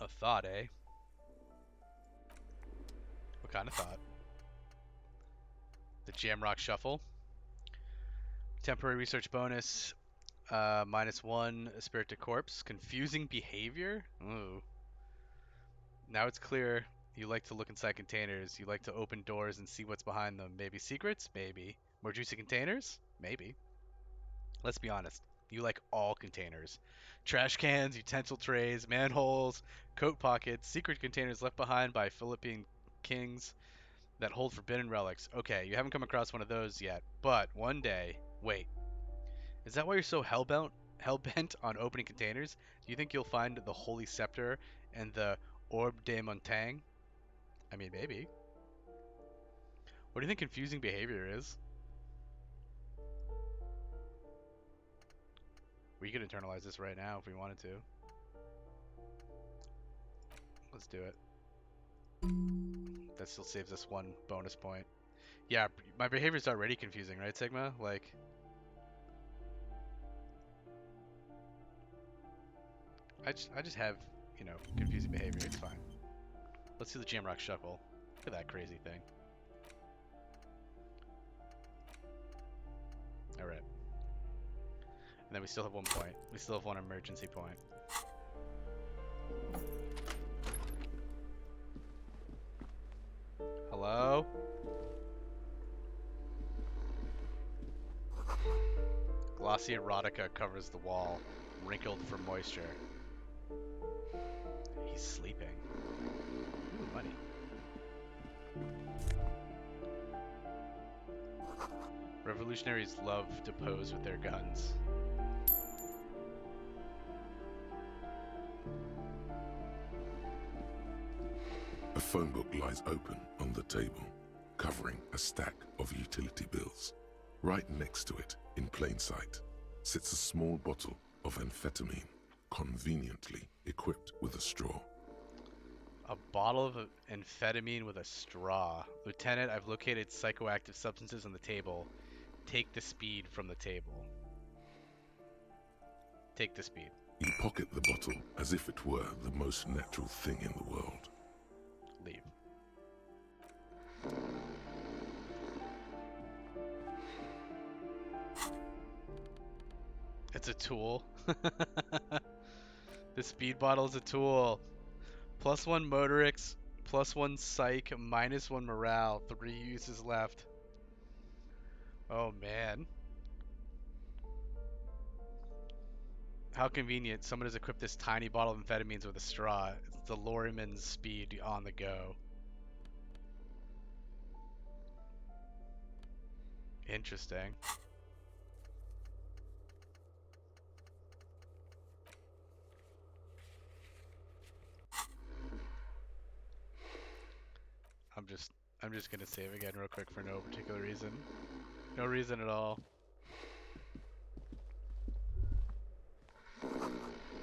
A thought, eh? What kind of thought? The Jamrock Shuffle. Temporary research bonus. -1 spirit to corpse. Confusing behavior? Ooh. Now it's clear you like to look inside containers. You like to open doors and see what's behind them. Maybe secrets? Maybe. More juicy containers? Maybe. Let's be honest. You like all containers. Trash cans, utensil trays, manholes, coat pockets, secret containers left behind by Philippine kings that hold forbidden relics. Okay, you haven't come across one of those yet, but one day... Wait. Is that why you're so hell-bent on opening containers? Do you think you'll find the Holy Scepter and the Orbe de Montagne? I mean, maybe. What do you think confusing behavior is? We could internalize this right now if we wanted to. Let's do it. That still saves us 1 bonus point. Yeah, my behavior's already confusing, right, Sigma? Like... I just have, you know, confusing behavior. It's fine. Let's do the Jamrock Shuffle. Look at that crazy thing. Alright. And then we still have 1 point. We still have 1 emergency point. Hello? Glossy erotica covers the wall, wrinkled for moisture. He's sleeping. Ooh, money. Revolutionaries love to pose with their guns. A phone book lies open on the table, covering a stack of utility bills. Right next to it, in plain sight, sits a small bottle of amphetamine, conveniently equipped with a straw. A bottle of amphetamine with a straw. Lieutenant, I've located psychoactive substances on the table. Take the speed from the table. Take the speed. You pocket the bottle as if it were the most natural thing in the world. Leave. It's a tool. The speed bottle is a tool. +1 motorix, +1 psych, -1 morale. 3 uses left. Oh man. How convenient. Someone has equipped this tiny bottle of amphetamines with a straw. It's the Lorryman's speed on the go. Interesting. I'm just gonna save again real quick for no particular reason. No reason at all.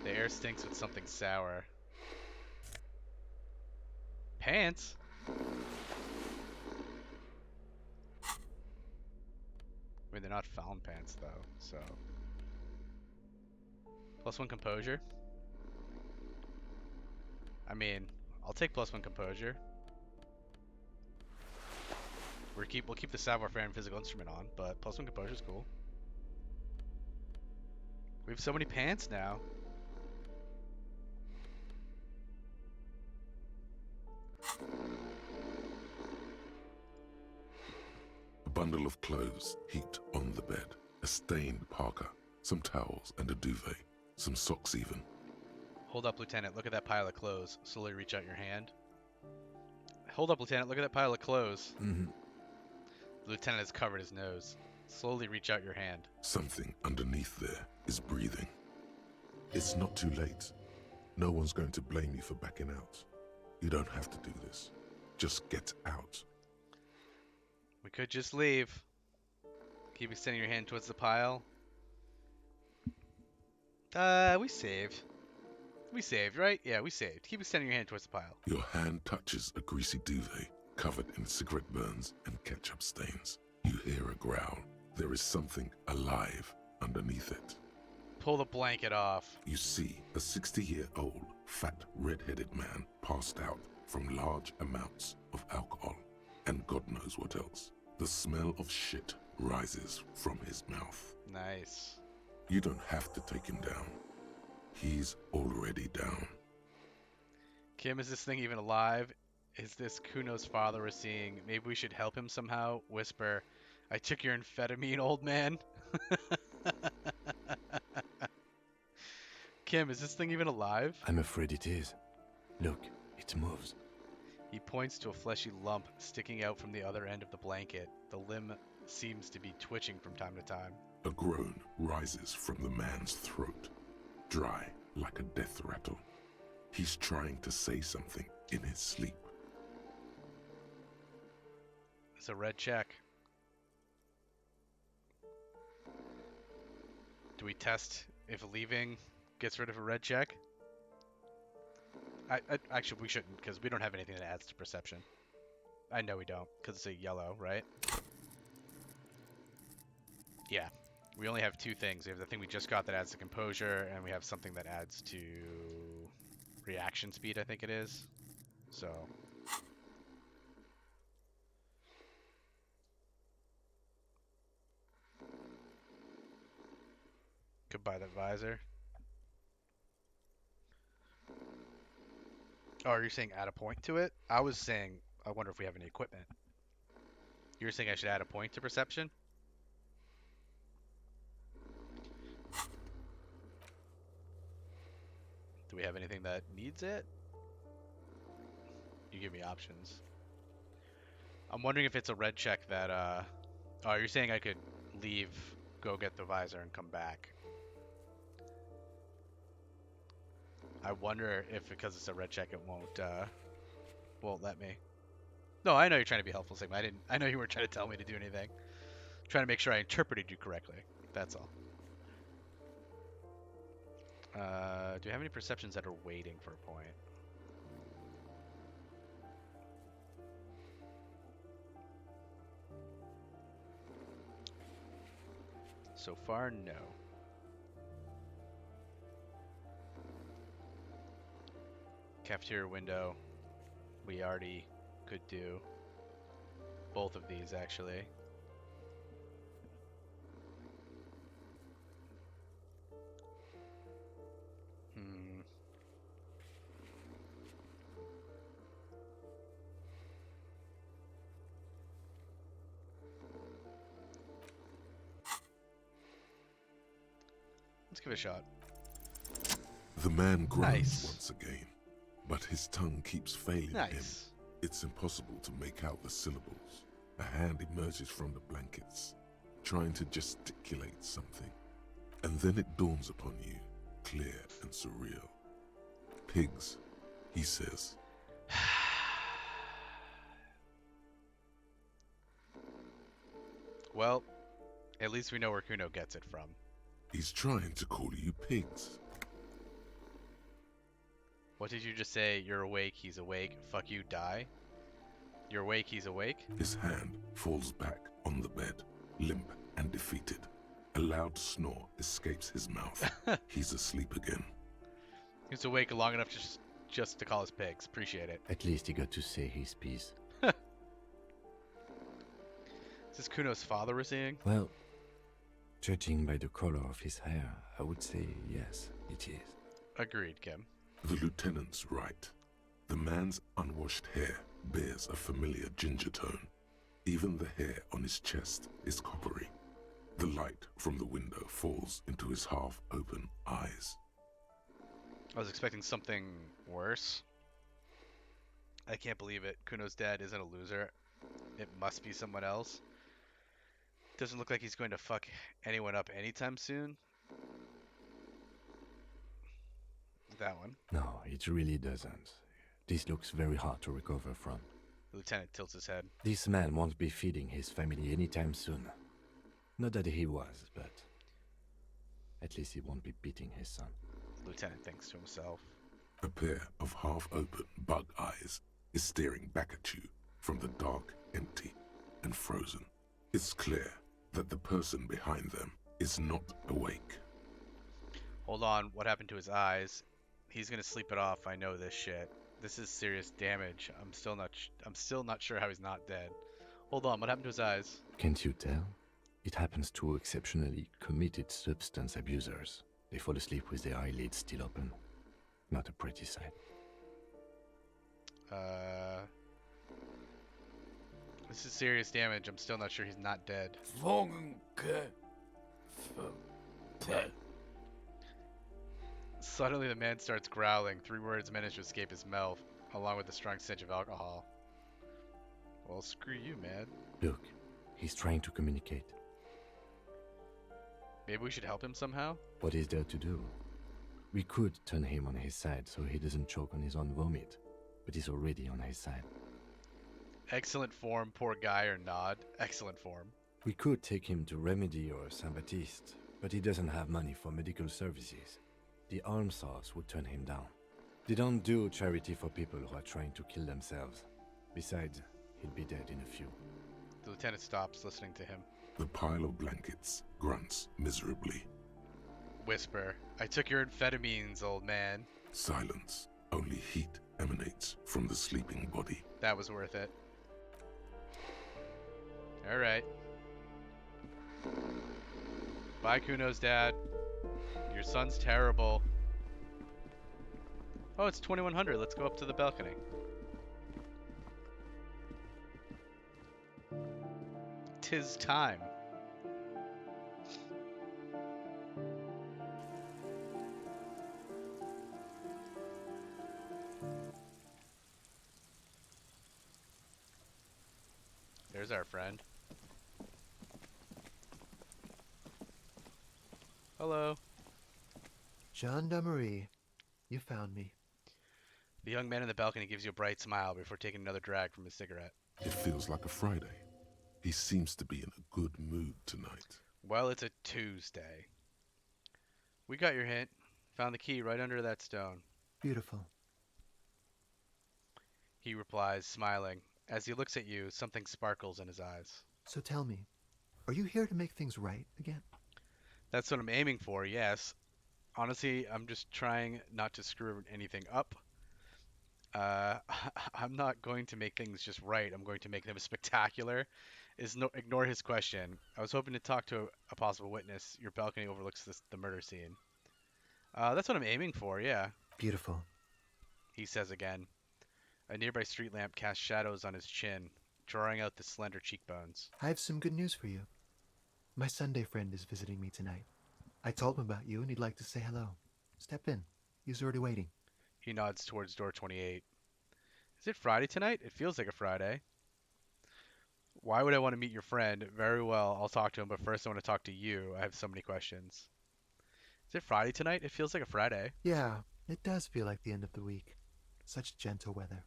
The air stinks with something sour. Pants? I mean, they're not found pants though, so. +1 composure? I mean, I'll take +1 composure. We'll keep the savoir-faire and physical instrument on, but +1 composure is cool. We have so many pants now. A bundle of clothes heaped on the bed, a stained parka, some towels and a duvet, some socks even. Hold up, Lieutenant. Look at that pile of clothes. Slowly reach out your hand. Hold up, Lieutenant. Look at that pile of clothes. Mm-hmm. The lieutenant has covered his nose. Slowly reach out your hand. Something underneath there is breathing. It's not too late. No one's going to blame you for backing out. You don't have to do this. Just get out. We could just leave. Keep extending your hand towards the pile. We saved. We saved, right? Yeah, we saved. Keep extending your hand towards the pile. Your hand touches a greasy duvet covered in cigarette burns and ketchup stains. You hear a growl. There is something alive underneath it. Pull the blanket off. You see a 60-year-old, fat, red-headed man passed out from large amounts of alcohol. And God knows what else. The smell of shit rises from his mouth. Nice. You don't have to take him down. He's already down. Kim, is this thing even alive? Is this Kuno's father we're seeing? Maybe we should help him somehow? Whisper, I took your amphetamine, old man. Kim, is this thing even alive? I'm afraid it is. Look, it moves. He points to a fleshy lump sticking out from the other end of the blanket. The limb seems to be twitching from time to time. A groan rises from the man's throat, dry like a death rattle. He's trying to say something in his sleep. It's a red check. Do we test if leaving gets rid of a red check? Actually, we shouldn't, because we don't have anything that adds to perception. I know we don't, because it's a yellow, right? Yeah. We only have two things. We have the thing we just got that adds to composure, and we have something that adds to reaction speed, I think it is. So... Goodbye, the visor. Oh, you're saying add a point to it? I was saying, I wonder if we have any equipment. You're saying I should add a point to perception? Do we have anything that needs it? You give me options. I'm wondering if it's a red check that, oh, you're saying I could leave, go get the visor, and come back. I wonder if because it's a red check it won't let me. No, I know you're trying to be helpful, Sigma. I know you weren't trying to tell me to do anything. I'm trying to make sure I interpreted you correctly. That's all. Do you have any perceptions that are waiting for a point? So far, no. Cafeteria window, we already could do both of these actually. Let's give it a shot. The man groans Nice. once again, but his tongue keeps failing him. Nice. It's impossible to make out the syllables. A hand emerges from the blankets, trying to gesticulate something. And then it dawns upon you, clear and surreal. Pigs, he says. Well, at least we know where Kuno gets it from. He's trying to call you pigs. What did you just say? You're awake, he's awake. Fuck you, die? You're awake, he's awake? His hand falls back on the bed, limp and defeated. A loud snore escapes his mouth. He's asleep again. He's awake long enough just to call us pigs. Appreciate it. At least he got to say his piece. Is this Kuno's father we're seeing? Well, judging by the color of his hair, I would say yes, it is. Agreed, Kim. The lieutenant's right. The man's unwashed hair bears a familiar ginger tone. Even the hair on his chest is coppery. The light from the window falls into his half-open eyes. I was expecting something worse. I can't believe it. Kuno's dad isn't a loser. It must be someone else. Doesn't look like he's going to fuck anyone up anytime soon. That one. No, it really doesn't. This looks very hard to recover from. The lieutenant tilts his head. This man won't be feeding his family anytime soon. Not that he was, but at least he won't be beating his son. The lieutenant thinks to himself. A pair of half-open bug eyes is staring back at you from the dark, empty, and frozen. It's clear that the person behind them is not awake. Hold on, what happened to his eyes? He's gonna sleep it off. I know this shit. This is serious damage. I'm still not sure how he's not dead. Hold on, what happened to his eyes? Can't you tell? It happens to exceptionally committed substance abusers. They fall asleep with their eyelids still open. Not a pretty sight. This is serious damage. I'm still not sure he's not dead. Suddenly the man starts growling. 3 words manage to escape his mouth, along with the strong stench of alcohol. Well, screw you, man. Look, he's trying to communicate. Maybe we should help him somehow? What is there to do? We could turn him on his side so he doesn't choke on his own vomit, but he's already on his side. Excellent form, poor guy, or nod. Excellent form. We could take him to Remedy or Saint Baptiste, but he doesn't have money for medical services. The almshouse would turn him down. They don't do charity for people who are trying to kill themselves. Besides, he'll be dead in a few. The lieutenant stops, listening to him. The pile of blankets grunts miserably. Whisper, I took your amphetamines, old man. Silence. Only heat emanates from the sleeping body. That was worth it. Alright. Bye, Kuno's dad. Your son's terrible. Oh, it's 2100. Let's go up to the balcony. Tis time. There's our friend. Hello. Gendarmerie, you found me. The young man in the balcony gives you a bright smile before taking another drag from his cigarette. It feels like a Friday. He seems to be in a good mood tonight. Well, it's a Tuesday. We got your hint. Found the key right under that stone. Beautiful. He replies, smiling. As he looks at you, something sparkles in his eyes. So tell me, are you here to make things right again? That's what I'm aiming for, yes. Honestly, I'm just trying not to screw anything up. I'm not going to make things just right. I'm going to make them spectacular. Ignore his question. I was hoping to talk to a possible witness. Your balcony overlooks the murder scene. That's what I'm aiming for, yeah. Beautiful. He says again. A nearby street lamp casts shadows on his chin, drawing out the slender cheekbones. I have some good news for you. My Sunday friend is visiting me tonight. I told him about you and he'd like to say hello. Step in. He's already waiting. He nods towards door 28. Is it Friday tonight? It feels like a Friday. Why would I want to meet your friend? Very well, I'll talk to him, but first I want to talk to you. I have so many questions. Is it Friday tonight? It feels like a Friday. Yeah, it does feel like the end of the week. Such gentle weather.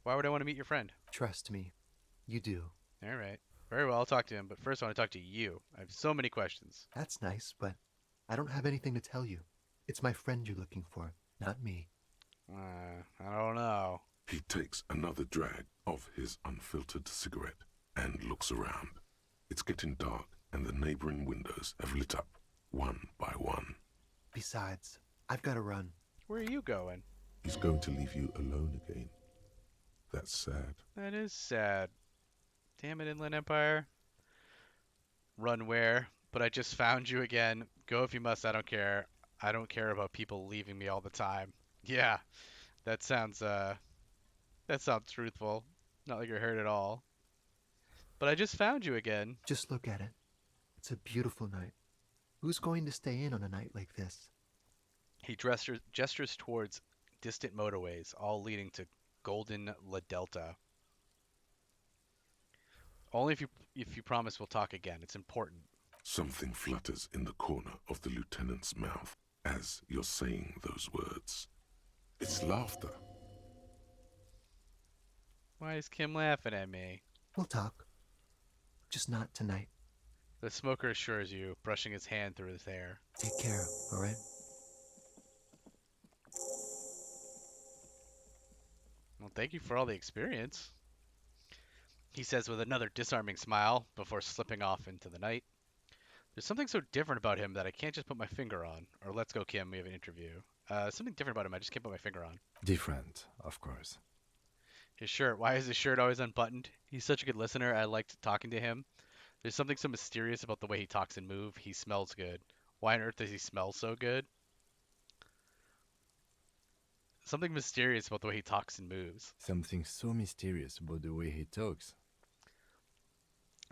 Why would I want to meet your friend? Trust me, you do. All right. Very well, I'll talk to him, but first I want to talk to you. I have so many questions. That's nice, but I don't have anything to tell you. It's my friend you're looking for, not me. I don't know. He takes another drag of his unfiltered cigarette and looks around. It's getting dark, and the neighboring windows have lit up, one by one. Besides, I've got to run. Where are you going? He's going to leave you alone again. That's sad. That is sad. Damn it, Inland Empire. Run where? But I just found you again. Go if you must, I don't care. I don't care about people leaving me all the time. Yeah, that sounds truthful. Not like you're hurt at all. But I just found you again. Just look at it. It's a beautiful night. Who's going to stay in on a night like this? He gestures towards distant motorways, all leading to Golden La Delta. Only if you promise we'll talk again. It's important. Something flutters in the corner of the lieutenant's mouth as you're saying those words. It's laughter. Why is Kim laughing at me? We'll talk. Just not tonight. The smoker assures you, brushing his hand through his hair. Take care, all right? Well, thank you for all the experience, he says with another disarming smile before slipping off into the night. There's something so different about him that I can't just put my finger on. Or let's go, Kim, we have an interview. Something different about him I just can't put my finger on. Different, of course. His shirt. Why is his shirt always unbuttoned? He's such a good listener. I liked talking to him. There's something so mysterious about the way he talks and moves. He smells good. Why on earth does he smell so good? Something mysterious about the way he talks and moves. Something so mysterious about the way he talks.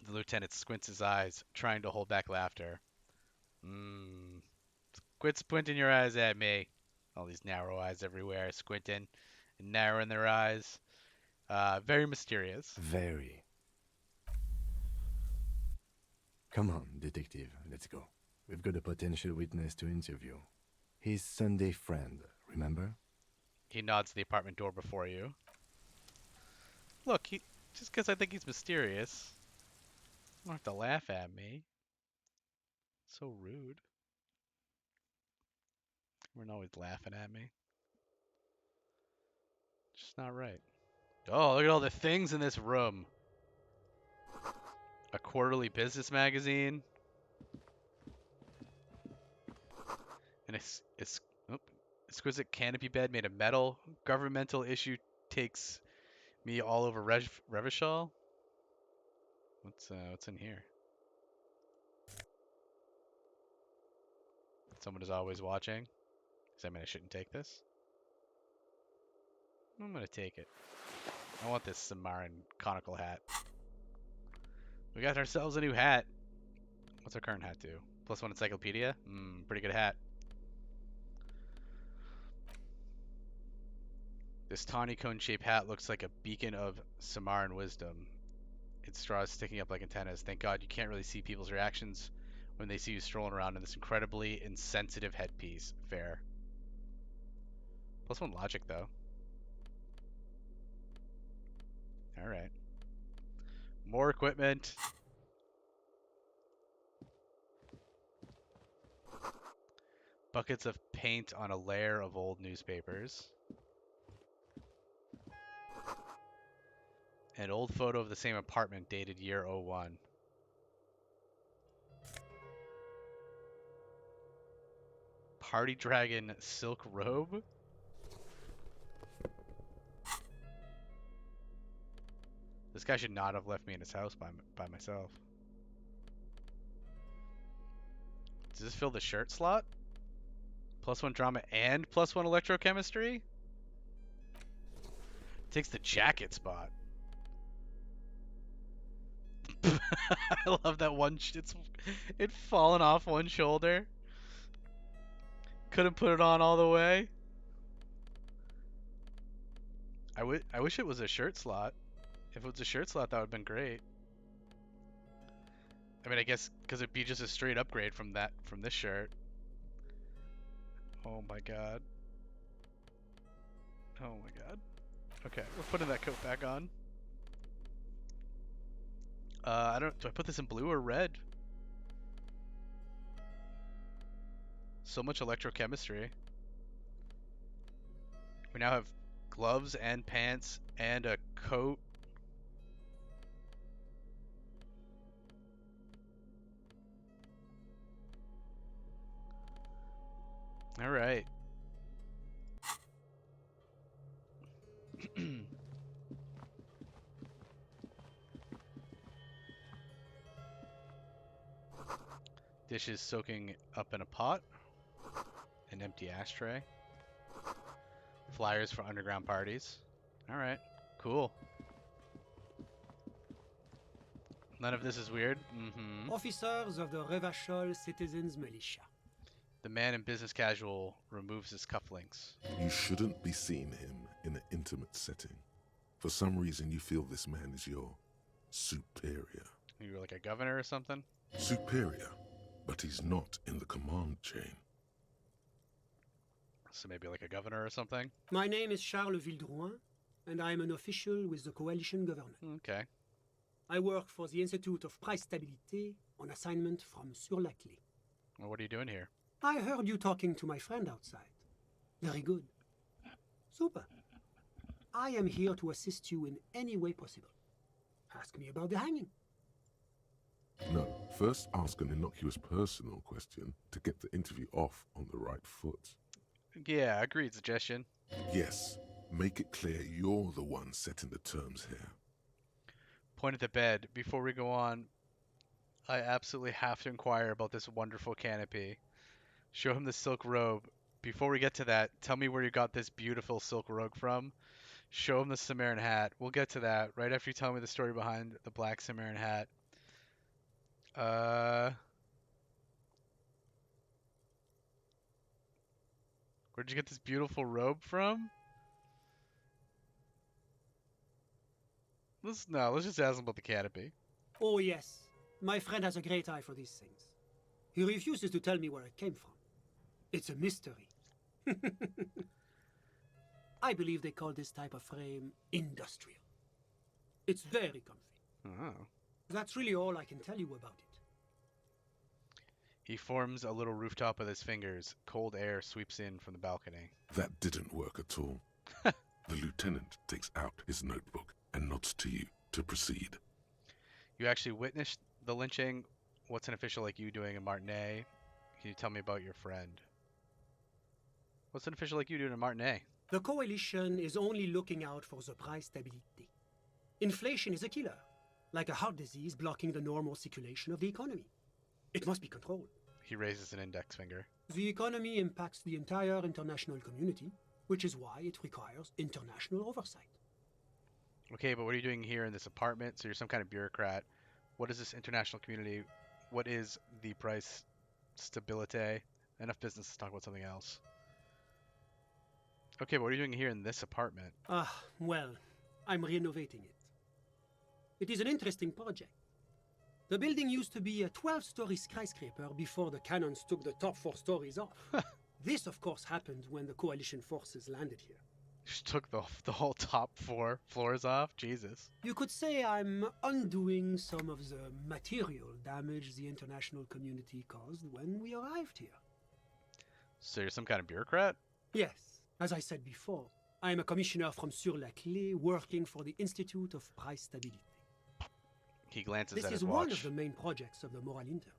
The lieutenant squints his eyes, trying to hold back laughter. Quit squinting your eyes at me. All these narrow eyes everywhere, squinting and narrowing their eyes. Very mysterious. Very. Come on, detective, let's go. We've got a potential witness to interview. His Sunday friend, remember? He nods to the apartment door before you. Look, just because I think he's mysterious, you don't have to laugh at me. So rude. You weren't always laughing at me. Just not right. Oh, look at all the things in this room. A quarterly business magazine. An exquisite canopy bed made of metal. Governmental issue takes me all over Revachol. What's in here? Someone is always watching. Does that mean I shouldn't take this? I'm gonna take it. I want this Samaran conical hat. We got ourselves a new hat. What's our current hat do? +1 encyclopedia? Pretty good hat. This tawny cone-shaped hat looks like a beacon of Samaran wisdom. Its straws sticking up like antennas. Thank God you can't really see people's reactions when they see you strolling around in this incredibly insensitive headpiece. Fair. +1 logic, though. Alright. More equipment. Buckets of paint on a layer of old newspapers. An old photo of the same apartment dated year '01. Party Dragon silk robe? This guy should not have left me in his house by myself. Does this fill the shirt slot? +1 drama and +1 electrochemistry? Takes the jacket spot. I love that one. It's fallen off one shoulder. couldn't put it on all the way. I wish it was a shirt slot. If it was a shirt slot, that would have been great. I mean, I guess because it'd be just a straight upgrade from this shirt. Oh my god. Oh my god. Okay, we're putting that coat back on. I don't. Do I put this in blue or red? So much electrochemistry. We now have gloves and pants and a coat. All right. Dishes soaking up in a pot. An empty ashtray. Flyers for underground parties. Alright, cool. None of this is weird? Mm-hmm. Officers of the Revachol Citizens Militia. The man in business casual removes his cufflinks. You shouldn't be seeing him in an intimate setting. For some reason, you feel this man is your superior. You're like a governor or something? Superior, but he's not in the command chain. So maybe like a governor or something? My name is Charles Vildrouin, and I am an official with the coalition government. Okay. I work for the Institute of Price Stabilité on assignment from Sur-la-Clé. Well, what are you doing here? I heard you talking to my friend outside. Very good. Super. I am here to assist you in any way possible. Ask me about the hanging. No, first ask an innocuous personal question to get the interview off on the right foot. Yeah, agreed suggestion. Yes, make it clear you're the one setting the terms here. Point at the bed. Before we go on, I absolutely have to inquire about this wonderful canopy. Show him the silk robe. Before we get to that, tell me where you got this beautiful silk robe from. Show him the Cimmerian hat. We'll get to that right after you tell me the story behind the black Cimmerian hat. Where'd you get this beautiful robe from? Let's just ask him about the canopy. Oh, yes. My friend has a great eye for these things. He refuses to tell me where it came from. It's a mystery. I believe they call this type of frame industrial. It's very comfy. Oh. That's really all I can tell you about it. He forms a little rooftop with his fingers. Cold air sweeps in from the balcony. That didn't work at all. The lieutenant takes out his notebook and nods to you to proceed. You actually witnessed the lynching. What's an official like you doing in Martinez? Can you tell me about your friend? What's an official like you doing in Martinez? The coalition is only looking out for the price stabilité. Inflation is a killer, like a heart disease blocking the normal circulation of the economy. It must be controlled. He raises an index finger. The economy impacts the entire international community, which is why it requires international oversight. Okay, but what are you doing here in this apartment? So you're some kind of bureaucrat. What is this international community? What is the price stabilité? Enough business to talk about something else. Okay, but what are you doing here in this apartment? Well, I'm renovating it. It is an interesting project. The building used to be a 12-story skyscraper before the cannons took the top 4 stories off. This, of course, happened when the coalition forces landed here. Just took the whole top 4 floors off? Jesus. You could say I'm undoing some of the material damage the international community caused when we arrived here. So you're some kind of bureaucrat? Yes. As I said before, I am a commissioner from Sur-la-Clé working for the Institute of Price Stabilité. He glances at This his is watch. one of the main projects of the Moral Inter.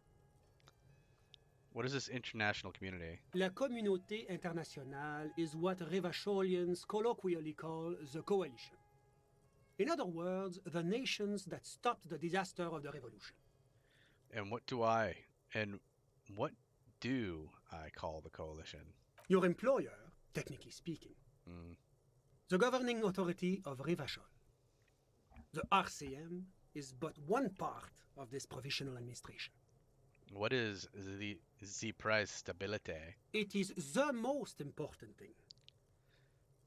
What is this international community? La Communauté Internationale is what Revacholians colloquially call the coalition. In other words, the nations that stopped the disaster of the revolution. And what do I call the coalition? Your employer, technically speaking. The governing authority of Revachol. The RCM is but one part of this provisional administration. What is the The price stability. It is the most important thing.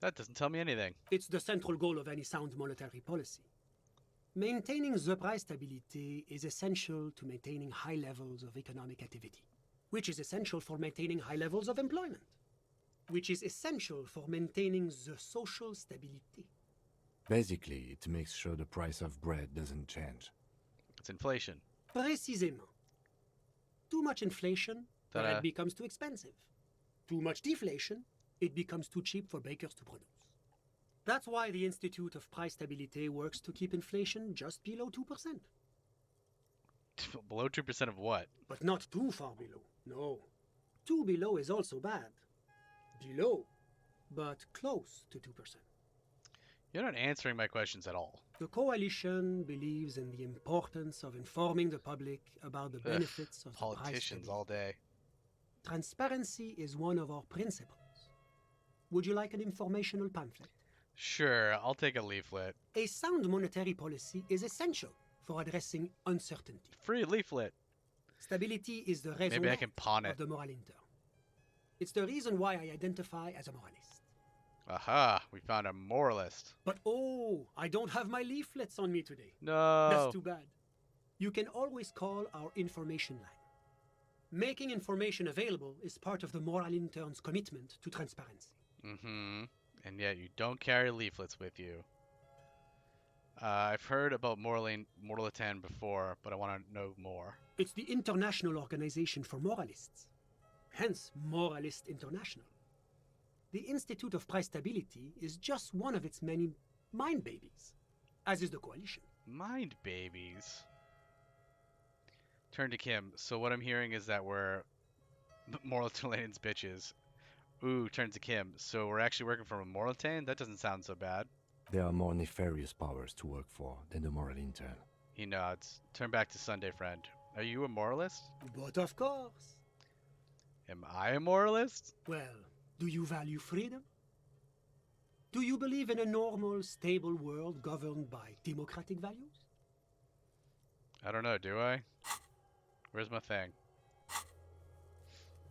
That doesn't tell me anything. It's the central goal of any sound monetary policy. Maintaining the price stability is essential to maintaining high levels of economic activity, which is essential for maintaining high levels of employment, which is essential for maintaining the social stability. Basically, it makes sure the price of bread doesn't change. It's inflation. Précisément. Too much inflation, Ta-da. bread becomes too expensive. Too much deflation, it becomes too cheap for bakers to produce. That's why the Institute of Price Stability works to keep inflation just below 2%. Below 2% of what? But not too far below, no. Too below is also bad. Below, but close to 2%. You're not answering my questions at all. The coalition believes in the importance of informing the public about the benefits of politicians all day. Transparency is one of our principles. Would you like an informational pamphlet? Sure, I'll take a leaflet. A sound monetary policy is essential for addressing uncertainty. Free leaflet. Stability is the raison Maybe I can pawn it. of the moral intern. It's the reason why I identify as a moralist. Aha, we found a moralist. But oh, I don't have my leaflets on me today. No. That's too bad. You can always call our information line. Making information available is part of the moral intern's commitment to transparency. Mm-hmm. And yet you don't carry leaflets with you. I've heard about Moralitan before, but I want to know more. It's the International Organization for Moralists. Hence, Moralist International. The Institute of Price Stability is just one of its many mind babies, as is the coalition. Mind babies? Turn to Kim. So what I'm hearing is that we're Moralitan's bitches. Ooh, turn to Kim. So we're actually working for a Moralitan? That doesn't sound so bad. There are more nefarious powers to work for than the moral intern. He nods. Turn back to Sunday Friend. Are you a moralist? But of course. Am I a moralist? Well, do you value freedom? Do you believe in a normal, stable world governed by democratic values? I don't know, do I? Where's my thing?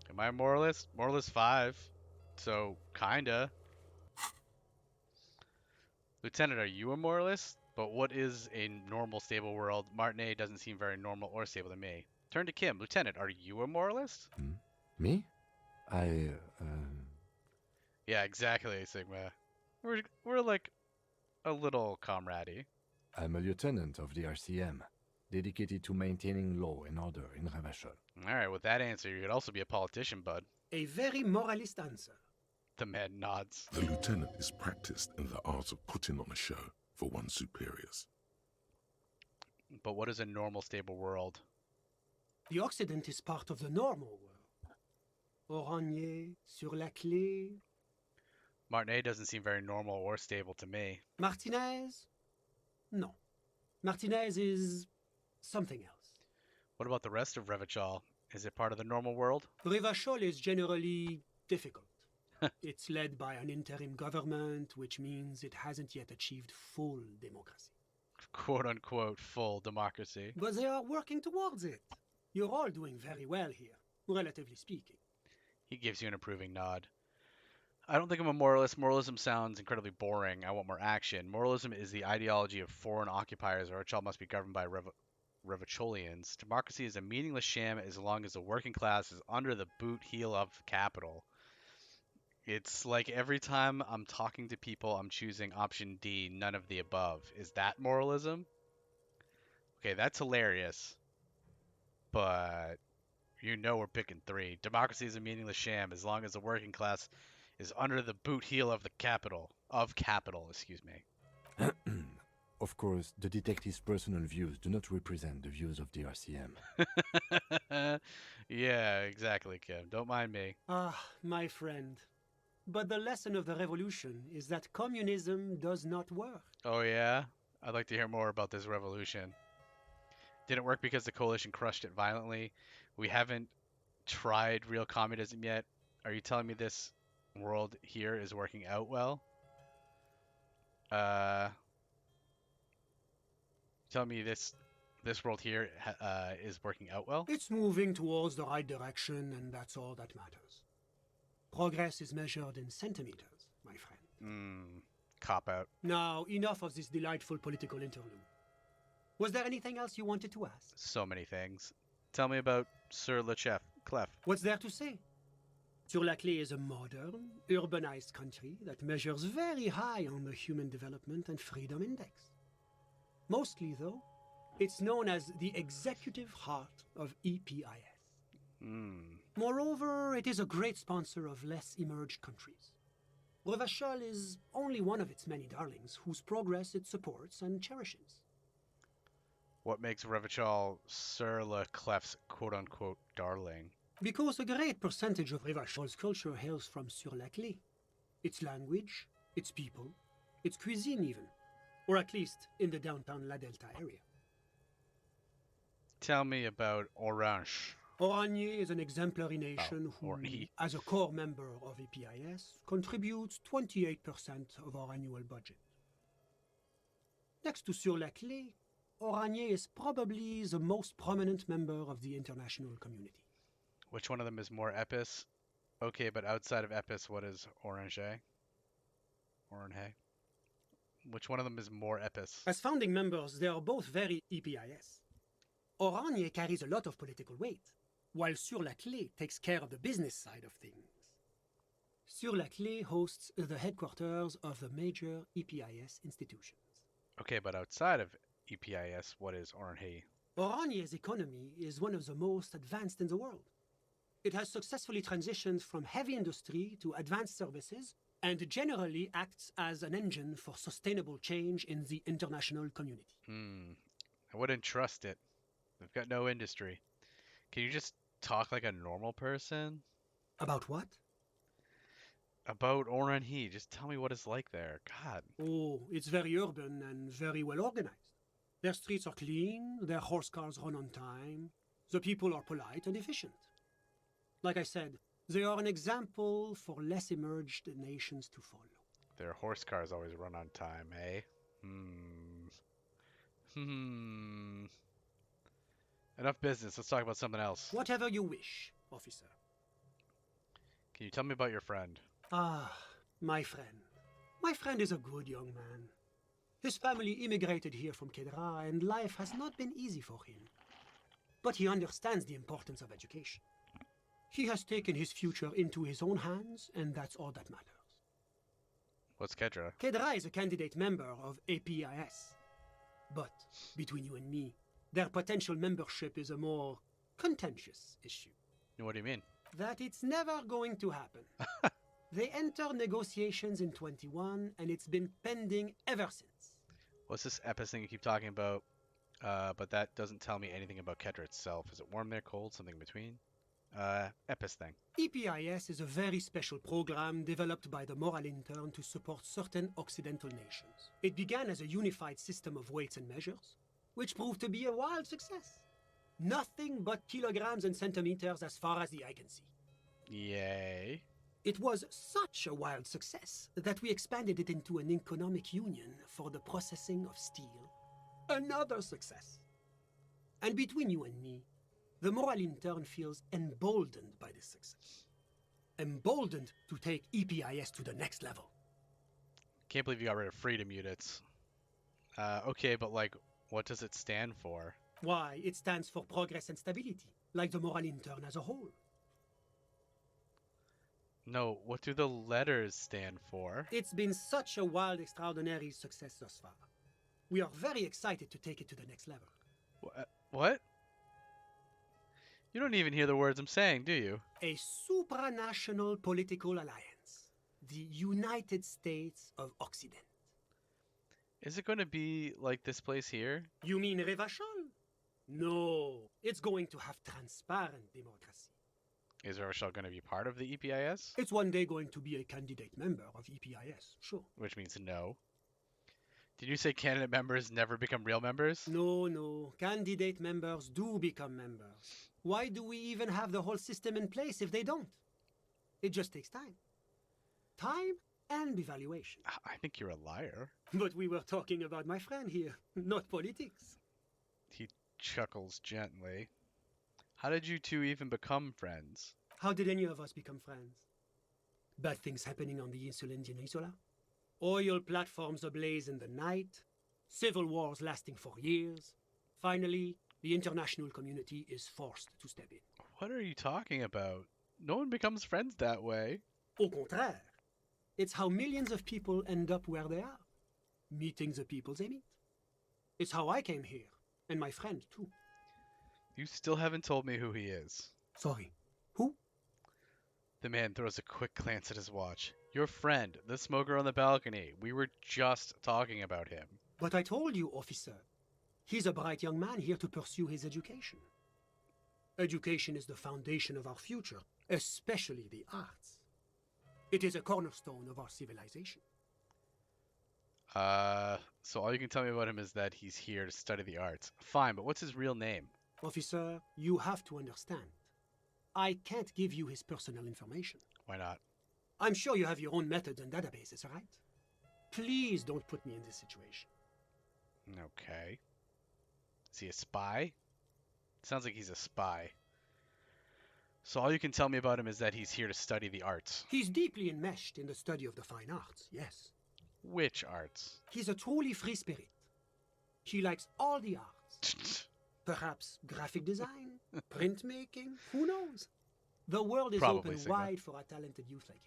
Am I a moralist? Moralist 5. So, kinda. Lieutenant, are you a moralist? But what is a normal, stable world? Martinet doesn't seem very normal or stable to me. Turn to Kim. Lieutenant, are you a moralist? Me? Yeah, exactly, Sigma. We're like a little comradey. I'm a lieutenant of the RCM, dedicated to maintaining law and order in Ravachol. Alright, with that answer, you could also be a politician, bud. A very moralist answer. The man nods. The lieutenant is practiced in the art of putting on a show for one's superiors. But what is a normal, stable world? The Occident is part of the normal world. Oranje, sur la clé. Martinet doesn't seem very normal or stable to me. Martinez? No. Martinez is something else. What about the rest of Revachol? Is it part of the normal world? Revachol is generally difficult. It's led by an interim government, which means it hasn't yet achieved full democracy. Quote-unquote full democracy. But they are working towards it. You're all doing very well here, relatively speaking. He gives you an approving nod. I don't think I'm a moralist. Moralism sounds incredibly boring. I want more action. Moralism is the ideology of foreign occupiers, or Revachol must be governed by Revacholians. Democracy is a meaningless sham as long as the working class is under the boot heel of the capital. It's like every time I'm talking to people, I'm choosing option D, none of the above. Is that moralism? Okay, that's hilarious. But you know we're picking 3. Democracy is a meaningless sham as long as the working class is under the boot heel of the capital. Of capital, excuse me. Of course, the detective's personal views do not represent the views of the RCM. Yeah, exactly, Kim. Don't mind me. Ah, my friend. But the lesson of the revolution is that communism does not work. Oh, yeah? I'd like to hear more about this revolution. Didn't work because the coalition crushed it violently. We haven't tried real communism yet. Are you telling me this world here is working out well? Tell me this this world here is working out well? It's moving towards the right direction, and that's all that matters. Progress is measured in centimeters, my friend. Cop out. Now, enough of this delightful political interlude. Was there anything else you wanted to ask? So many things. Tell me about Sir Lechef, Clef. What's there to say? Sur-la-Clé is a modern, urbanized country that measures very high on the Human Development and Freedom Index. Mostly, though, it's known as the executive heart of EPIS. Moreover, it is a great sponsor of less emerged countries. Revachol is only one of its many darlings whose progress it supports and cherishes. What makes Revachol Sir Le Clef's quote-unquote darling? Because a great percentage of Revachol's culture hails from Sur-la-Clé. Its language, its people, its cuisine even. Or at least in the downtown La Delta area. Tell me about Orange. Oranje is an exemplary nation who, as a core member of EPIS, contributes 28% of our annual budget. Next to Sur-la-Clé, Oranje is probably the most prominent member of the international community. Which one of them is more Epis? Okay, but outside of Epis, what is Orange? Orange? Which one of them is more Epis? As founding members, they are both very EPIS. Oranje carries a lot of political weight, while Sur-la-Clé takes care of the business side of things. Sur-la-Clé hosts the headquarters of the major EPIS institutions. Okay, but outside of EPIS, what is Orange? Oranje's economy is one of the most advanced in the world. It has successfully transitioned from heavy industry to advanced services and generally acts as an engine for sustainable change in the international community. I wouldn't trust it. They've got no industry. Can you just talk like a normal person? About what? About Orange. Just tell me what it's like there. God. Oh, it's very urban and very well organized. Their streets are clean, their horse cars run on time, the people are polite and efficient. Like I said, they are an example for less emerged nations to follow. Their horse cars always run on time, eh? Enough business. Let's talk about something else. Whatever you wish, officer. Can you tell me about your friend? Ah, my friend. My friend is a good young man. His family immigrated here from Kedra, and life has not been easy for him. But he understands the importance of education. He has taken his future into his own hands, and that's all that matters. What's Kedra? Kedra is a candidate member of APIS. But, between you and me, their potential membership is a more contentious issue. What do you mean? That it's never going to happen. They entered negotiations in 21, and it's been pending ever since. What's this Epis thing you keep talking about? But that doesn't tell me anything about Kedra itself. Is it warm there, cold, something in between? Epis thing. EPIS is a very special program developed by the Moral Intern to support certain Occidental nations. It began as a unified system of weights and measures, which proved to be a wild success. Nothing but kilograms and centimeters as far as the eye can see. Yay. It was such a wild success that we expanded it into an economic union for the processing of steel. Another success. And between you and me, the Moral Intern feels emboldened by this success. Emboldened to take EPIS to the next level. Can't believe you got rid of freedom units. Okay, but like, what does it stand for? Why, it stands for progress and stability, like the Moral Intern as a whole. No, what do the letters stand for? It's been such a wild, extraordinary success thus far. We are very excited to take it to the next level. What? You don't even hear the words I'm saying, do you? A supranational political alliance. The United States of Occident. Is it going to be like this place here? You mean Revachol? No, it's going to have transparent democracy. Is Revachol going to be part of the EPIS? It's one day going to be a candidate member of EPIS, sure. Which means no. Did you say candidate members never become real members? No. Candidate members do become members. Why do we even have the whole system in place if they don't? It just takes time. Time and evaluation. I think you're a liar. But we were talking about my friend here, not politics. He chuckles gently. How did you two even become friends? How did any of us become friends? Bad things happening on the Insulindian Isola? Oil platforms ablaze in the night? Civil wars lasting for years? Finally, the international community is forced to step in. What are you talking about? No one becomes friends that way. Au contraire, it's how millions of people end up where they are, meeting the people they meet. It's how I came here, and my friend too. You still haven't told me who he is. Sorry, who? The man throws a quick glance at his watch. Your friend, the smoker on the balcony. We were just talking about him. But I told you, officer. He's a bright young man here to pursue his education. Education is the foundation of our future, especially the arts. It is a cornerstone of our civilization. So all you can tell me about him is that he's here to study the arts. Fine, but what's his real name? Officer, you have to understand. I can't give you his personal information. Why not? I'm sure you have your own methods and databases, right? Please don't put me in this situation. Okay. Is he a spy? Sounds like he's a spy. So all you can tell me about him is that he's here to study the arts. He's deeply enmeshed in the study of the fine arts, yes. Which arts? He's a truly free spirit. He likes all the arts. Perhaps graphic design, printmaking, who knows? The world is Probably open wide for a talented youth like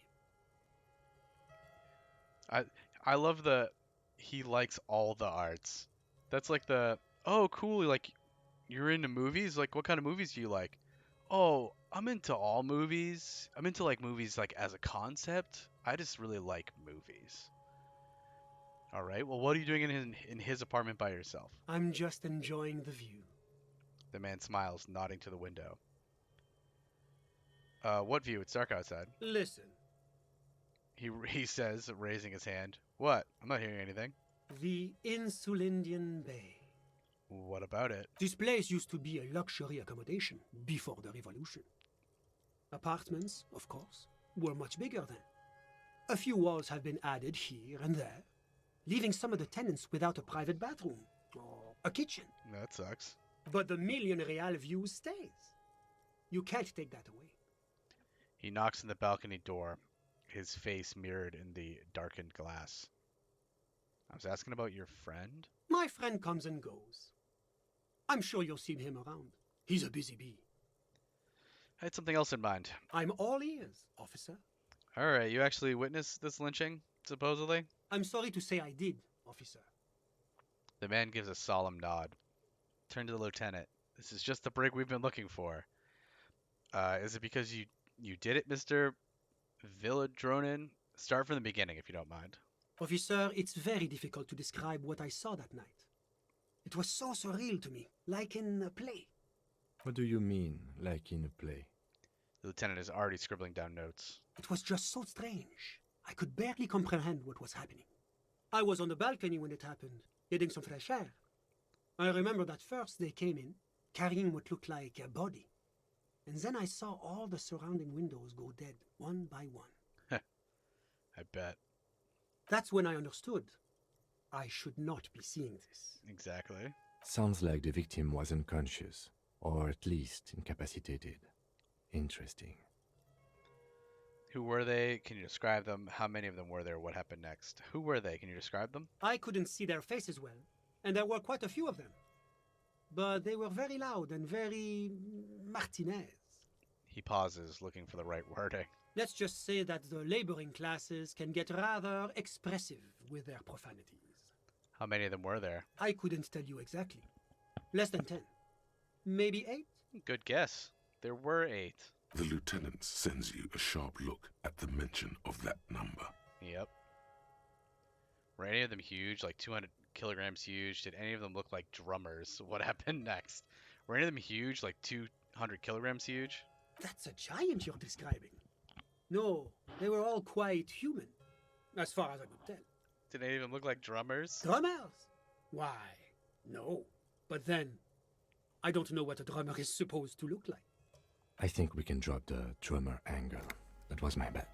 him. I love the he likes all the arts. That's like the oh cool, like you're into movies? Like what kind of movies do you like? Oh, I'm into all movies. I'm into like movies like as a concept. I just really like movies. All right. Well, what are you doing in his apartment by yourself? I'm just enjoying the view. The man smiles, nodding to the window. What view? It's dark outside. Listen. He says, raising his hand. What? I'm not hearing anything. The Insulindian Bay. What about it? This place used to be a luxury accommodation before the revolution. Apartments, of course, were much bigger then. A few walls have been added here and there, leaving some of the tenants without a private bathroom or a kitchen. That sucks. But the million real view stays. You can't take that away. He knocks on the balcony door, his face mirrored in the darkened glass. I was asking about your friend? My friend comes and goes. I'm sure you'll see him around. He's a busy bee. I had something else in mind. I'm all ears, officer. All right, you actually witnessed this lynching, supposedly? I'm sorry to say I did, officer. The man gives a solemn nod. Turn to the lieutenant. This is just the brig we've been looking for. Is it because you did it, Mr. Villadronin? Start from the beginning, if you don't mind. Officer, it's very difficult to describe what I saw that night. It was so surreal to me, like in a play. What do you mean, like in a play? The lieutenant is already scribbling down notes. It was just so strange. I could barely comprehend what was happening. I was on the balcony when it happened, getting some fresh air. I remember that first they came in, carrying what looked like a body. And then I saw all the surrounding windows go dead, one by one. I bet. That's when I understood. I should not be seeing this. Exactly. Sounds like the victim was unconscious, or at least incapacitated. Interesting. Who were they? Can you describe them? How many of them were there? What happened next? Who were they? Can you describe them? I couldn't see their faces well, and there were quite a few of them. But they were very loud and very Martinez. He pauses, looking for the right wording. Let's just say that the laboring classes can get rather expressive with their profanities. How many of them were there? I couldn't tell you exactly. Less than 10. Maybe 8? Good guess. There were 8. The lieutenant sends you a sharp look at the mention of that number. Yep. Were any of them huge, like 200 kilograms huge? Did any of them look like drummers? What happened next? Were any of them huge, like 200 kilograms huge? That's a giant you're describing. No, they were all quite human, as far as I could tell. Did any of them look like drummers? Drummers? Why, no. But then, I don't know what a drummer is supposed to look like. I think we can drop the drummer angle. That was my bad.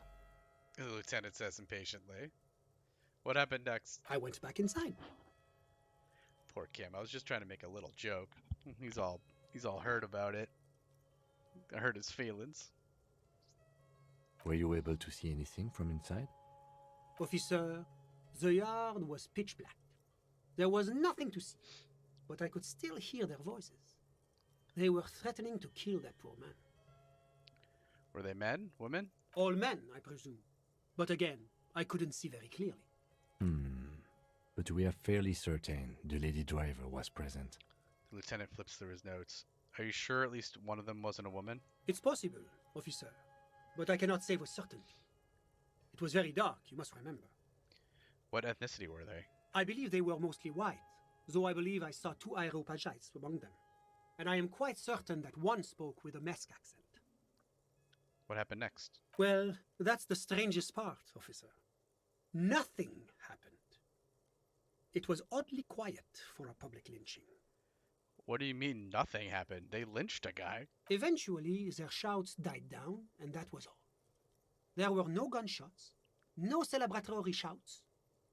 The lieutenant says impatiently. What happened next? I went back inside. Poor Kim. I was just trying to make a little joke. He's all hurt about it. I hurt his feelings. Were you able to see anything from inside? Officer, the yard was pitch black. There was nothing to see, but I could still hear their voices. They were threatening to kill that poor man. Were they men? Women? All men, I presume. But again, I couldn't see very clearly. But we are fairly certain the lady driver was present. The lieutenant flips through his notes. Are you sure at least one of them wasn't a woman? It's possible, officer, but I cannot say with certainty. It was very dark, you must remember. What ethnicity were they? I believe they were mostly white, though I believe I saw 2 Areopagites among them. And I am quite certain that one spoke with a Mesk accent. What happened next? Well, that's the strangest part, officer. Nothing happened. It was oddly quiet for a public lynching. What do you mean nothing happened? They lynched a guy. Eventually, their shouts died down, and that was all. There were no gunshots, no celebratory shouts,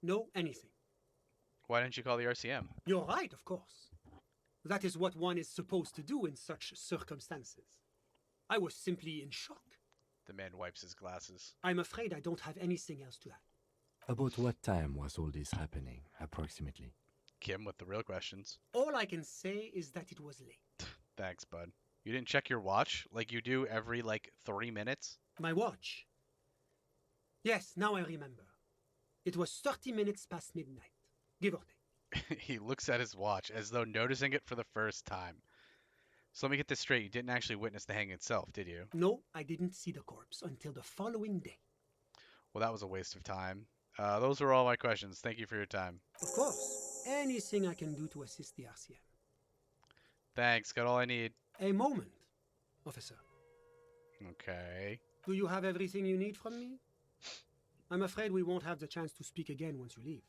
no anything. Why didn't you call the RCM? You're right, of course. That is what one is supposed to do in such circumstances. I was simply in shock. The man wipes his glasses. I'm afraid I don't have anything else to add. About what time was all this happening, approximately? Kim with the real questions. All I can say is that it was late. Thanks, bud. You didn't check your watch like you do every, 3 minutes? My watch? Yes, now I remember. It was 30 minutes past midnight, give or take. He looks at his watch as though noticing it for the first time. So let me get this straight. You didn't actually witness the hanging itself, did you? No, I didn't see the corpse until the following day. Well, that was a waste of time. Those were all my questions. Thank you for your time. Of course. Anything I can do to assist the RCM. Thanks. Got all I need. A moment, officer. Okay. Do you have everything you need from me? I'm afraid we won't have the chance to speak again once you leave.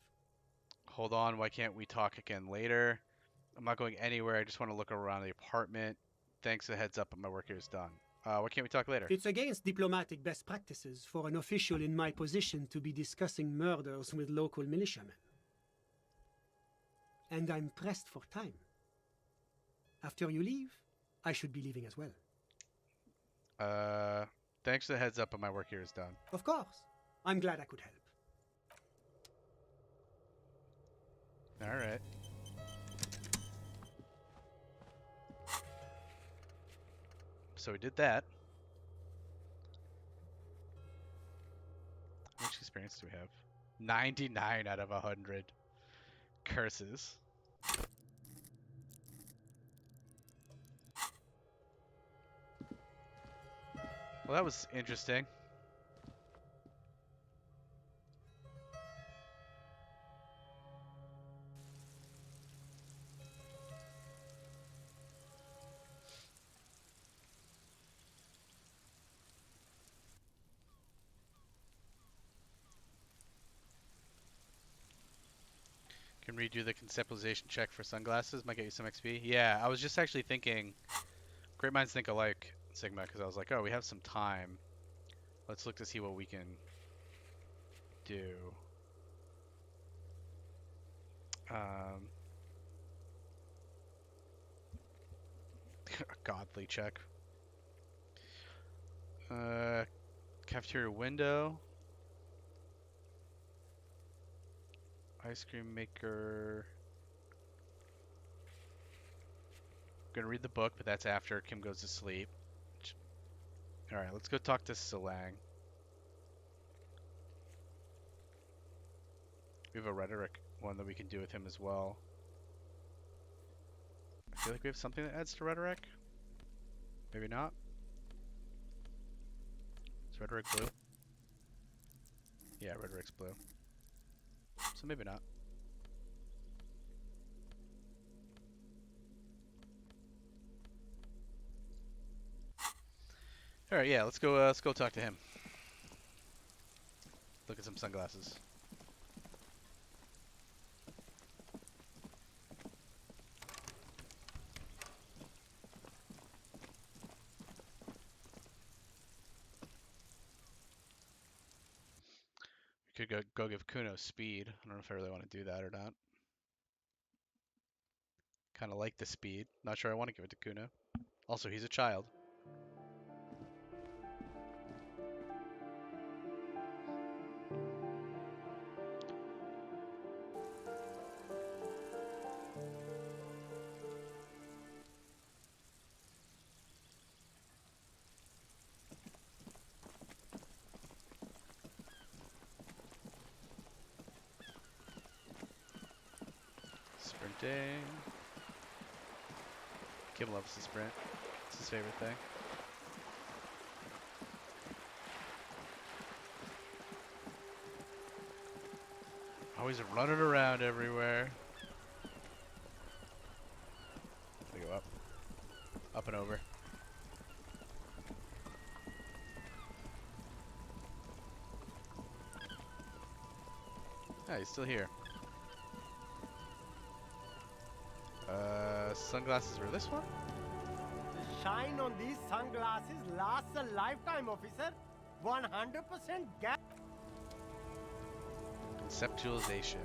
Hold on. Why can't we talk again later? I'm not going anywhere. I just want to look around the apartment. Thanks for the heads up, but my work here is done. Why can't we talk later? It's against diplomatic best practices for an official in my position to be discussing murders with local militiamen. And I'm pressed for time. After you leave, I should be leaving as well. Thanks for the heads up, but my work here is done. Of course. I'm glad I could help. All right. So we did that. How much experience do we have? 99 out of 100. Curses. Well, that was interesting. Can redo the conceptualization check for sunglasses. Might get you some XP. Yeah, I was just actually thinking, great minds think alike, Sigma, because I was like, oh, we have some time. Let's look to see what we can do. Godly check. Cafeteria window. Ice cream maker. Gonna read the book, but that's after Kim goes to sleep. Alright, let's go talk to Silang. We have a rhetoric one that we can do with him as well. I feel like we have something that adds to rhetoric. Maybe not. Is rhetoric blue? Yeah, rhetoric's blue. So maybe not. All right, yeah, let's go talk to him. Look at some sunglasses. We could go give Kuno speed. I don't know if I really want to do that or not. Kind of like the speed. Not sure I want to give it to Kuno. Also, he's a child. Sprinting. Kim loves to sprint. It's his favorite thing. Always running around everywhere. We go up. Up and over. Ah, he's still here. Sunglasses were this one? The shine on these sunglasses lasts a lifetime, officer. 100% Conceptualization.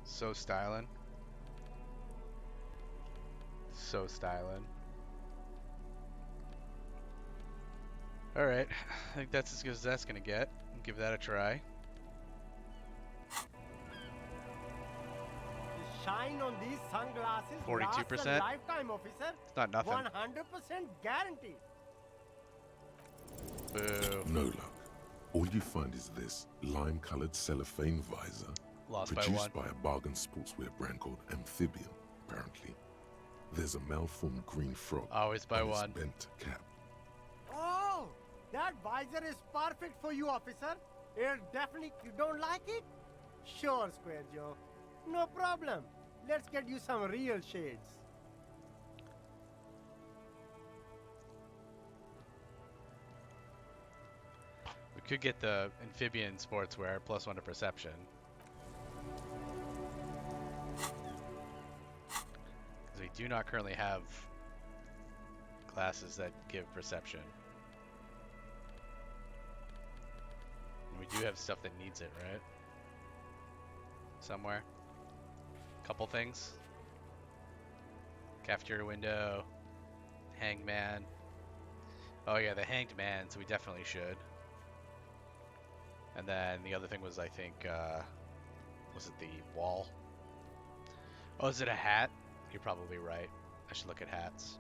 So styling. So styling. Alright, I think that's as good as that's gonna get. Give that a try. The shine on these sunglasses 42%? lasts a lifetime, officer. It's not nothing. 100% guaranteed. Boo. No luck. All you find is this lime-colored cellophane visor Lost by produced one. by a bargain sportswear brand called Amphibian, apparently. There's a malformed green frog Always by on its one. bent cap. Oh, that visor is perfect for you, officer. It definitely, you don't like it? Sure, Square Joe. No problem. Let's get you some real shades. We could get the amphibian sportswear +1 to perception. Because we do not currently have classes that give perception. And we do have stuff that needs it, right? Somewhere. Couple things. Cafeteria window. Hanged man. Oh yeah, the hanged man, so we definitely should. And then the other thing was, I think, was it the wall? Oh, is it a hat? You're probably right. I should look at hats.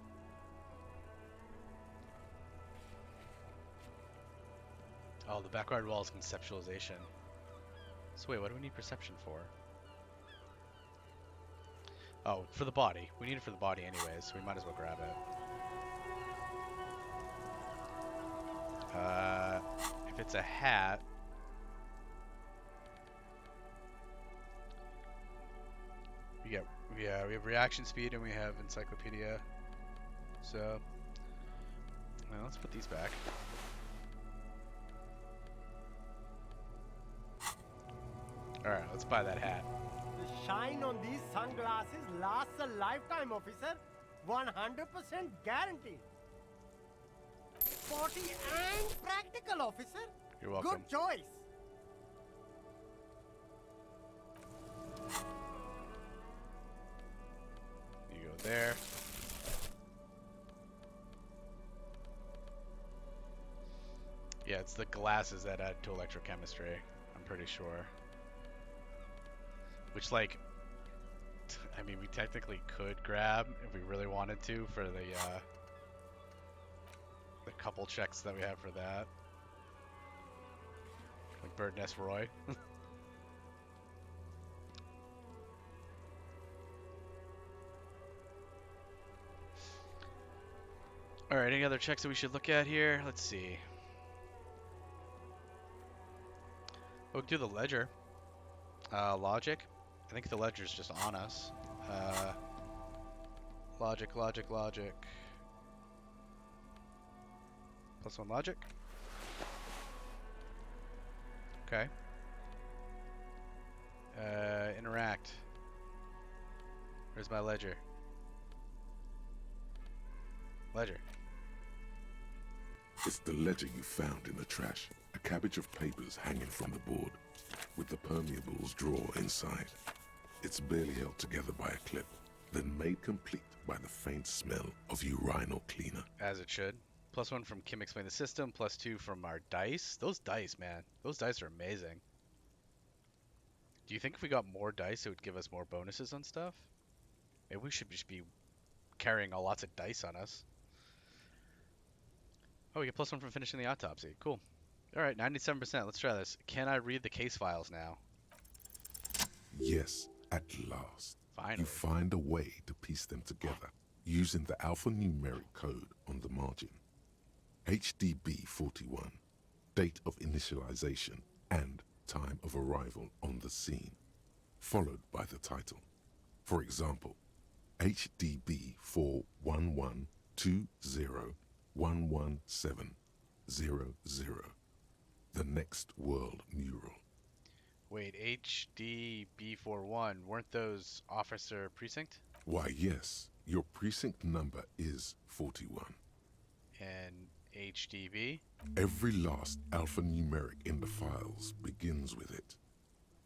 Oh, the backyard wall is conceptualization. So wait, what do we need perception for? Oh, for the body. We need it for the body anyways, so we might as well grab it. If it's a hat... we have reaction speed and we have encyclopedia. So, well, let's put these back. Alright, let's buy that hat. The shine on these sunglasses lasts a lifetime, officer. 100% guaranteed. Sporty and practical, officer. You're welcome. Good choice. You go there. Yeah, it's the glasses that add to electrochemistry, I'm pretty sure. Which, like, I mean, we technically could grab if we really wanted to for the couple checks that we have for that. Like Bird Nest Roy. Alright, any other checks that we should look at here? Let's see. We'll do the ledger. Logic. I think the ledger's just on us. Logic. +1 logic. Okay. Interact. Where's my ledger? Ledger. It's the ledger you found in the trash, a cabbage of papers hanging from the board, with the permeables drawer inside. It's barely held together by a clip, then made complete by the faint smell of urinal cleaner. As it should. +1 from Kim Explain the System, +2 from our dice. Those dice, man. Those dice are amazing. Do you think if we got more dice, it would give us more bonuses on stuff? Maybe we should just be carrying lots of dice on us. Oh, we get +1 from finishing the autopsy. Cool. Alright, 97%. Let's try this. Can I read the case files now? Yes, at last. Finally. You find a way to piece them together using the alphanumeric code on the margin. HDB 41, date of initialization and time of arrival on the scene, followed by the title. For example, HDB 41120117000, the Next World Mural. Wait, HDB41, weren't those officer precinct? Why, yes, your precinct number is 41. And HDB? Every last alphanumeric in the files begins with it.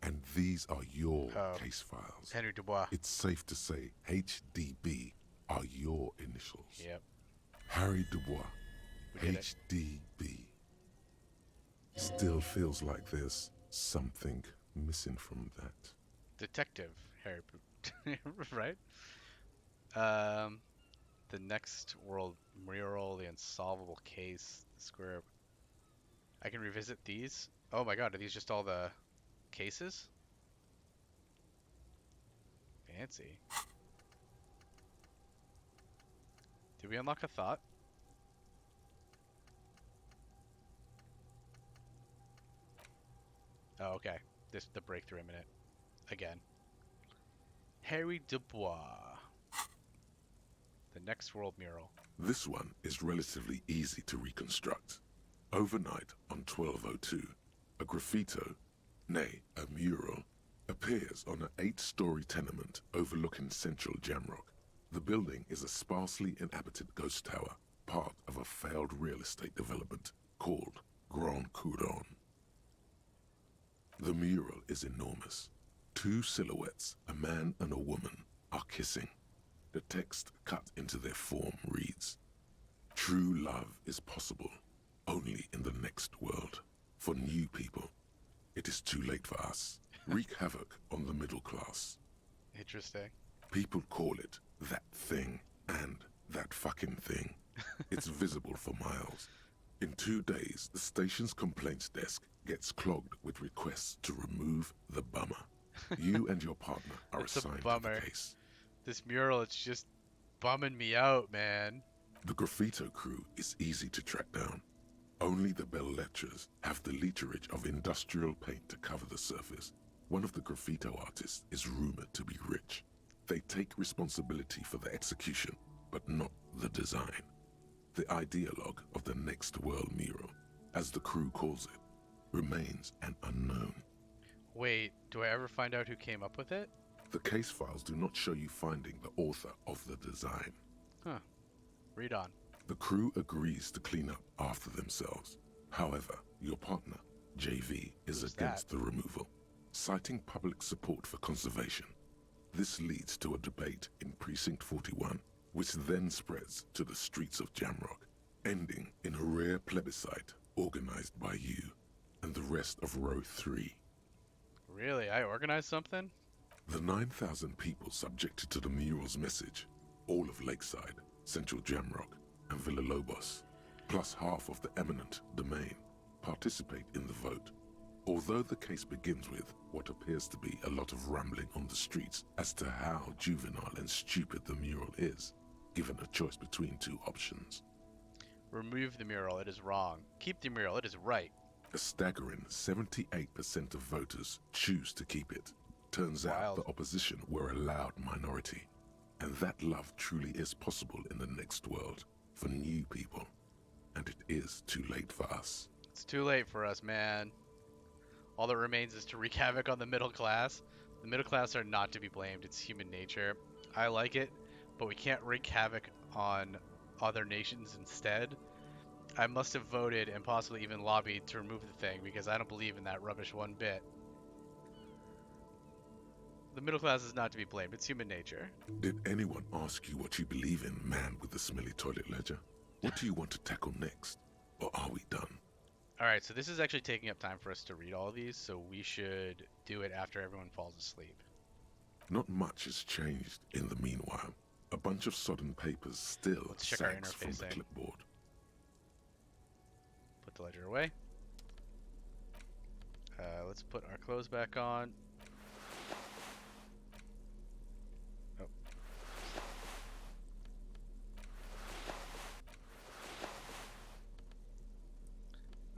And these are your case files. Henry Dubois. It's safe to say HDB are your initials. Yep. Harry Dubois, We did it. HDB. Still feels like there's something missing from that. Detective Harry, right? The Next World Mural, the Unsolvable Case, the Square. I can revisit these. Oh my god, are these just all the cases? Fancy. Did we unlock a thought? Oh, okay. The breakthrough minute. Again. Harry Dubois. The Next World Mural. This one is relatively easy to reconstruct. Overnight on 1202, a graffito, nay, a mural, appears on an 8-story tenement overlooking central Jamrock. The building is a sparsely inhabited ghost tower, part of a failed real estate development called Grand Couronne. The mural is enormous. 2 silhouettes, a man and a woman, are kissing. The text cut into their form reads, "True love is possible only in the next world. For new people, it is too late for us. Wreak havoc on the middle class." Interesting. People call it that thing and that fucking thing. It's visible for miles. In 2 days, the station's complaints desk gets clogged with requests to remove the bummer. You and your partner are It's a assigned to bummer. the case. This mural, it's just bumming me out, man. The graffito crew is easy to track down. Only the bell lectures have the literage of industrial paint to cover the surface. One of the graffito artists is rumored to be rich. They take responsibility for the execution, but not the design. The ideologue of the Next World Mural, as the crew calls it, remains an unknown. Wait, do I ever find out who came up with it? The case files do not show you finding the author of the design. Huh. Read on. The crew agrees to clean up after themselves. However, your partner, JV, is Who's against that? the removal, citing public support for conservation. This leads to a debate in Precinct 41, which then spreads to the streets of Jamrock, ending in a rare plebiscite organized by you and the rest of Row 3. Really? I organized something? The 9,000 people subjected to the mural's message, all of Lakeside, Central Jamrock, and Villalobos, plus half of the eminent domain, participate in the vote. Although the case begins with what appears to be a lot of rambling on the streets as to how juvenile and stupid the mural is, given a choice between 2 options. Remove the mural, it is wrong. Keep the mural, it is right. A staggering 78% of voters choose to keep it. Turns out the opposition were a loud minority. And that love truly is possible in the next world for new people. And it is too late for us. It's too late for us, man. All that remains is to wreak havoc on the middle class. The middle class are not to be blamed, it's human nature. I like it, but we can't wreak havoc on other nations instead. I must have voted and possibly even lobbied to remove the thing because I don't believe in that rubbish one bit. The middle class is not to be blamed. It's human nature. Did anyone ask you what you believe in, man with the smelly toilet ledger? What do you want to tackle next? Or are we done? Alright, so this is actually taking up time for us to read all of these, so we should do it after everyone falls asleep. Not much has changed in the meanwhile. A bunch of sodden papers still sags from the clipboard. Put the ledger away. Let's put our clothes back on. Oh.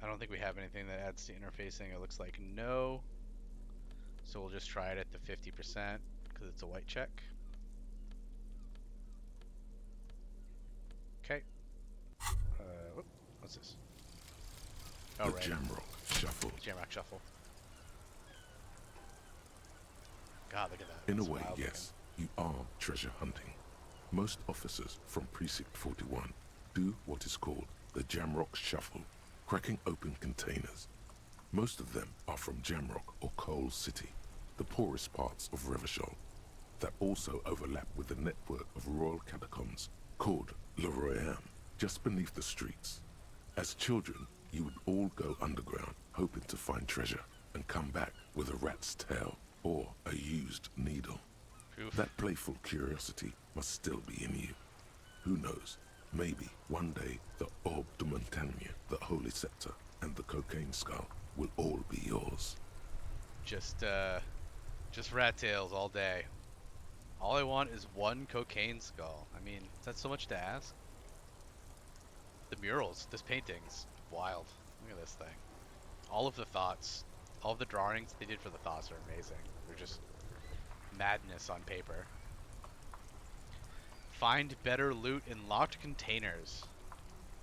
I don't think we have anything that adds to interfacing. It looks like no. So we'll just try it at the 50% because it's a white check. Okay. What's this? Oh, the right. Jamrock Shuffle. Jamrock Shuffle. God, look at that. In a It's way, wild yes, you are treasure hunting. Most officers from Precinct 41 do what is called the Jamrock Shuffle, cracking open containers. Most of them are from Jamrock or Coal City, the poorest parts of Revachol, that also overlap with the network of royal catacombs called Le Royaume, just beneath the streets. As children, you would all go underground, hoping to find treasure, and come back with a rat's tail or a used needle. Oof. That playful curiosity must still be in you. Who knows, maybe one day the Orbe de Montagne, the Holy Scepter, and the Cocaine Skull will all be yours. Just rat tails all day. All I want is one cocaine skull. I mean, is that so much to ask? The murals, this painting's wild. Look at this thing. All of the thoughts, all of the drawings they did for the thoughts are amazing. They're just madness on paper. Find better loot in locked containers.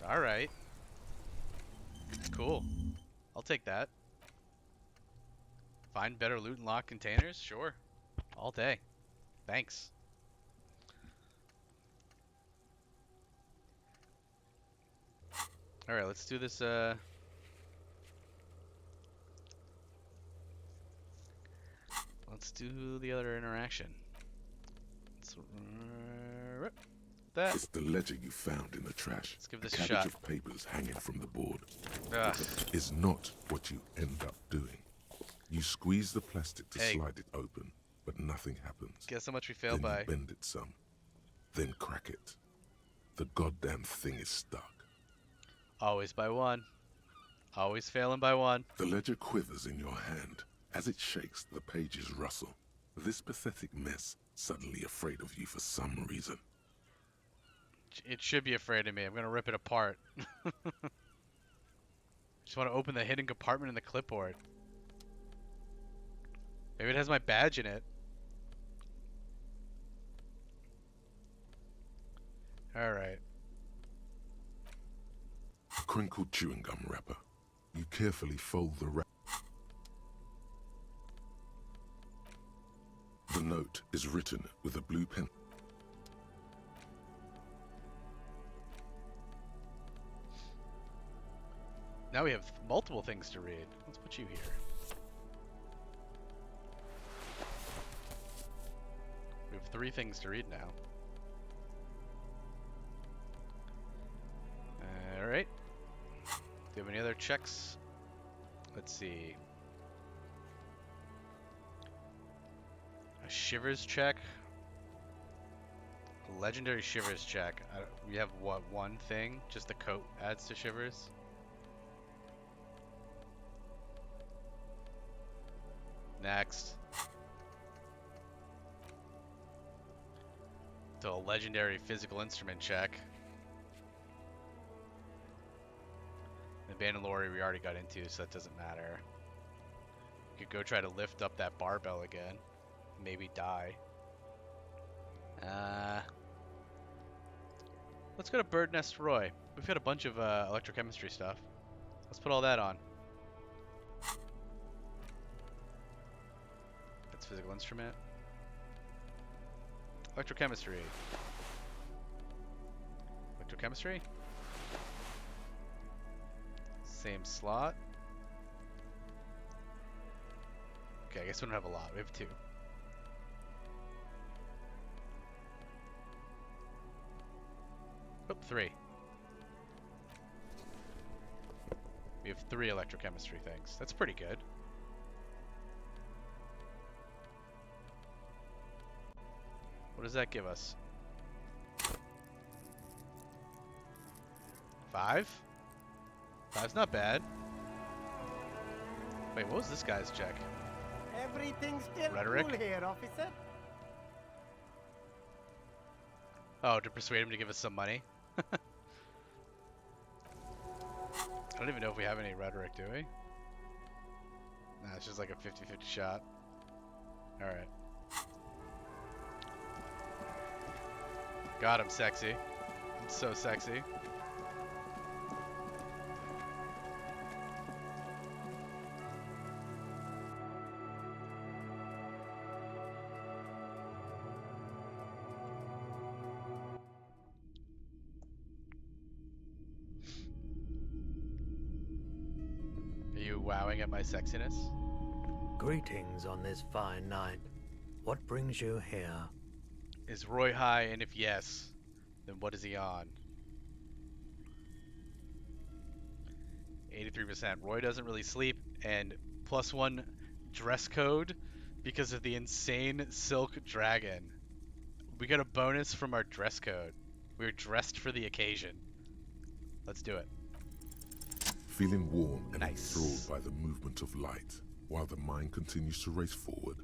Alright. Cool. I'll take that. Find better loot in locked containers? Sure. All day. Thanks. Alright, let's do this, let's do the other interaction. That. It's the ledger you found in the trash. Let's give this a a cabbage shot. of papers hanging from the board. Ugh. Is not what you end up doing. You squeeze the plastic to slide it open, but nothing happens. Guess how much we failed then by. You bend it some, then crack it. The goddamn thing is stuck. Always by one. Always failing by one. The ledger quivers in your hand. As it shakes, the pages rustle. This pathetic mess suddenly afraid of you for some reason. It should be afraid of me. I'm gonna rip it apart. Just want to open the hidden compartment in the clipboard. Maybe it has my badge in it. Alright. Crinkled chewing gum wrapper. You carefully fold the wrap. The note is written with a blue pen. Now we have multiple things to read. Let's put you here. We have 3 things to read now. Alright. Do you have any other checks? Let's see. A Shivers check. A legendary Shivers check. We have what, one thing? Just the coat adds to Shivers? Next. So a legendary physical instrument check. The Abandoned Lorry we already got into, so that doesn't matter. We could go try to lift up that barbell again. Maybe die. Let's go to Bird Nest Roy. We've got a bunch of electrochemistry stuff. Let's put all that on. That's physical instrument. Electrochemistry. Electrochemistry? Same slot. Okay, I guess we don't have a lot. We have 2. Oh, 3. We have 3 electrochemistry things. That's pretty good. What does that give us? 5? 5's not bad. Wait, what was this guy's check? Everything's still Rhetoric? cool here, officer. Oh, to persuade him to give us some money? I don't even know if we have any rhetoric, do we? Nah, it's just like a 50-50 shot. Alright. God, I'm sexy. I'm so sexy. Are you wowing at my sexiness? Greetings on this fine night. What brings you here? Is Roy high, and if yes, then what is he on? 83%. Roy doesn't really sleep, and +1 dress code because of the insane silk dragon. We got a bonus from our dress code. We were dressed for the occasion. Let's do it. Feeling warm and Nice. enthralled by the movement of light, while the mind continues to race forward.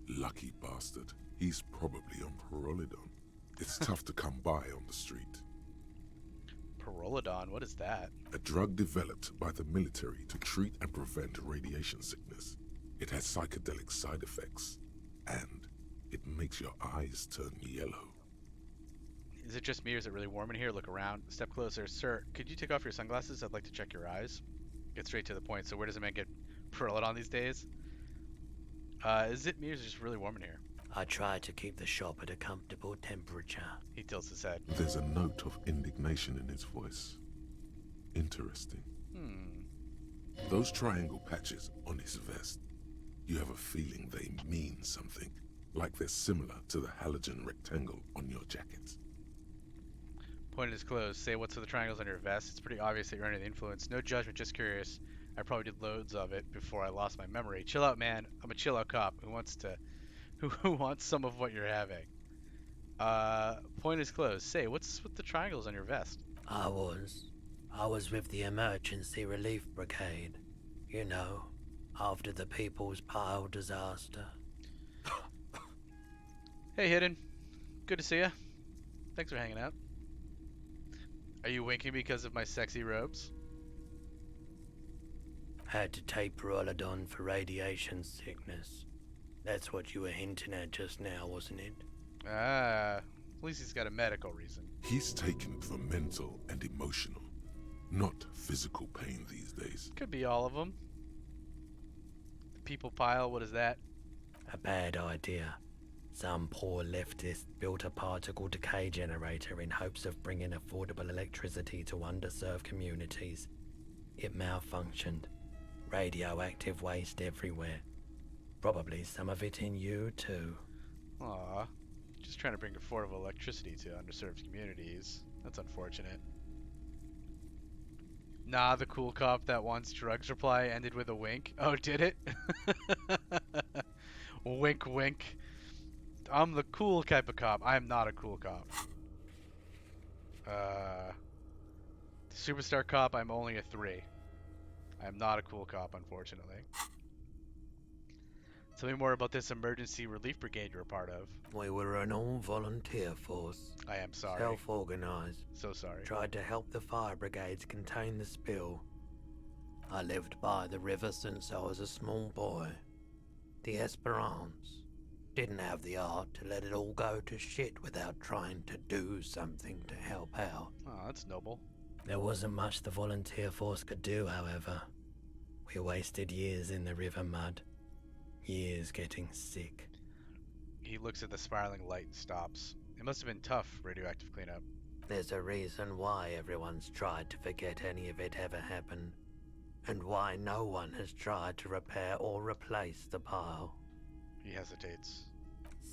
Lucky bastard. He's probably on Pyrrolidon. It's tough to come by on the street. Pyrrolidon, what is that? A drug developed by the military to treat and prevent radiation sickness. It has psychedelic side effects, and it makes your eyes turn yellow. Is it just me or is it really warm in here? Look around. Step closer. Sir, could you take off your sunglasses? I'd like to check your eyes. Get straight to the point. So where does a man get Pyrrolidon these days? Is it me or is it just really warm in here? I try to keep the shop at a comfortable temperature. He tilts his head. There's a note of indignation in his voice. Interesting. Those triangle patches on his vest, you have a feeling they mean something, like they're similar to the halogen rectangle on your jacket. Point is closed. Say what's with the triangles on your vest. It's pretty obvious that you're under the influence. No judgment, just curious. I probably did loads of it before I lost my memory. Chill out, man. I'm a chill out cop who wants some of what you're having. Point is closed. Say, what's with the triangles on your vest? I was with the Emergency Relief Brigade. You know, after the People's Pile disaster. Hey, Hidden. Good to see ya. Thanks for hanging out. Are you winking because of my sexy robes? Had to take Pyrrolidon for radiation sickness. That's what you were hinting at just now, wasn't it? Ah, at least he's got a medical reason. He's taken it for mental and emotional, not physical pain these days. Could be all of them. The people pile, what is that? A bad idea. Some poor leftist built a particle decay generator in hopes of bringing affordable electricity to underserved communities. It malfunctioned. Radioactive waste everywhere. Probably some of it in you, too. Aw, just trying to bring affordable electricity to underserved communities. That's unfortunate. Nah, the cool cop that wants drugs reply ended with a wink. Oh, did it? Wink, wink. I'm the cool type of cop. I am not a cool cop. Superstar cop, I'm only a 3. I am not a cool cop, unfortunately. Tell me more about this emergency relief brigade you're a part of. We were an all-volunteer force. I am sorry. Self-organized. So sorry. Tried to help the fire brigades contain the spill. I lived by the river since I was a small boy. The Esperance. Didn't have the art to let it all go to shit without trying to do something to help out. Oh, that's noble. There wasn't much the volunteer force could do, however. We wasted years in the river mud. Years getting sick. He looks at the spiraling light and stops. It must have been tough, radioactive cleanup. There's a reason why everyone's tried to forget any of it ever happened. and why no one has tried to repair or replace the pile. He hesitates.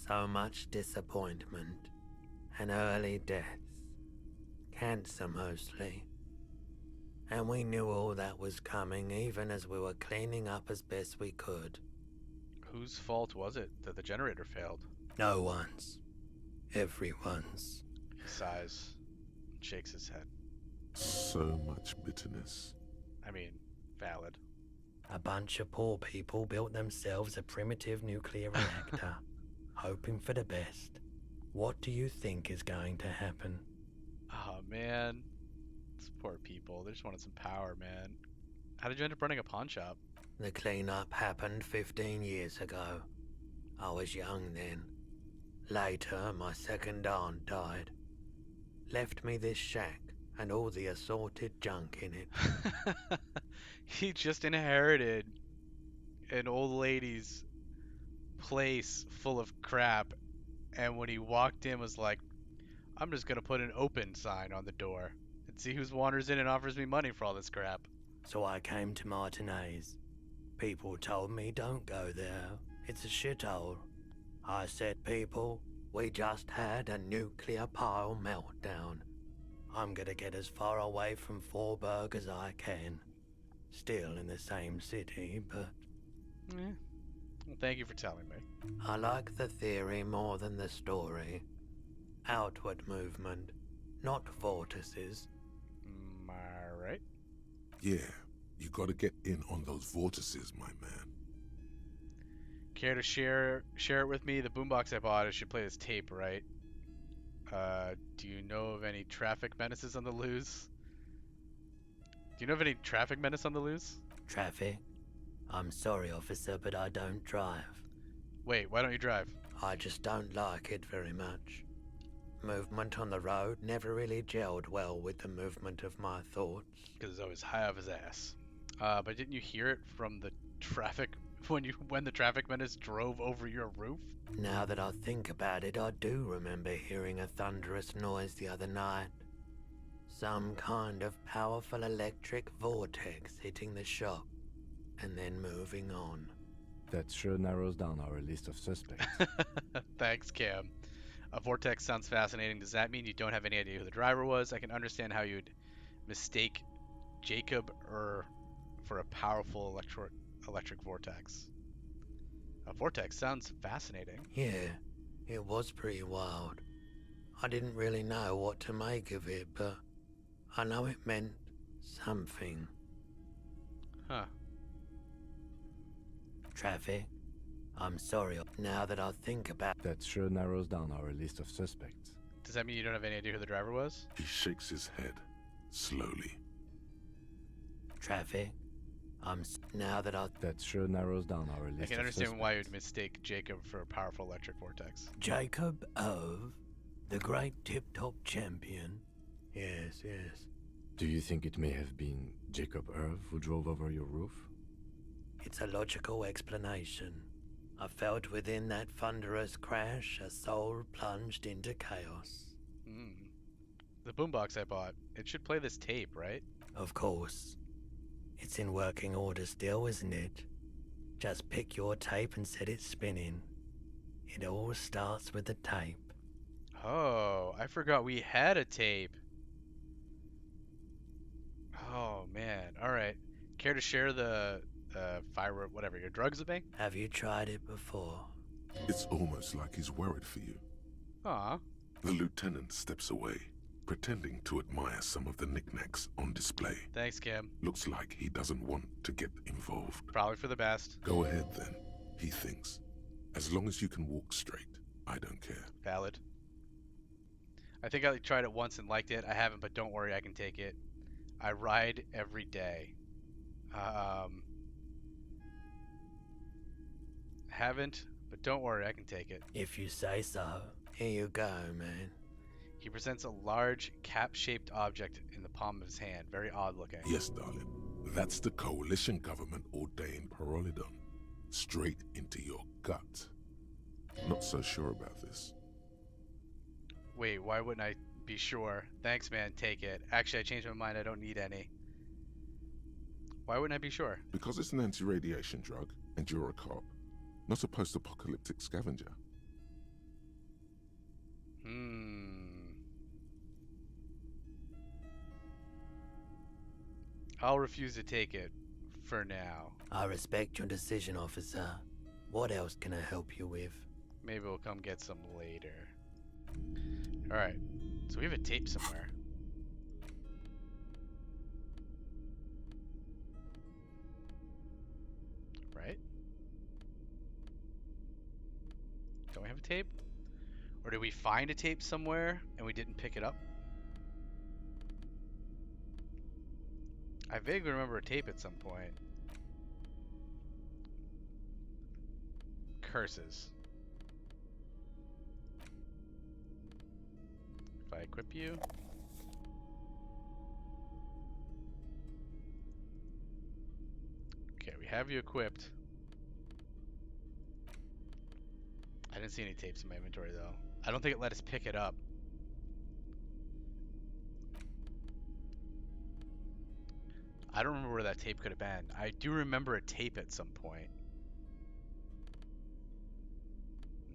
So much disappointment and early deaths. Cancer mostly. And we knew all that was coming even as we were cleaning up as best we could. Whose fault was it that the generator failed? No one's. Everyone's. He sighs, shakes his head. So much bitterness. I mean, valid. A bunch of poor people built themselves a primitive nuclear reactor, hoping for the best. What do you think is going to happen? Oh, man. These poor people. They just wanted some power, man. How did you end up running a pawn shop? The cleanup happened 15 years ago. I was young then. Later, my second aunt died. Left me this shack and all the assorted junk in it. He just inherited an old lady's place full of crap, and when he walked in was like, I'm just gonna put an open sign on the door and see who wanders in and offers me money for all this crap. So I came to Martinez. People told me don't go there. It's a shithole. I said, people, we just had a nuclear pile meltdown. I'm gonna get as far away from Forberg as I can. Still in the same city, but... Yeah. Well, thank you for telling me. I like the theory more than the story. Outward movement, not vortices. Am I right? Yeah, you gotta get in on those vortices, my man. Care to share it with me? The boombox I bought, I should play this tape, right? Do you know of any traffic menaces on the loose? Do you know of any traffic menace on the loose? Traffic? I'm sorry, officer, but I don't drive. Wait, why don't you drive? I just don't like it very much. Movement on the road never really gelled well with the movement of my thoughts. Because it's always high off his ass. But didn't you hear it from the traffic when the traffic menace drove over your roof? Now that I think about it, I do remember hearing a thunderous noise the other night. Some kind of powerful electric vortex hitting the shop, and then moving on. That sure narrows down our list of suspects. Thanks, Cam. A vortex sounds fascinating. Does that mean you don't have any idea who the driver was? I can understand how you'd mistake Jacob for a powerful electric vortex. A vortex sounds fascinating. Yeah, it was pretty wild. I didn't really know what to make of it, but I know it meant something. Huh. Traffic? I'm sorry, now that I think about... That sure narrows down our list of suspects. Does that mean you don't have any idea who the driver was? He shakes his head, slowly. Traffic? Now that I... That sure narrows down our list of suspects. I can understand why you'd mistake Jacob for a powerful electric vortex. Jacob of... the great tip-top champion. Yes, yes. Do you think it may have been Jacob Irv who drove over your roof? It's a logical explanation. I felt within that thunderous crash a soul plunged into chaos. The boombox I bought, it should play this tape, right? Of course. It's in working order still, isn't it? Just pick your tape and set it spinning. It all starts with the tape. Oh, I forgot we had a tape. Oh, man. All right. Care to share the whatever, your drugs with me? Have you tried it before? It's almost like he's worried for you. Aw. The lieutenant steps away, pretending to admire some of the knickknacks on display. Thanks, Cam. Looks like he doesn't want to get involved. Probably for the best. Go ahead then, he thinks. As long as you can walk straight, I don't care. Valid. I think I tried it once and liked it. I haven't, but don't worry, I can take it. I ride every day. Haven't, but don't worry, I can take it. If you say so. Here you go, man. He presents a large, cap-shaped object in the palm of his hand. Very odd looking. Yes, darling. That's the coalition government ordained Parolidon. Straight into your gut. Not so sure about this. Wait, why wouldn't I be sure? Thanks, man. Take it. Actually, I changed my mind. I don't need any. Why wouldn't I be sure? Because it's an anti-radiation drug, and you're a cop, not a post-apocalyptic scavenger. I'll refuse to take it for now. I respect your decision, officer. What else can I help you with? Maybe we'll come get some later. Alright, so we have a tape somewhere. Right? Don't we have a tape? Or did we find a tape somewhere and we didn't pick it up? I vaguely remember a tape at some point. Curses. If I equip you. Okay, we have you equipped. I didn't see any tapes in my inventory though. I don't think it let us pick it up. I don't remember where that tape could have been. I do remember a tape at some point.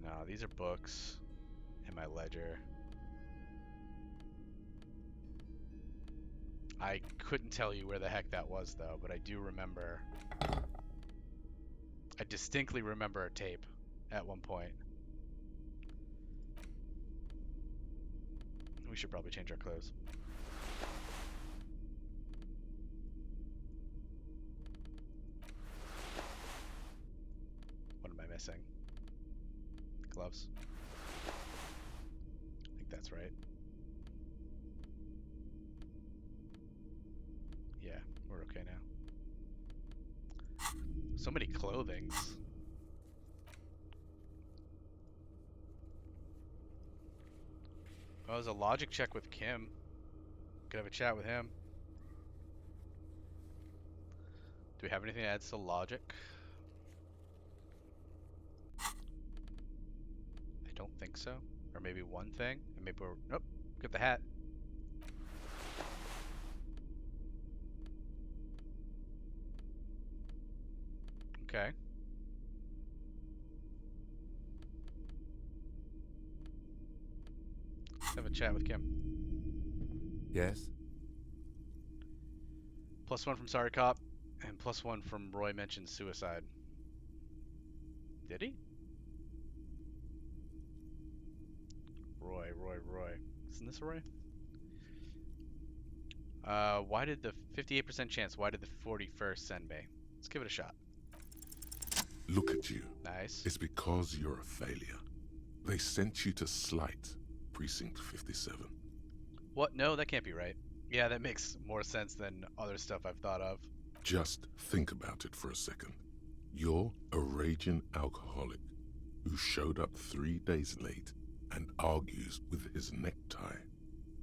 No, these are books in my ledger. I couldn't tell you where the heck that was though, but I do remember. I distinctly remember a tape at one point. We should probably change our clothes. What am I missing? Gloves. I think that's right. Yeah, we're okay now. So many clothings. Oh, there's a logic check with Kim. Could have a chat with him. Do we have anything that adds to logic? I don't think so. Or maybe one thing. And maybe we're... Nope. Get the hat. Okay. Let's have a chat with Kim. Yes? +1 from Sorry Cop, and +1 from Roy mentioned suicide. Did he? Roy. Isn't this Roy? Why did the 58% chance, why did the 41st send me? Let's give it a shot. Look at you. Nice. It's because you're a failure. They sent you to Slight, Precinct 57. What? No, that can't be right. Yeah, that makes more sense than other stuff I've thought of. Just think about it for a second. You're a raging alcoholic who showed up 3 days late and argues with his necktie.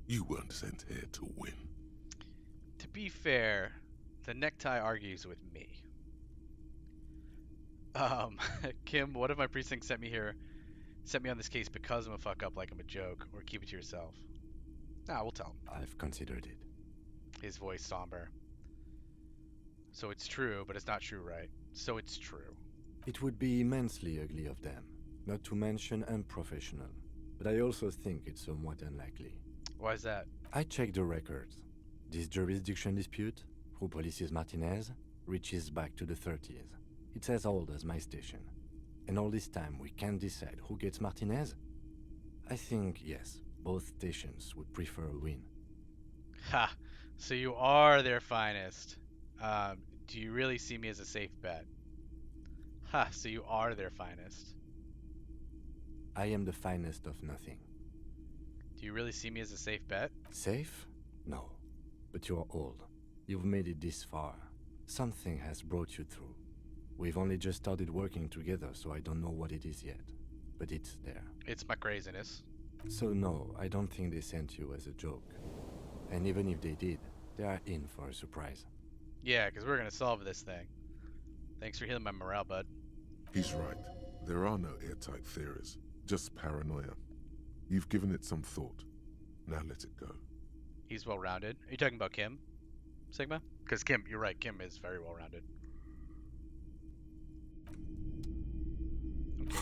You weren't sent here to win. To be fair, the necktie argues with me. Kim, what if my precinct sent me here, sent me on this case because I'm a fuck up like I'm a joke, or keep it to yourself? Nah, we'll tell him. I've considered it. His voice somber. So it's true, but it's not true, right? So it's true. It would be immensely ugly of them, not to mention unprofessional. But I also think it's somewhat unlikely. Why is that? I checked the records. This jurisdiction dispute, who polices Martinez, reaches back to the 30s. It's as old as my station. And all this time we can't decide who gets Martinez? I think, yes, both stations would prefer a win. Ha! So you are their finest. Do you really see me as a safe bet? Ha! So you are their finest. I am the finest of nothing. Do you really see me as a safe bet? Safe? No. But you're old. You've made it this far. Something has brought you through. We've only just started working together, so I don't know what it is yet. But it's there. It's my craziness. So no, I don't think they sent you as a joke. And even if they did, they are in for a surprise. Yeah, because we're going to solve this thing. Thanks for healing my morale, bud. He's right. There are no airtight theories, just paranoia. You've given it some thought. Now let it go. He's well-rounded. Are you talking about Kim? Sigma? Because Kim, you're right. Kim is very well rounded. Okay.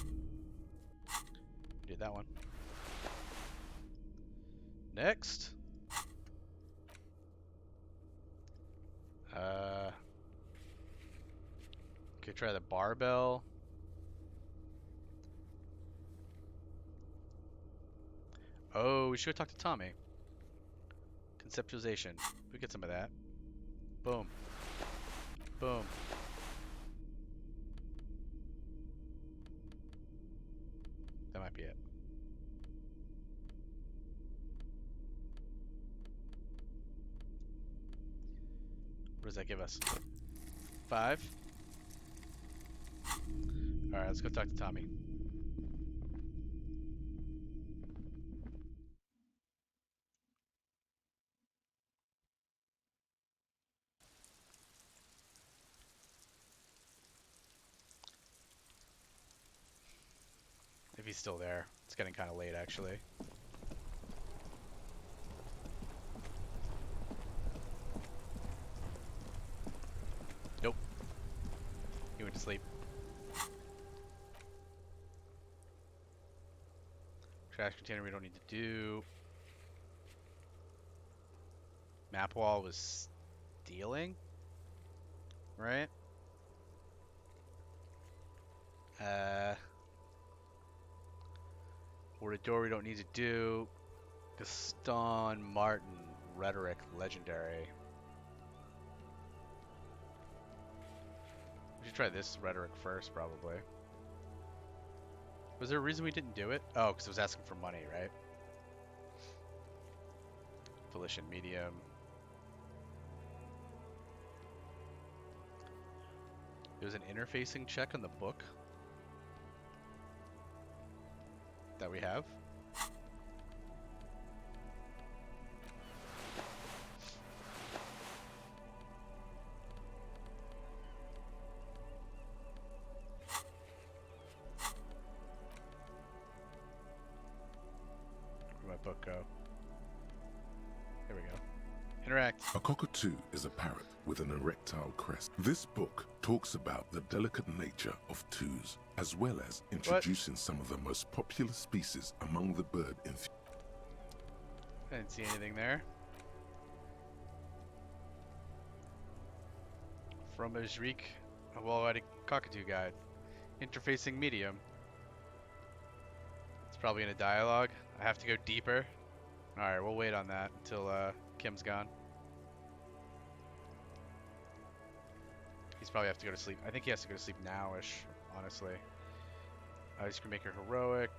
Did that one. Next. Okay, try the barbell. Oh, we should talk to Tommy. Conceptualization. We get some of that. Boom. Boom. That might be it. What does that give us? 5? Alright, let's go talk to Tommy. If he's still there. It's getting kind of late, actually. Nope. He went to sleep. Trash container we don't need to do. Map wall was stealing, right? Or a door we don't need to do. Gaston Martin, rhetoric, legendary. We should try this rhetoric first, probably. Was there a reason we didn't do it? Oh, because it was asking for money, right? Volition medium. There's an interfacing check on the book that we have. Where'd my book go? There we go. Interact. A cockatoo is a parrot with an erectile crest. This book talks about the delicate nature of twos, as well as introducing some of the most popular species among the bird enthusiasts. I didn't see anything there. From Ajrik, a well-read cockatoo guide. Interfacing medium. It's probably in a dialogue. I have to go deeper. Alright, we'll wait on that until Kim's gone. He's probably have to go to sleep. I think he has to go to sleep now-ish, honestly. He's gonna make a heroic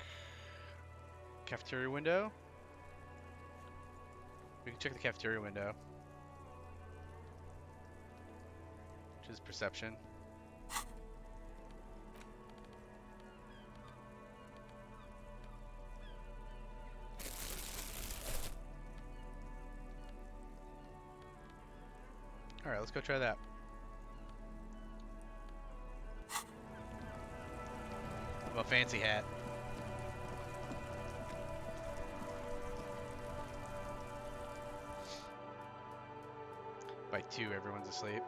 cafeteria window. We can check the cafeteria window, which is perception. Alright, let's go try that. A fancy hat. By 2, everyone's asleep.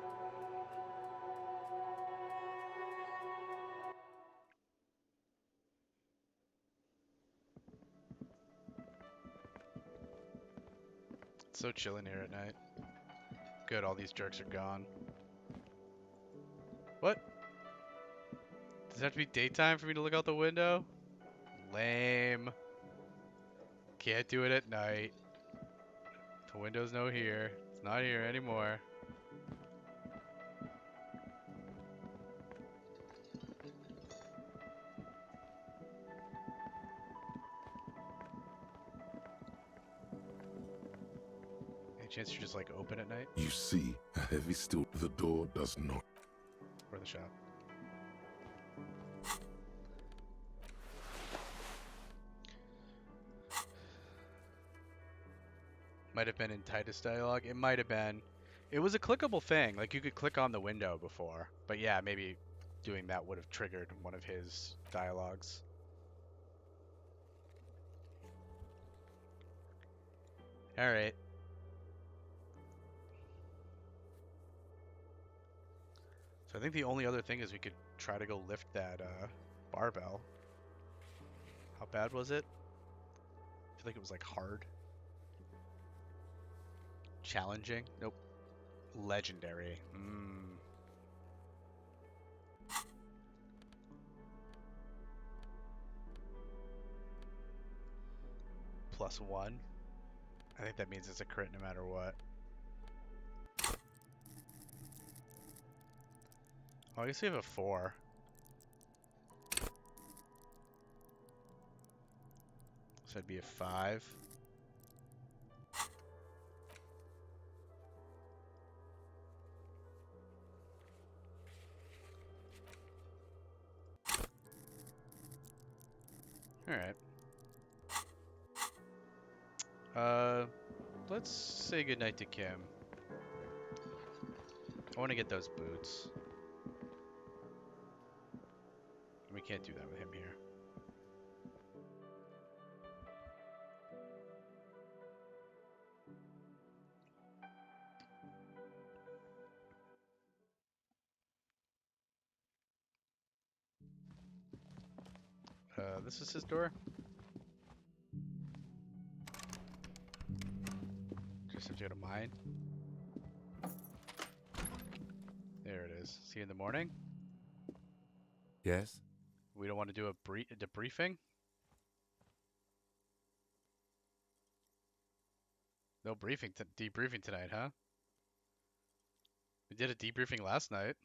It's so chill in here at night. Good, all these jerks are gone. What? Does it have to be daytime for me to look out the window? Lame. Can't do it at night. The window's no here. It's not here anymore. Any chance you're just like open at night? You see a heavy steel. The door does not. Or the shop? Might have been in Titus dialogue. It might have been. It was a clickable thing. Like you could click on the window before. But yeah, maybe doing that would have triggered one of his dialogues. Alright. So I think the only other thing is we could try to go lift that barbell. How bad was it? I feel like it was like hard. Challenging? Nope. Legendary. +1. I think that means it's a crit no matter what. Oh, I guess we have a 4. So it'd be a 5. Alright. Let's say goodnight to Kim. I want to get those boots. We can't do that with him here. This is his door. Just have to go to mine. There it is. See you in the morning. Yes? We don't want to do a debriefing? No debriefing tonight, huh? We did a debriefing last night.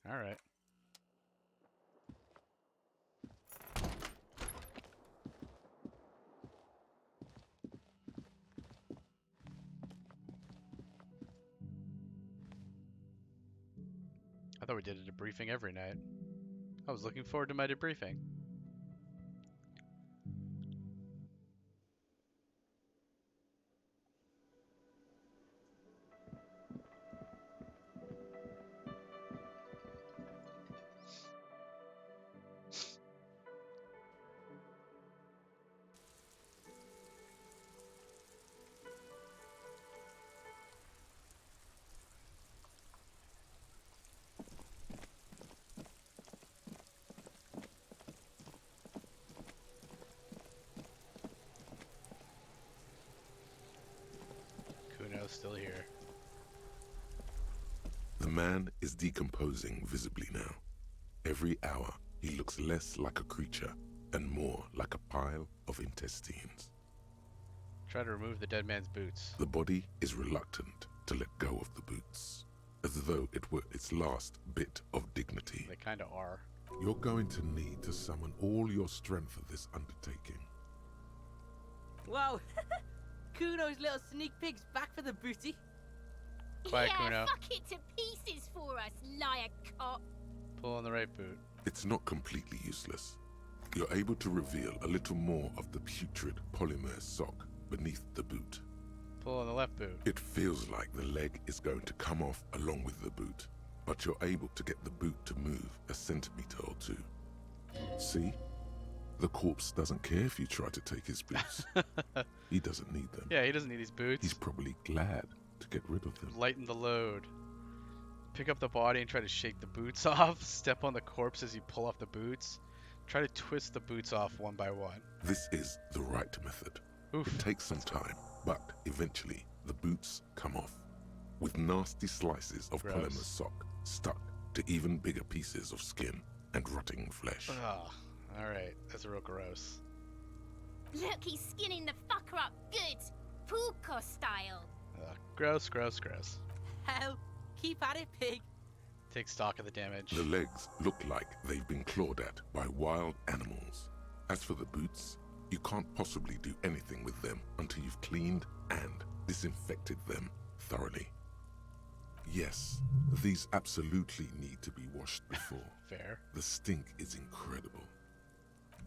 Alright. I thought we did a debriefing every night. I was looking forward to my debriefing. Kuno's still here. The man is decomposing visibly now. Every hour, he looks less like a creature and more like a pile of intestines. Try to remove the dead man's boots. The body is reluctant to let go of the boots, as though it were its last bit of dignity. They kind of are. You're going to need to summon all your strength for this undertaking. Whoa! Kuno's little sneak pig's back for the booty. Quiet, yeah, Kuno. fuck it to pieces for us, liar cop. Pull on the right boot. It's not completely useless. You're able to reveal a little more of the putrid polymer sock beneath the boot. Pull on the left boot. It feels like the leg is going to come off along with the boot, but you're able to get the boot to move a centimeter or two. See? The corpse doesn't care if you try to take his boots. He doesn't need them. Yeah, he doesn't need these boots. He's probably glad to get rid of them. Lighten the load. Pick up the body and try to shake the boots off. Step on the corpse as you pull off the boots. Try to twist the boots off one by one. This is the right method. Oof. It takes some time, but eventually the boots come off, with nasty slices of Gross. polymer sock stuck to even bigger pieces of skin and rotting flesh. Ugh. Alright, that's real gross. Look, he's skinning the fucker up good. Puka style. Gross, gross, gross. Hell, keep at it, pig. Take stock of the damage. The legs look like they've been clawed at by wild animals. As for the boots, you can't possibly do anything with them until you've cleaned and disinfected them thoroughly. Yes, these absolutely need to be washed before. Fair. The stink is incredible.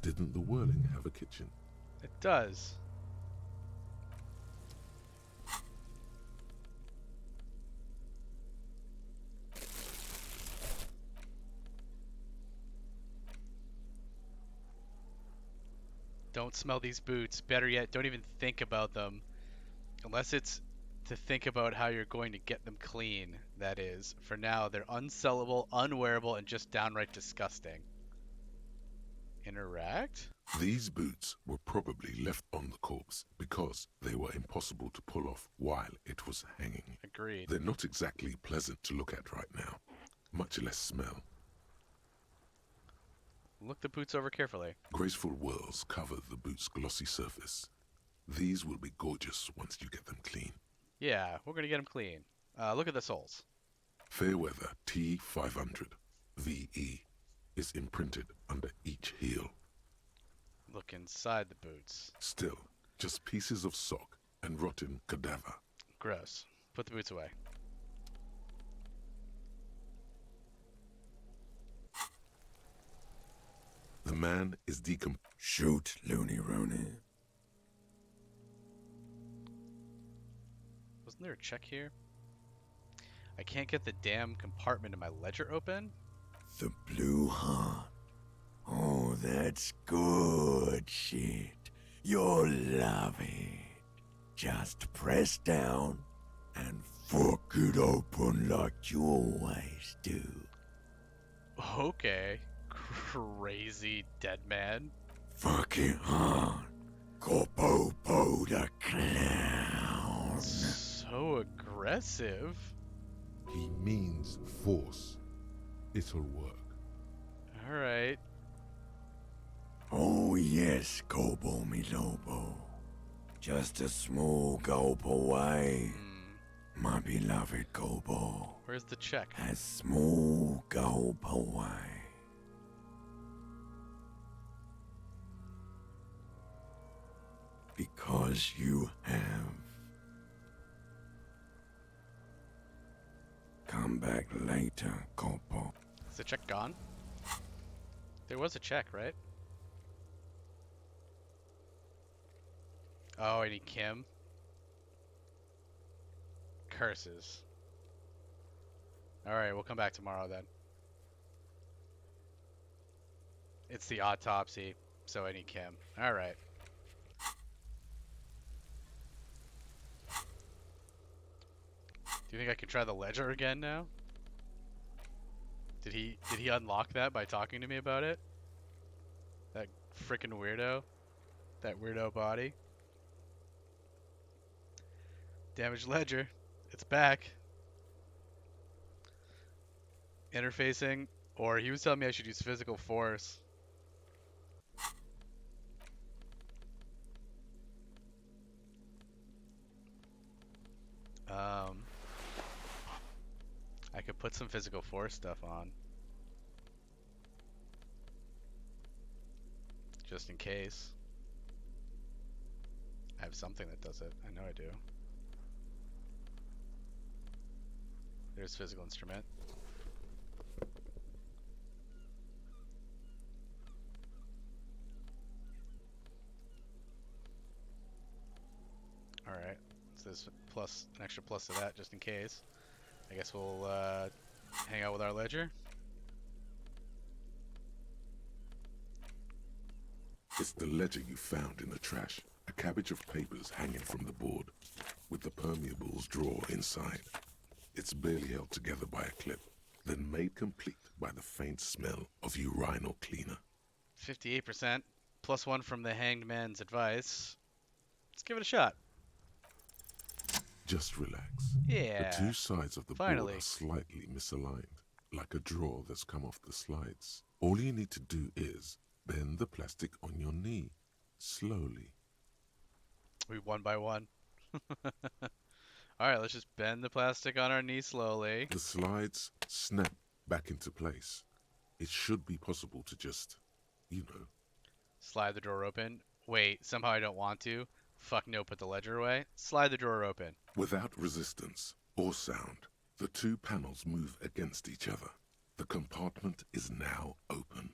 Didn't the Whirling have a kitchen? It does. Don't smell these boots. Better yet, don't even think about them. Unless it's to think about how you're going to get them clean, that is. For now, they're unsellable, unwearable, and just downright disgusting. Interact? These boots were probably left on the corpse because they were impossible to pull off while it was hanging. Agreed. They're not exactly pleasant to look at right now, much less smell. Look the boots over carefully. Graceful whirls cover the boot's glossy surface. These will be gorgeous once you get them clean. Yeah, we're going to get them clean. Look at the soles. Fairweather T500 VE is imprinted under each heel. Look inside the boots. Still, just pieces of sock and rotten cadaver. Gross. Put the boots away. The man is Shoot, Looney Rooney. Wasn't there a check here? I can't get the damn compartment in my ledger open? The Blue Heart. Oh, that's good shit. You'll love it. Just press down and fuck it open like you always do. Okay. Crazy dead man. Fuck it hard. Corpopo the Clown. So aggressive. He means force. It'll work. Alright. Oh yes, Gobo mi Lobo. Just a small gulp away. My beloved Gobo. Where's the check? A small gulp away. Because you have. Come back later, Gobo. Is the check gone? There was a check, right? Oh, I need Kim. Curses. Alright, we'll come back tomorrow then. It's the autopsy, so I need Kim. Alright. Do you think I can try the ledger again now? Did he unlock that by talking to me about it? That frickin' weirdo? That weirdo body? Damaged ledger. It's back. Interfacing. Or he was telling me I should use physical force. I could put some physical force stuff on. Just in case. I have something that does it. I know I do. There's physical instrument. Alright. So there's plus an extra plus to that just in case. I guess we'll hang out with our ledger. It's the ledger you found in the trash. A cabbage of papers hanging from the board, with the permeables drawer inside. It's barely held together by a clip, then made complete by the faint smell of urinal cleaner. 58%, plus 1 from the hanged man's advice. Let's give it a shot. Just relax. Yeah. The two sides of the Finally. board are slightly misaligned, like a drawer that's come off the slides. All you need to do is bend the plastic on your knee, slowly. We one by one. Alright, let's just bend the plastic on our knee slowly. The slides snap back into place. It should be possible to just, you know. Slide the drawer open. Wait, somehow I don't want to. Fuck no, put the ledger away. Slide the drawer open. Without resistance or sound, the two panels move against each other. The compartment is now open.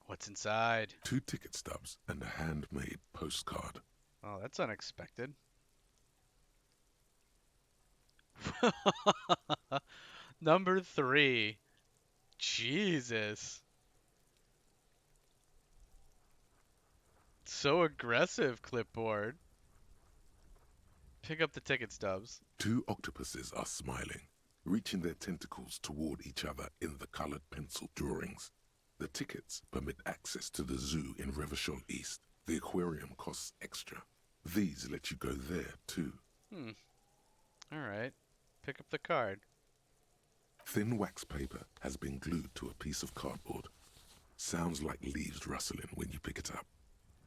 What's inside? 2 ticket stubs and a handmade postcard. Oh, that's unexpected. Number 3. Jesus. So aggressive, clipboard. Pick up the ticket stubs. 2 octopuses are smiling, reaching their tentacles toward each other in the colored pencil drawings. The tickets permit access to the zoo in Revachol East. The aquarium costs extra. These let you go there, too. Alright. Pick up the card. Thin wax paper has been glued to a piece of cardboard. Sounds like leaves rustling when you pick it up.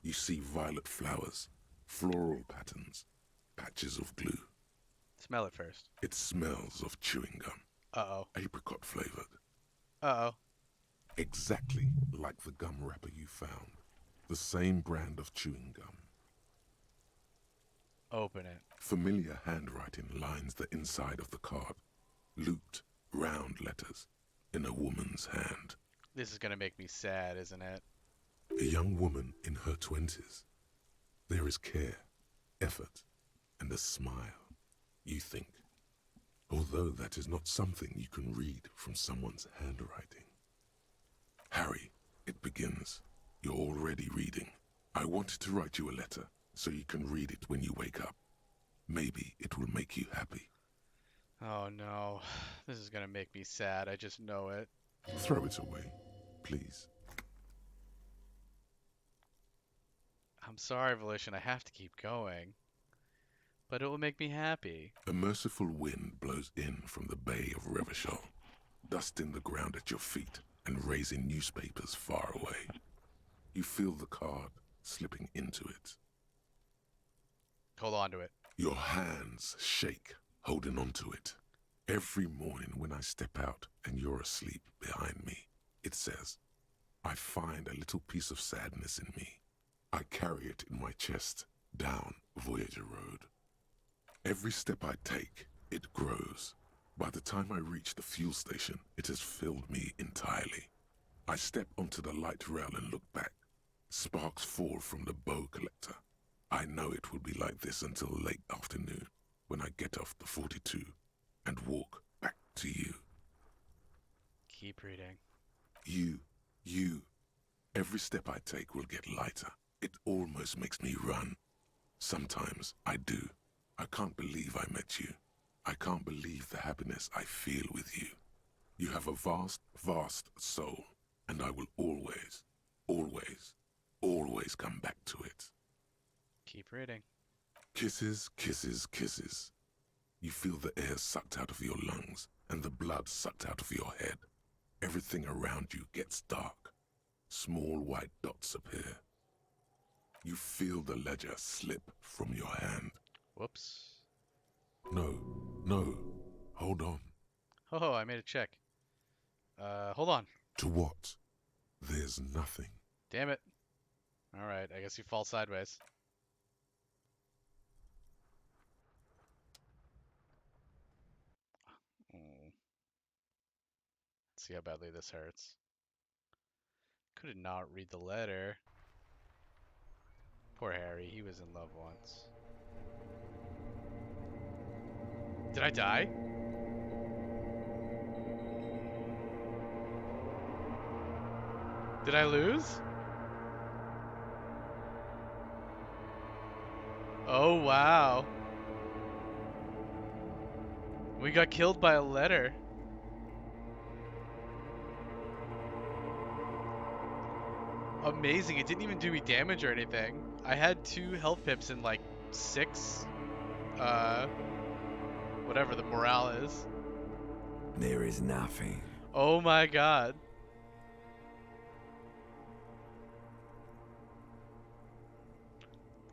You see violet flowers, floral patterns, patches of glue. Smell it first. It smells of chewing gum. Uh-oh. Apricot flavored. Uh-oh. Exactly like the gum wrapper you found. The same brand of chewing gum. Open it. Familiar handwriting lines the inside of the card. Looped, round letters in a woman's hand. This is gonna make me sad, isn't it? A young woman in her 20s. There is care, effort, and a smile, you think. Although that is not something you can read from someone's handwriting. Harry, it begins. You're already reading. I wanted to write you a letter so you can read it when you wake up. Maybe it will make you happy. Oh no. This is gonna make me sad. I just know it. Throw it away, please. I'm sorry, Volition. I have to keep going. But it will make me happy. A merciful wind blows in from the bay of Revachol, dusting the ground at your feet and raising newspapers far away. You feel the card slipping into it. Hold on to it. Your hands shake, holding onto it. Every morning when I step out and you're asleep behind me, it says, I find a little piece of sadness in me. I carry it in my chest down Voyager Road. Every step I take, it grows. By the time I reach the fuel station, it has filled me entirely. I step onto the light rail and look back. Sparks fall from the bow collector. I know it will be like this until late afternoon, when I get off the 42 and walk back to you. Keep reading. You. Every step I take will get lighter. It almost makes me run. Sometimes I do. I can't believe I met you. I can't believe the happiness I feel with you. You have a vast, vast soul, and I will always, always, always come back to it. Keep reading. Kisses, kisses, kisses. You feel the air sucked out of your lungs and the blood sucked out of your head. Everything around you gets dark. Small white dots appear. You feel the ledger slip from your hand. Whoops. No. Hold on. Oh, I made a check. Hold on. To what? There's nothing. Damn it. Alright, I guess you fall sideways. Let's see how badly this hurts. Could not read the letter. Poor Harry, he was in love once. Did I die? Did I lose? Oh, wow. We got killed by a letter. Amazing, it didn't even do me damage or anything. I had 2 health pips and like 6, whatever the morale is. There is nothing. Oh my god.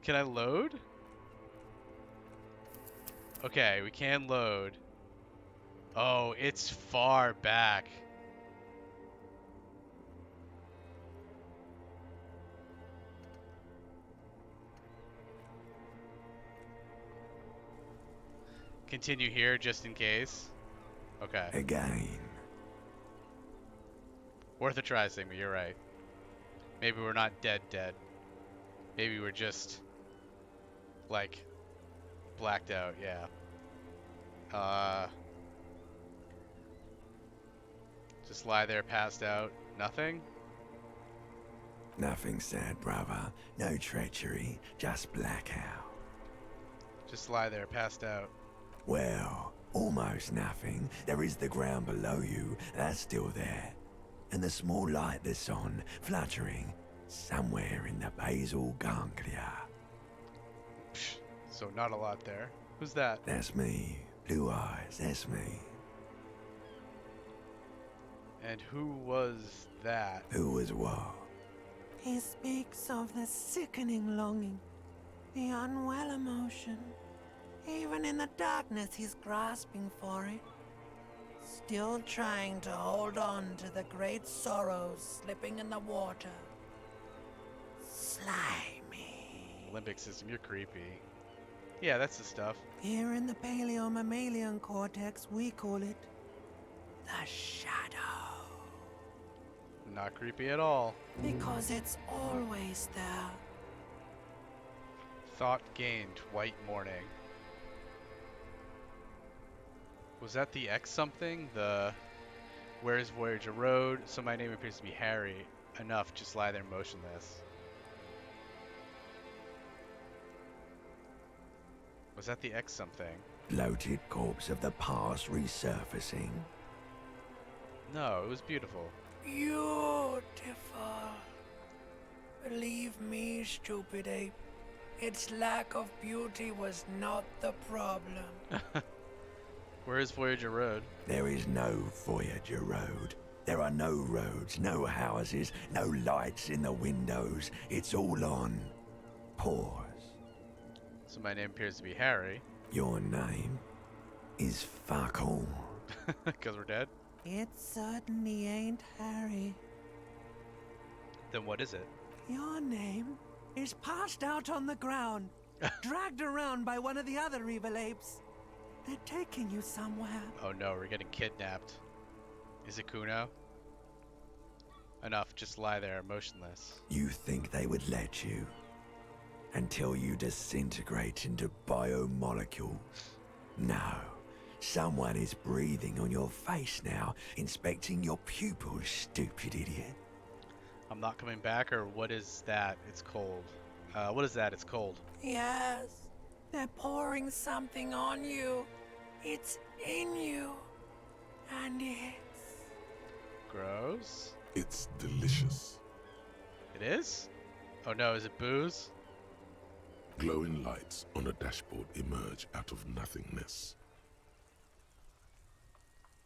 Can I load? Okay, we can load. Oh, it's far back. Continue here just in case. Okay. Again. Worth a try, Sigma, you're right. Maybe we're not dead. Maybe we're just, like, blacked out, yeah. Just lie there passed out. Nothing? Nothing sad, brother. No treachery, just blackout. Just lie there, passed out. Well, almost nothing. There is the ground below you. That's still there. And the small light that's on, fluttering, somewhere in the basal ganglia. Psh, so not a lot there. Who's that? That's me. Blue eyes, that's me. And who was that? Who was what? He speaks of the sickening longing, the unwell emotion. Even in the darkness, he's grasping for it. Still trying to hold on to the great sorrows slipping in the water. Slimy. Limbic system, you're creepy. Yeah, that's the stuff. Here in the paleo-mammalian cortex, we call it the shadow. Not creepy at all. Because it's always there. Thought gained, white morning. Was that the X something? The Where's Voyager Road? So my name appears to be Harry. Enough, just lie there motionless. Was that the X something? Bloated corpse of the past resurfacing. No, it was beautiful. Beautiful. Believe me, stupid ape. Its lack of beauty was not the problem. Where is Voyager Road? There is no Voyager Road. There are no roads, no houses, no lights in the windows. It's all on pause. So my name appears to be Harry. Your name is fuck all. Because we're dead? It certainly ain't Harry. Then what is it? Your name is passed out on the ground, dragged around by one of the other evil apes. They're taking you somewhere. Oh no, we're getting kidnapped. Is it Kuno? Enough, just lie there, motionless. You think they would let you? Until you disintegrate into biomolecules? No. Someone is breathing on your face now, inspecting your pupils, stupid idiot. I'm not coming back, or what is that? It's cold. What is that? It's cold. Yes, they're pouring something on you. It's in you. And it's... Gross? It's delicious. It is? Oh no, is it booze? Glowing lights on a dashboard emerge out of nothingness.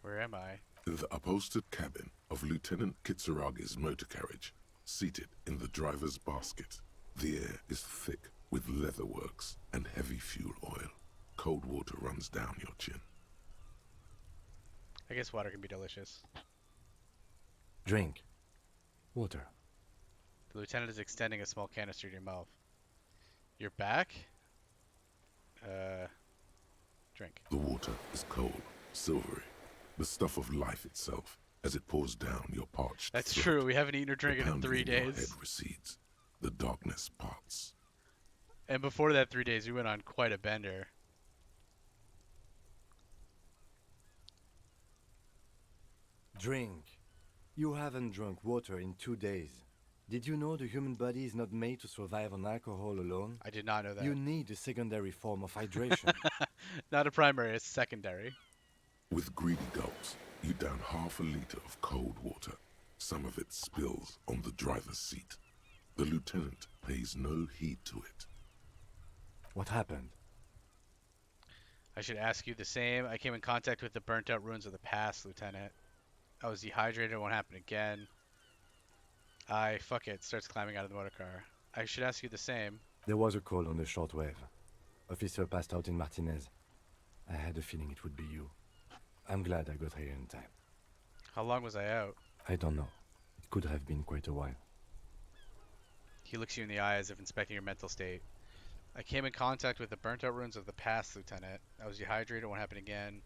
Where am I? The upholstered cabin of Lieutenant Kitsuragi's motor carriage, seated in the driver's basket. The air is thick with leatherworks and heavy fuel oil. Cold water runs down your chin. I guess water can be delicious. Drink. Water. The lieutenant is extending a small canister to your mouth. You're back? Drink. The water is cold, silvery, the stuff of life itself, as it pours down your parched That's throat. true, we haven't eaten or drinking in The 3 pounding in your days. head recedes. The darkness parts. And before that 3 days, we went on quite a bender. Drink. You haven't drunk water in 2 days. Did you know the human body is not made to survive on alcohol alone? I did not know that. You need a secondary form of hydration. Not a primary, it's secondary. With greedy gulps, you down half a liter of cold water. Some of it spills on the driver's seat. The lieutenant pays no heed to it. What happened? I should ask you the same. I came in contact with the burnt out ruins of the past, Lieutenant. I was dehydrated, it won't happen again. Fuck it, starts climbing out of the motor car. I should ask you the same. There was a call on the shortwave. Officer passed out in Martinez. I had a feeling it would be you. I'm glad I got here in time. How long was I out? I don't know. It could have been quite a while. He looks you in the eye as if inspecting your mental state. I came in contact with the burnt out ruins of the past, Lieutenant. I was dehydrated, it won't happen again.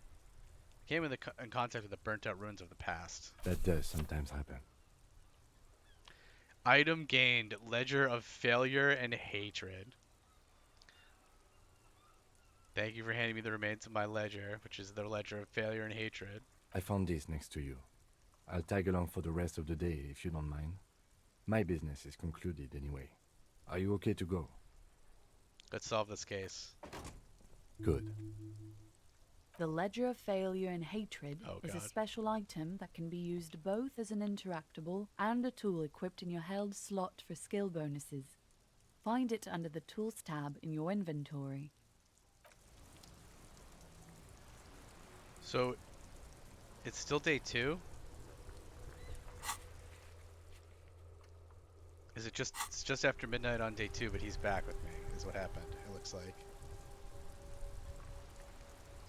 I came in contact with the burnt out ruins of the past. That does sometimes happen. Item gained, Ledger of Failure and Hatred. Thank you for handing me the remains of my ledger, which is the Ledger of Failure and Hatred. I found this next to you. I'll tag along for the rest of the day if you don't mind. My business is concluded anyway. Are you okay to go? Let's solve this case. Good. The Ledger of Failure and Hatred Oh, is a God. special item that can be used both as an interactable and a tool equipped in your held slot for skill bonuses. Find it under the Tools tab in your inventory. So, it's still day 2? Is it just, it's just after midnight on day 2, but he's back with me, is what happened, it looks like.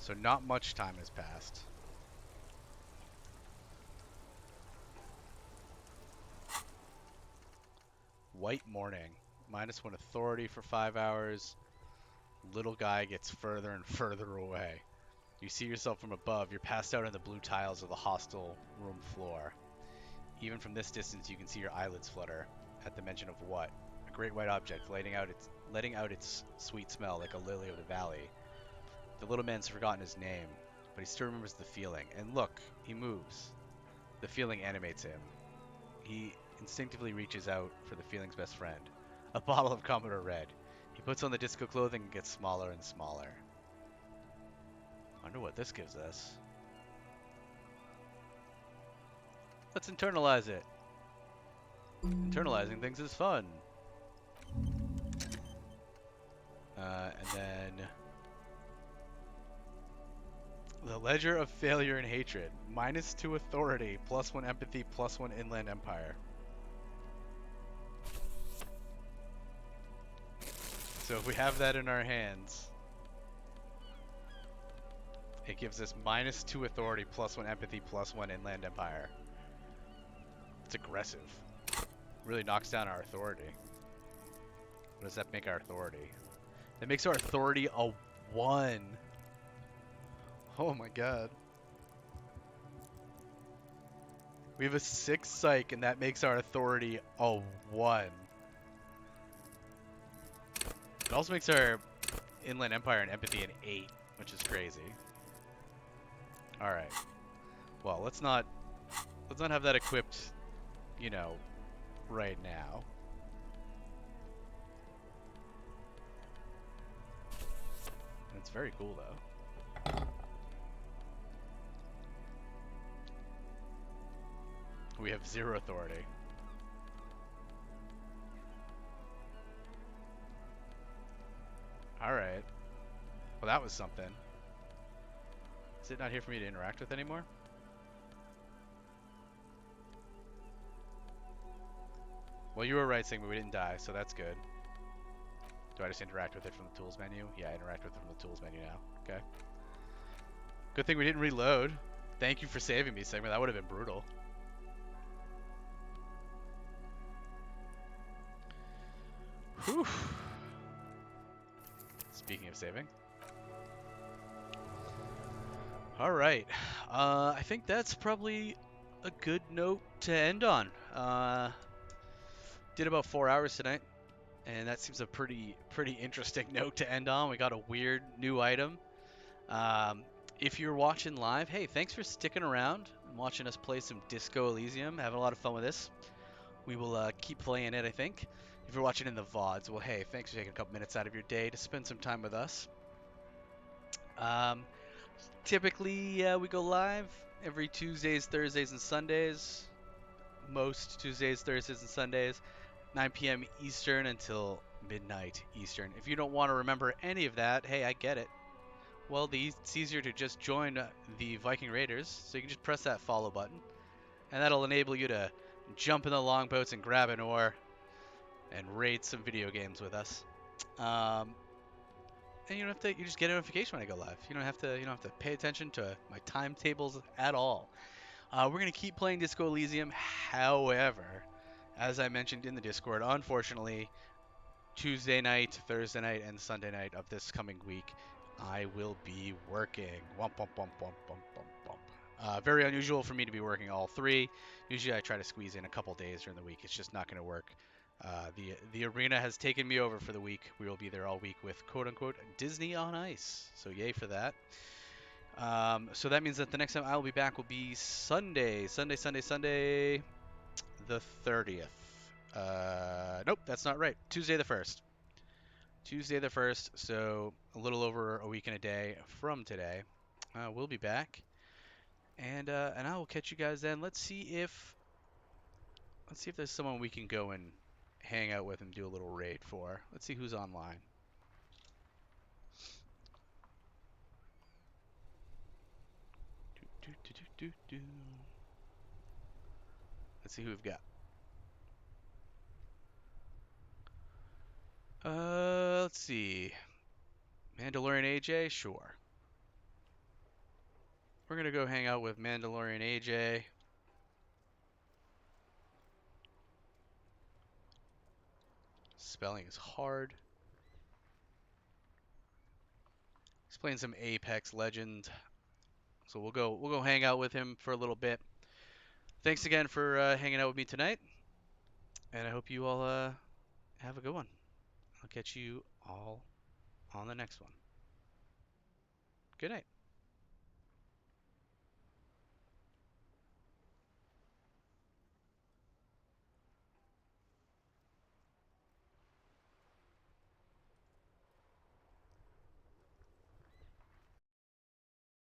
So not much time has passed. White morning. -1 authority for 5 hours. Little guy gets further and further away. You see yourself from above. You're passed out on the blue tiles of the hostel room floor. Even from this distance, you can see your eyelids flutter at the mention of what? A great white object letting out its sweet smell like a lily of the valley. The little man's forgotten his name, but he still remembers the feeling. And look, he moves. The feeling animates him. He instinctively reaches out for the feeling's best friend, a bottle of Commodore Red. He puts on the disco clothing and gets smaller and smaller. Wonder what this gives us. Let's internalize it. Internalizing things is fun. And then the Ledger of Failure and Hatred. -2 authority, +1 empathy, +1 inland empire. So if we have that in our hands, it gives us -2 authority, +1 empathy, +1 inland empire. It's aggressive. Really knocks down our authority. What does that make our authority? That makes our authority a 1. Oh my god. We have a 6 psych and that makes our authority a 1. It also makes our inland empire and empathy an 8, which is crazy. Alright. Well, let's not have that equipped, you know, right now. It's very cool though. We have 0 authority. Alright. Well, that was something. Is it not here for me to interact with anymore? Well, you were right, Sigma, we didn't die, so that's good. Do I just interact with it from the tools menu? Yeah, I interact with it from the tools menu now. Okay. Good thing we didn't reload. Thank you for saving me, Sigma. That would have been brutal. Whew. Speaking of saving. Alright. I think that's probably a good note to end on. Did about 4 hours tonight. And that seems a pretty interesting note to end on. We got a weird new item. If you're watching live, hey, thanks for sticking around and watching us play some Disco Elysium. Having a lot of fun with this. We will keep playing it, I think. If you're watching in the VODs, well, hey, thanks for taking a couple minutes out of your day to spend some time with us. Typically, we go live every Tuesdays, Thursdays, and Sundays. Most Tuesdays, Thursdays, and Sundays. 9 p.m. Eastern until midnight Eastern. If you don't want to remember any of that, hey, I get it. Well, it's easier to just join the Viking Raiders, so you can just press that follow button, and that'll enable you to jump in the longboats and grab an oar and raid some video games with us. And you don't have to. You just get a notification when I go live. You don't have to pay attention to my timetables at all. We're gonna keep playing Disco Elysium. However, as I mentioned in the Discord, unfortunately, Tuesday night, Thursday night, and Sunday night of this coming week, I will be working. Womp, womp, womp, womp, womp, womp, womp. Very unusual for me to be working all 3. Usually I try to squeeze in a couple days during the week. It's just not going to work. The arena has taken me over for the week. We will be there all week with quote-unquote Disney on Ice. So yay for that. So that means that the next time I'll be back will be Sunday, the 30th. Nope, that's not right. Tuesday the 1st. Tuesday the 1st, so a little over a week and a day from today. We'll be back, and I will catch you guys then. Let's see if there's someone we can go and hang out with and do a little raid for. Let's see who's online. Let's see who we've got. Let's see. Mandalorian AJ, sure. We're gonna go hang out with Mandalorian AJ. Spelling is hard. He's playing some Apex Legends, so we'll go hang out with him for a little bit. Thanks again for hanging out with me tonight, and I hope you all have a good one. I'll catch you all on the next one. Good night.